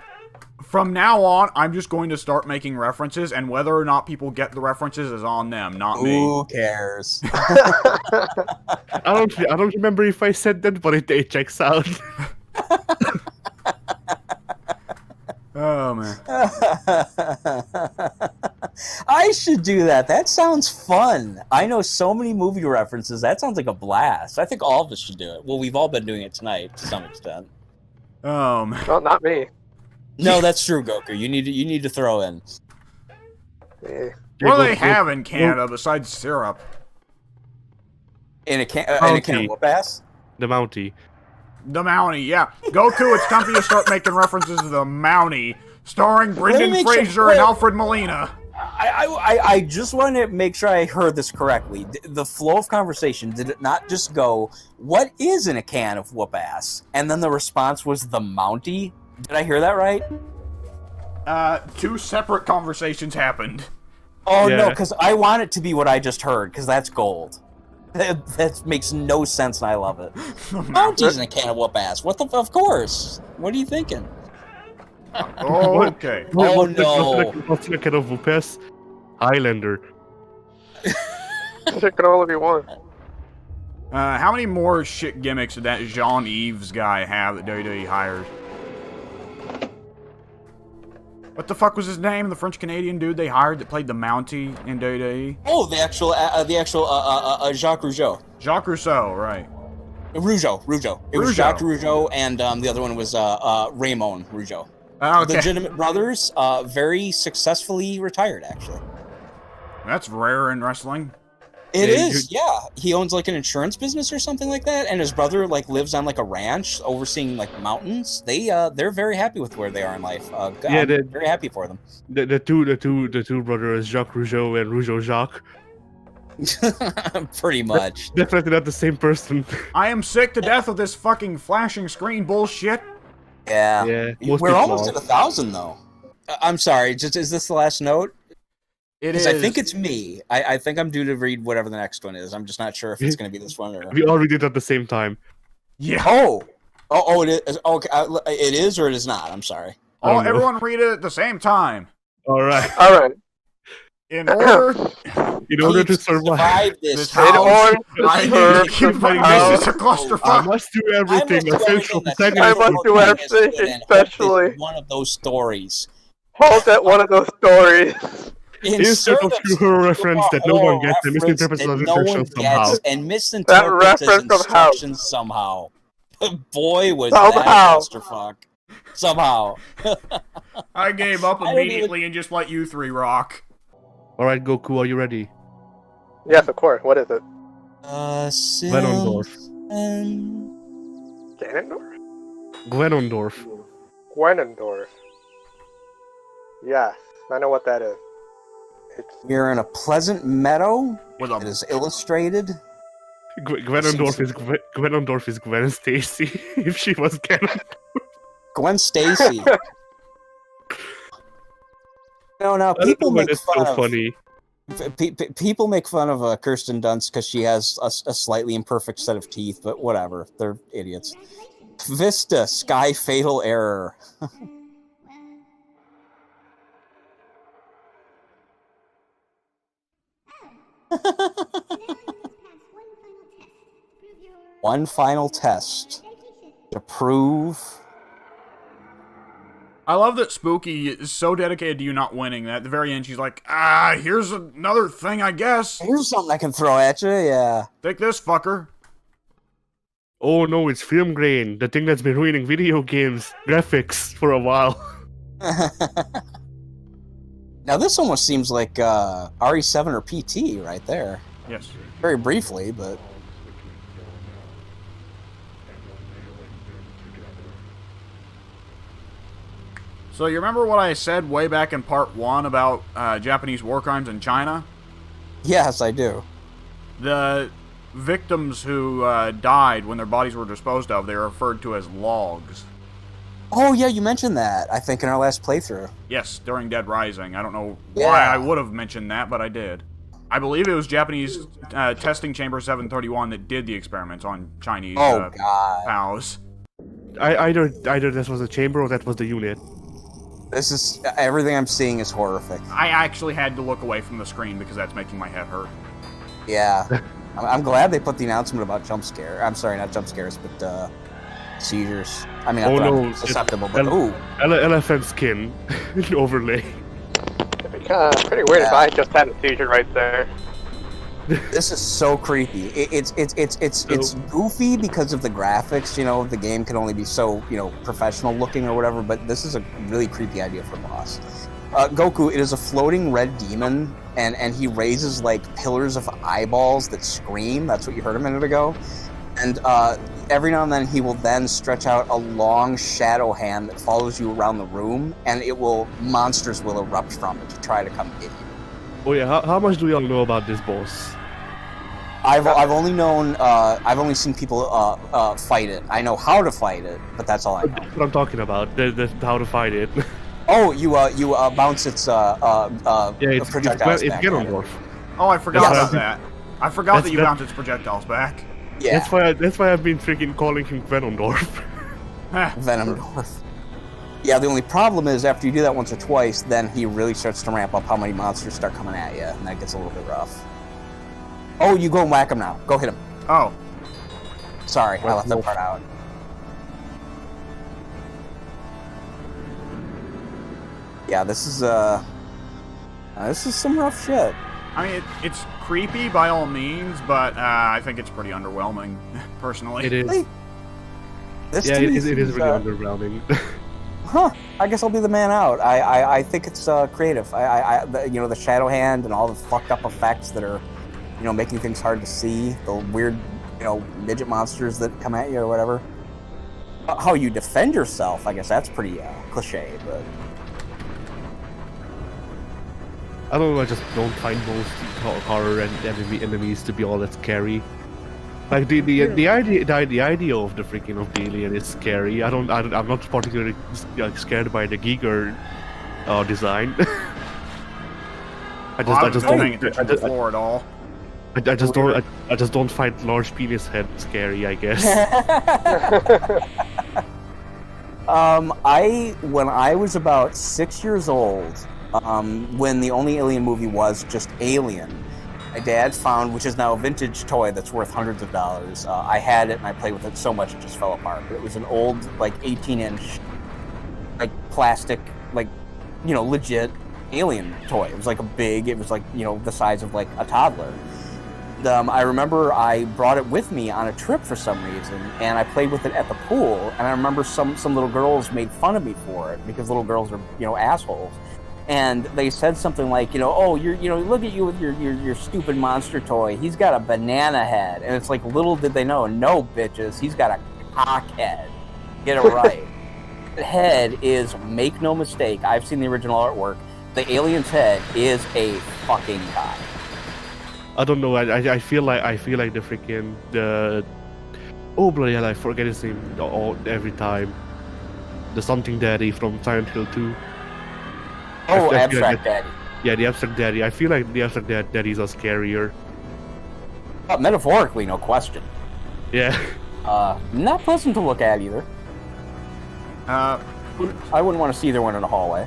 From now on, I'm just going to start making references, and whether or not people get the references is on them, not me. Who cares? I don't remember if I said that, but it checks out. Oh, man. I should do that. That sounds fun. I know so many movie references. That sounds like a blast. I think all of us should do it. Well, we've all been doing it tonight to some extent. Oh, man. Well, not me. No, that's true, Goku. You need to throw in. Yeah. What do they have in Canada besides syrup? In a can of whoop-ass? The Mountie. The Mountie, yeah. Goku, it's time for you to start making references to the Mountie, starring Brendan Fraser and Alfred Molina. I just want to make sure I heard this correctly. The flow of conversation, did it not just go, what is in a can of whoop-ass? And then the response was the Mountie? Did I hear that right? Two separate conversations happened. Oh, Yeah. no, because I want it to be what I just heard, because that's gold. That makes no sense, and I love it. Mountie's in a can of whoop-ass. What the... Of course. What are you thinking? Okay. Oh, no. What's in a can of whoop-ass? Highlander. It can only be one. How many more shit gimmicks did that Jean-Yves guy have that WWE hired? What the fuck was his name? The French-Canadian dude they hired that played the Mountie in WWE? Oh, the actual Jacques Rougeau. Jacques Rousseau, right. Rougeau. It was Rougeau. Jacques Rougeau, and the other one was Raymond Rougeau. Okay. Legitimate brothers, very successfully retired, actually. That's rare in wrestling. It Yeah, is, yeah. He owns like an insurance business or something like that, and his brother like lives on like a ranch overseeing like mountains. They're very happy with where they are in life. I'm very happy for them. The two brothers, Jacques Rougeau and Rougeau Jacques. Pretty much. Definitely not the same person. I am sick to death of this fucking flashing screen bullshit. Yeah. Yeah, most We're people almost are. at 1,000 though. I'm sorry. Just is this the last note? It Because is. I think it's me. I think I'm due to read whatever the next one is. I'm just not sure if it's going to be this one or. We all read it at the same time. Yeah. Oh, it is. Okay, it is or it is not. I'm sorry. I don't know. Everyone read it at the same time. Alright. All right. In order In order to survive, this this house, house, I Survive keep finding house. this is a I clusterfuck. must do everything. I must do Essential everything protagonist. I must do everything, and hope that especially- one of those stories. Hold at one of those stories. Insert of true horror reference that no one gets and misinterprets as instructions somehow. And misinterprets as reference somehow. instructions somehow. Boy, was Somehow. that clusterfuck. Somehow. I gave up I don't immediately and just let you three rock. Alright, Goku, are you ready? Yes, of course. What is it? Venondorf. Ganondorf? Gwenondorf. Gwenondorf. Yes, I know what that is. It's You're in a pleasant meadow. With It a is illustrated. Gwenondorf is Gwen Stacy if she was Ganon. Gwen Stacy. No, people make It's fun so of funny. people make fun of Kirsten Dunst because she has a slightly imperfect set of teeth, but whatever, they're idiots. Vista, Sky Fatal Error. One final test to prove. I love that Spooky is so dedicated to you not winning that at the very end she's like, here's another thing, I guess. Here's something I can throw at you, yeah. Take this, fucker. Oh no, it's film grain, the thing that's been ruining video games graphics for a while. Now this almost seems like RE7 or PT right there. Yes. Very briefly, but... So you remember what I said way back in part 1 about Japanese war crimes in China? Yes, I do. The victims who died when their bodies were disposed of, they were referred to as logs. Oh, yeah, you mentioned that, I think, in our last playthrough. Yes, during Dead Rising. I don't know Yeah. why I would have mentioned that, but I did. I believe it was Japanese testing chamber 731 that did the experiments on Chinese Oh, God. POWs. Either this was a chamber or that was the unit. This is everything I'm seeing is horrific. I actually had to look away from the screen because that's making my head hurt. Yeah, I'm glad they put the announcement about jump scare. I'm sorry, not jump scares, but seizures. I mean, Oh, not that no, I'm susceptible, but ooh, elephant skin overlay. It'd be pretty weird if I just had a seizure right there. this is so creepy. It's goofy because of the graphics. You know, the game can only be so professional looking or whatever. But this is a really creepy idea for a boss. Goku, it is a floating red demon, and he raises like pillars of eyeballs that scream. That's what you heard a minute ago. And every now and then he will then stretch out a long shadow hand that follows you around the room, and monsters will erupt from it to try to come get you. Oh yeah, how much do we all know about this boss? I've only seen people fight it. I know how to fight it, but that's all I know. That's what I'm talking about. The how to fight it. Oh, you bounce its it's projectiles back. It's Ganondorf. Oh, I forgot Yes. about that. I forgot that you That's- bounced its projectiles back. Yeah, That's why I've been freaking calling him Ganondorf. Venomdorf. Yeah, the only problem is after you do that once or twice, then he really starts to ramp up how many monsters start coming at you, and that gets a little bit rough. Oh, you go and whack him now. Go hit him. Oh, Sorry, I left that part out. Yeah, this is some rough shit. I mean, it's creepy by all means, but I think it's pretty underwhelming, personally. It is. Really? This Yeah, to me it is seems, really underwhelming. Huh. I guess I'll be the man out. I think it's creative. The shadow hand and all the fucked up effects that are, making things hard to see. The weird, midget monsters that come at you or whatever. How you defend yourself, I guess that's pretty cliche, but. I don't know. I just don't find most horror and enemies to be all that scary. Like the idea of the freaking of the alien is scary. I'm not particularly scared by the Giger design. I just don't paying don't. attention to the floor at all. I just don't find large penis head scary. I guess. When I was about 6 years old, when the only Alien movie was just Alien, my dad found, which is now a vintage toy that's worth hundreds of dollars. I had it and I played with it so much it just fell apart. But it was an old, 18-inch, plastic, legit Alien toy. It was it was the size of a toddler. I remember I brought it with me on a trip for some reason, and I played with it at the pool. And I remember some little girls made fun of me for it because little girls are assholes. And they said something like, oh, look at you with your stupid monster toy. He's got a banana head. And it's like, little did they know, no, bitches, he's got a cock head. Get it right. The head is, make no mistake, I've seen the original artwork, the alien's head is a fucking cock. I don't know. I feel like the freaking oh bloody hell! I forget his name every time. The something daddy from Silent Hill 2. Oh, I feel Abstract Daddy. Yeah, the abstract daddy. I feel like the abstract daddies are scarier. Metaphorically, no question. Yeah. Not pleasant to look at either. Uh, I wouldn't want to see either one in the hallway.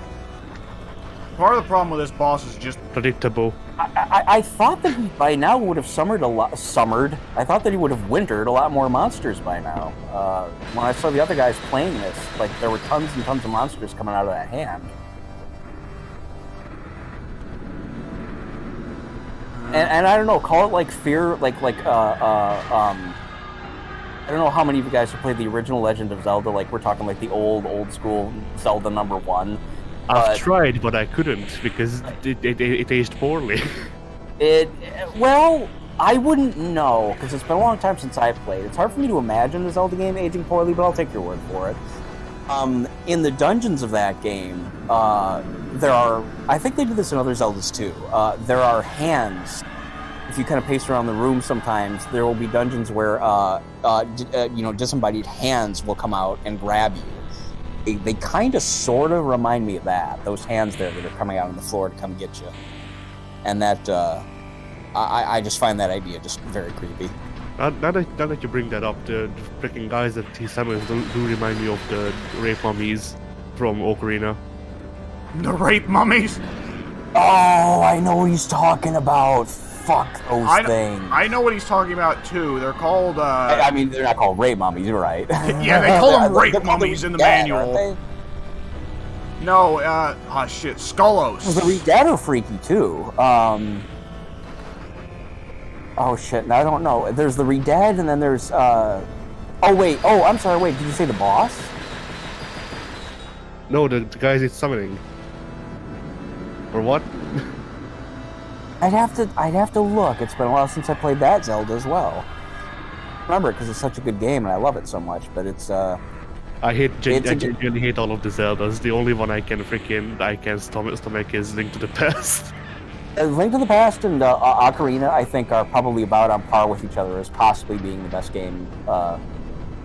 part of the problem with this boss is just Predictable. I thought that he by now would have summered. I thought that he would have wintered a lot more monsters by now. When I saw the other guys playing this, there were tons and tons of monsters coming out of that hand. And I don't know, call it fear, I don't know how many of you guys have played the original Legend of Zelda, we're talking the old school Zelda #1. I've tried, but I couldn't because it aged poorly. Well, I wouldn't know, because it's been a long time since I've played. It's hard for me to imagine the Zelda game aging poorly, but I'll take your word for it. In the dungeons of that game, there are, I think they do this in other Zeldas too, there are hands. If you kind of pace around the room sometimes, there will be dungeons where, disembodied hands will come out and grab you. They kind of sort of remind me of that, those hands there that are coming out on the floor to come get you. And that, I just find that idea just very creepy. Now that you bring that up, the freaking guys that he summons do remind me of the rape mummies from Ocarina. The rape mummies? Oh, I know what he's talking about. Fuck those things. I know what he's talking about, too. They're called, I mean, they're not called rape mummies, you're right. Yeah, they call them rape mummies in the manual. Aren't they? No, shit, Skullos. The Re-Dead are freaky, too. Oh, shit, I don't know. There's the Re-Dead, and then there's, Oh, wait. Oh, I'm sorry, wait, did you say the boss? No, the guys it's summoning. Or what? I'd have to look. It's been a while since I played that Zelda as well. Remember it because it's such a good game and I love it so much. But it's I genuinely hate all of the Zeldas. The only one I can stomach is Link to the Past. Link to the Past and Ocarina, I think, are probably about on par with each other as possibly being the best game.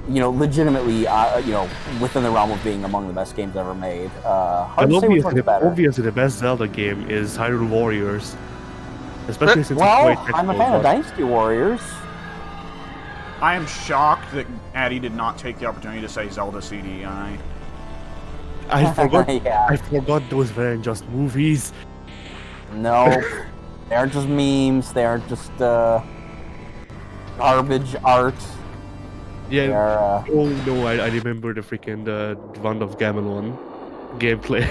Legitimately, within the realm of being among the best games ever made. Obviously, the best Zelda game is Hyrule Warriors. Especially since I'm a fan of Dynasty Warriors. I am shocked that Addy did not take the opportunity to say Zelda CDI. I forgot. Yeah. I forgot those weren't just movies. No, they aren't just memes. They aren't just garbage art. Yeah. Oh no, I remember the freaking Wand of Gamelon gameplay.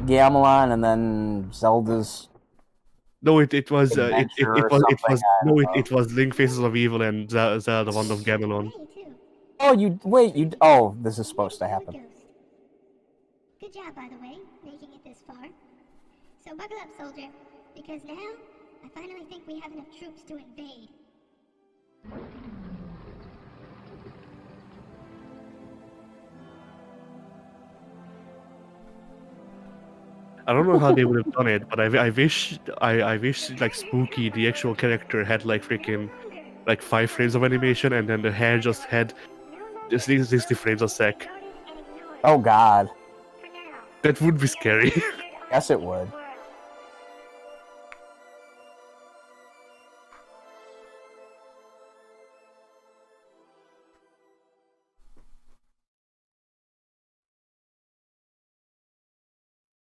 Gamelon and then Zelda's. No, it was Link Faces of Evil and Zelda Wand of Gamelon. Oh, this is supposed to happen. Good job, by the way, making it this far. So buckle up, soldier, because now I finally think we have enough troops to invade. I don't know how they would have done it, but I wish like Spooky, the actual character, had like freaking like 5 frames of animation, and then the hair just had just 60 frames a sec. Oh God, that would be scary. Yes, it would.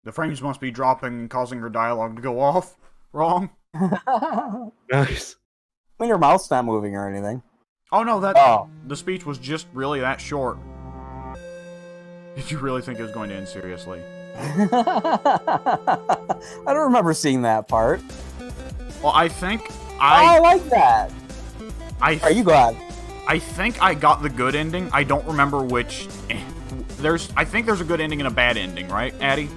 The frames must be dropping, causing her dialogue to go off. Wrong. Nice. I mean, your mouth's not moving or anything. Oh no, the speech was just really that short. Did you really think it was going to end seriously? I don't remember seeing that part. Well, I think I like that. Are you glad? I think I got the good ending. I don't remember which. I think there's a good ending and a bad ending, right, Addy?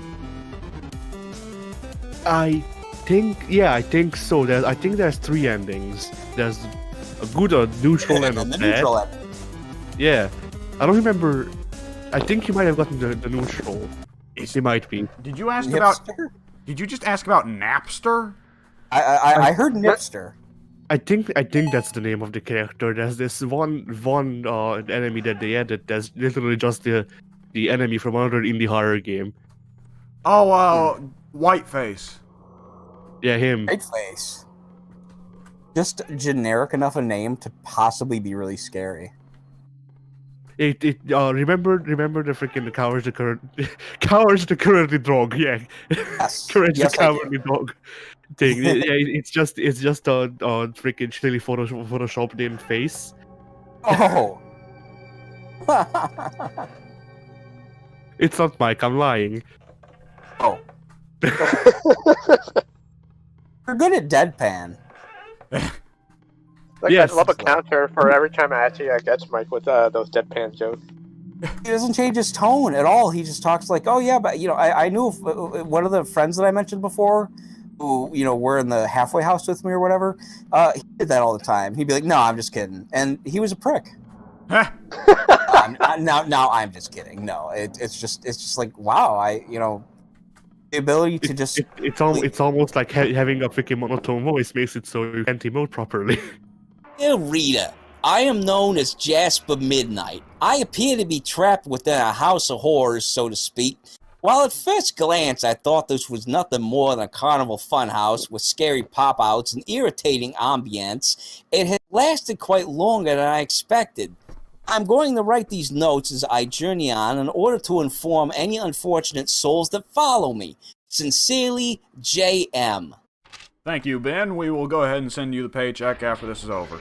I think so. I think there's 3 endings. There's a good, a neutral, and a bad. Neutral ending. Yeah, I don't remember. I think you might have gotten the neutral. It might be. Did you ask Nipster? about? Did you just ask about Napster? I heard Nipster. I think that's the name of the character. There's this one enemy that they added. That's literally just the enemy from another indie horror game. Oh, Whiteface. Yeah, him. Whiteface. Just generic enough a name to possibly be really scary. Remember the freaking cowards the currently dog. Yeah, Yes. courage Yes, the cowardly dog thing. Yeah, it's just a freaking shitty photoshopped in face. Oh. It's not Mike. I'm lying. Oh. You're good at deadpan. Yes. I love a counter for every time I actually gets Mike with those deadpan jokes. He doesn't change his tone at all. He just talks like, oh yeah, but I knew one of the friends that I mentioned before who, were in the halfway house with me or whatever, he did that all the time. He'd be like, no, I'm just kidding. And he was a prick. Now I'm just kidding. No, it's just like, wow, the ability to just... It's almost like having a freaking monotone voice makes it so you can't emote properly. Dear Rita, I am known as Jasper Midnight. I appear to be trapped within a house of horrors, so to speak. While at first glance I thought this was nothing more than a carnival funhouse with scary pop-outs and irritating ambience, it had lasted quite longer than I expected. I'm going to write these notes as I journey on in order to inform any unfortunate souls that follow me. Sincerely, J.M. Thank you, Ben. We will go ahead and send you the paycheck after this is over.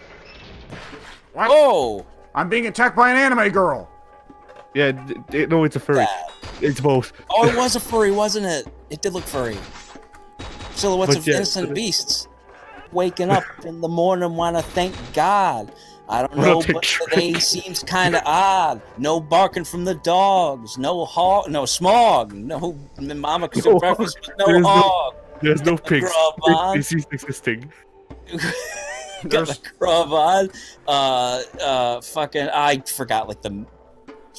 What? Oh! I'm being attacked by an anime girl! Yeah, no, it's a furry. It's both. Oh, it was a furry, wasn't it? It did look furry. Silhouettes of innocent beasts. Waking up in the morning, want to thank God. I don't know, but today seems kind of odd. No barking from the dogs. No smog. No mama cooking breakfast with no hog. There's no pigs. Pig species existing. Got the grub on. Fucking, I forgot like the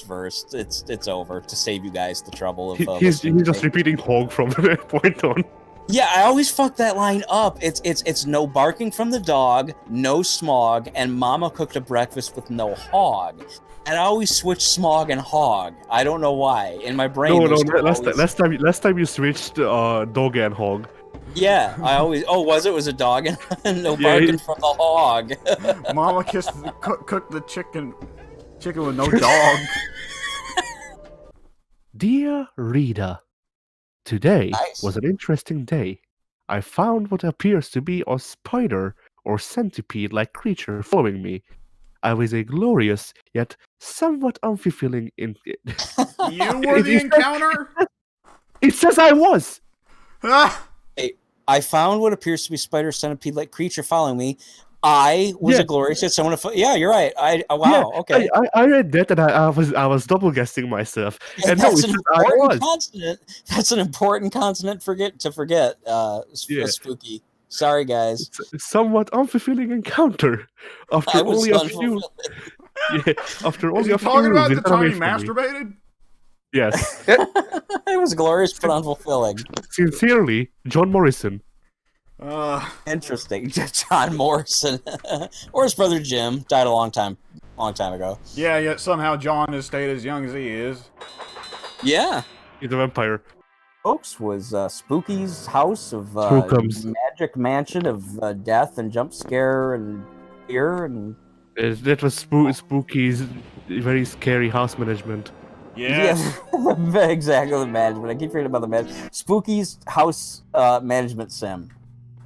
verse. It's over to save you guys the trouble of. He's just repeating hog from that point on. Yeah, I always fuck that line up. It's no barking from the dog, no smog, and mama cooked a breakfast with no hog. And I always switch smog and hog. I don't know why. In my brain, last time you switched dog and hog. Yeah, I always. Oh, was it? Was a dog and no barking from the hog. Mama cooked the chicken with no dog. Dear Rita, today was an interesting day. I found what appears to be a spider or centipede-like creature following me. I was a glorious yet somewhat unfulfilling You were the encounter? It says I was. Hey, I found what appears to be spider centipede-like creature following me. I was a glorious yet someone. Yeah, you're right. Okay. I read that and I was double guessing myself. And that's an important consonant. That's an important consonant to forget. Spooky. Sorry, guys. It's a somewhat unfulfilling encounter. After only a few. After only a few. Talking about the time he masturbated? Yes. It was glorious but unfulfilling. Sincerely, John Morrison. Interesting. John Morrison. Or his brother Jim. Died a long time ago. Yeah, yet somehow John has stayed as young as he is. Yeah. He's a vampire. Folks, was Spooky's house of magic mansion of death and jump scare and fear and... That was Spooky's very scary house management. Yes. Yeah, exactly, the management. I keep forgetting about the management. Spooky's house management sim.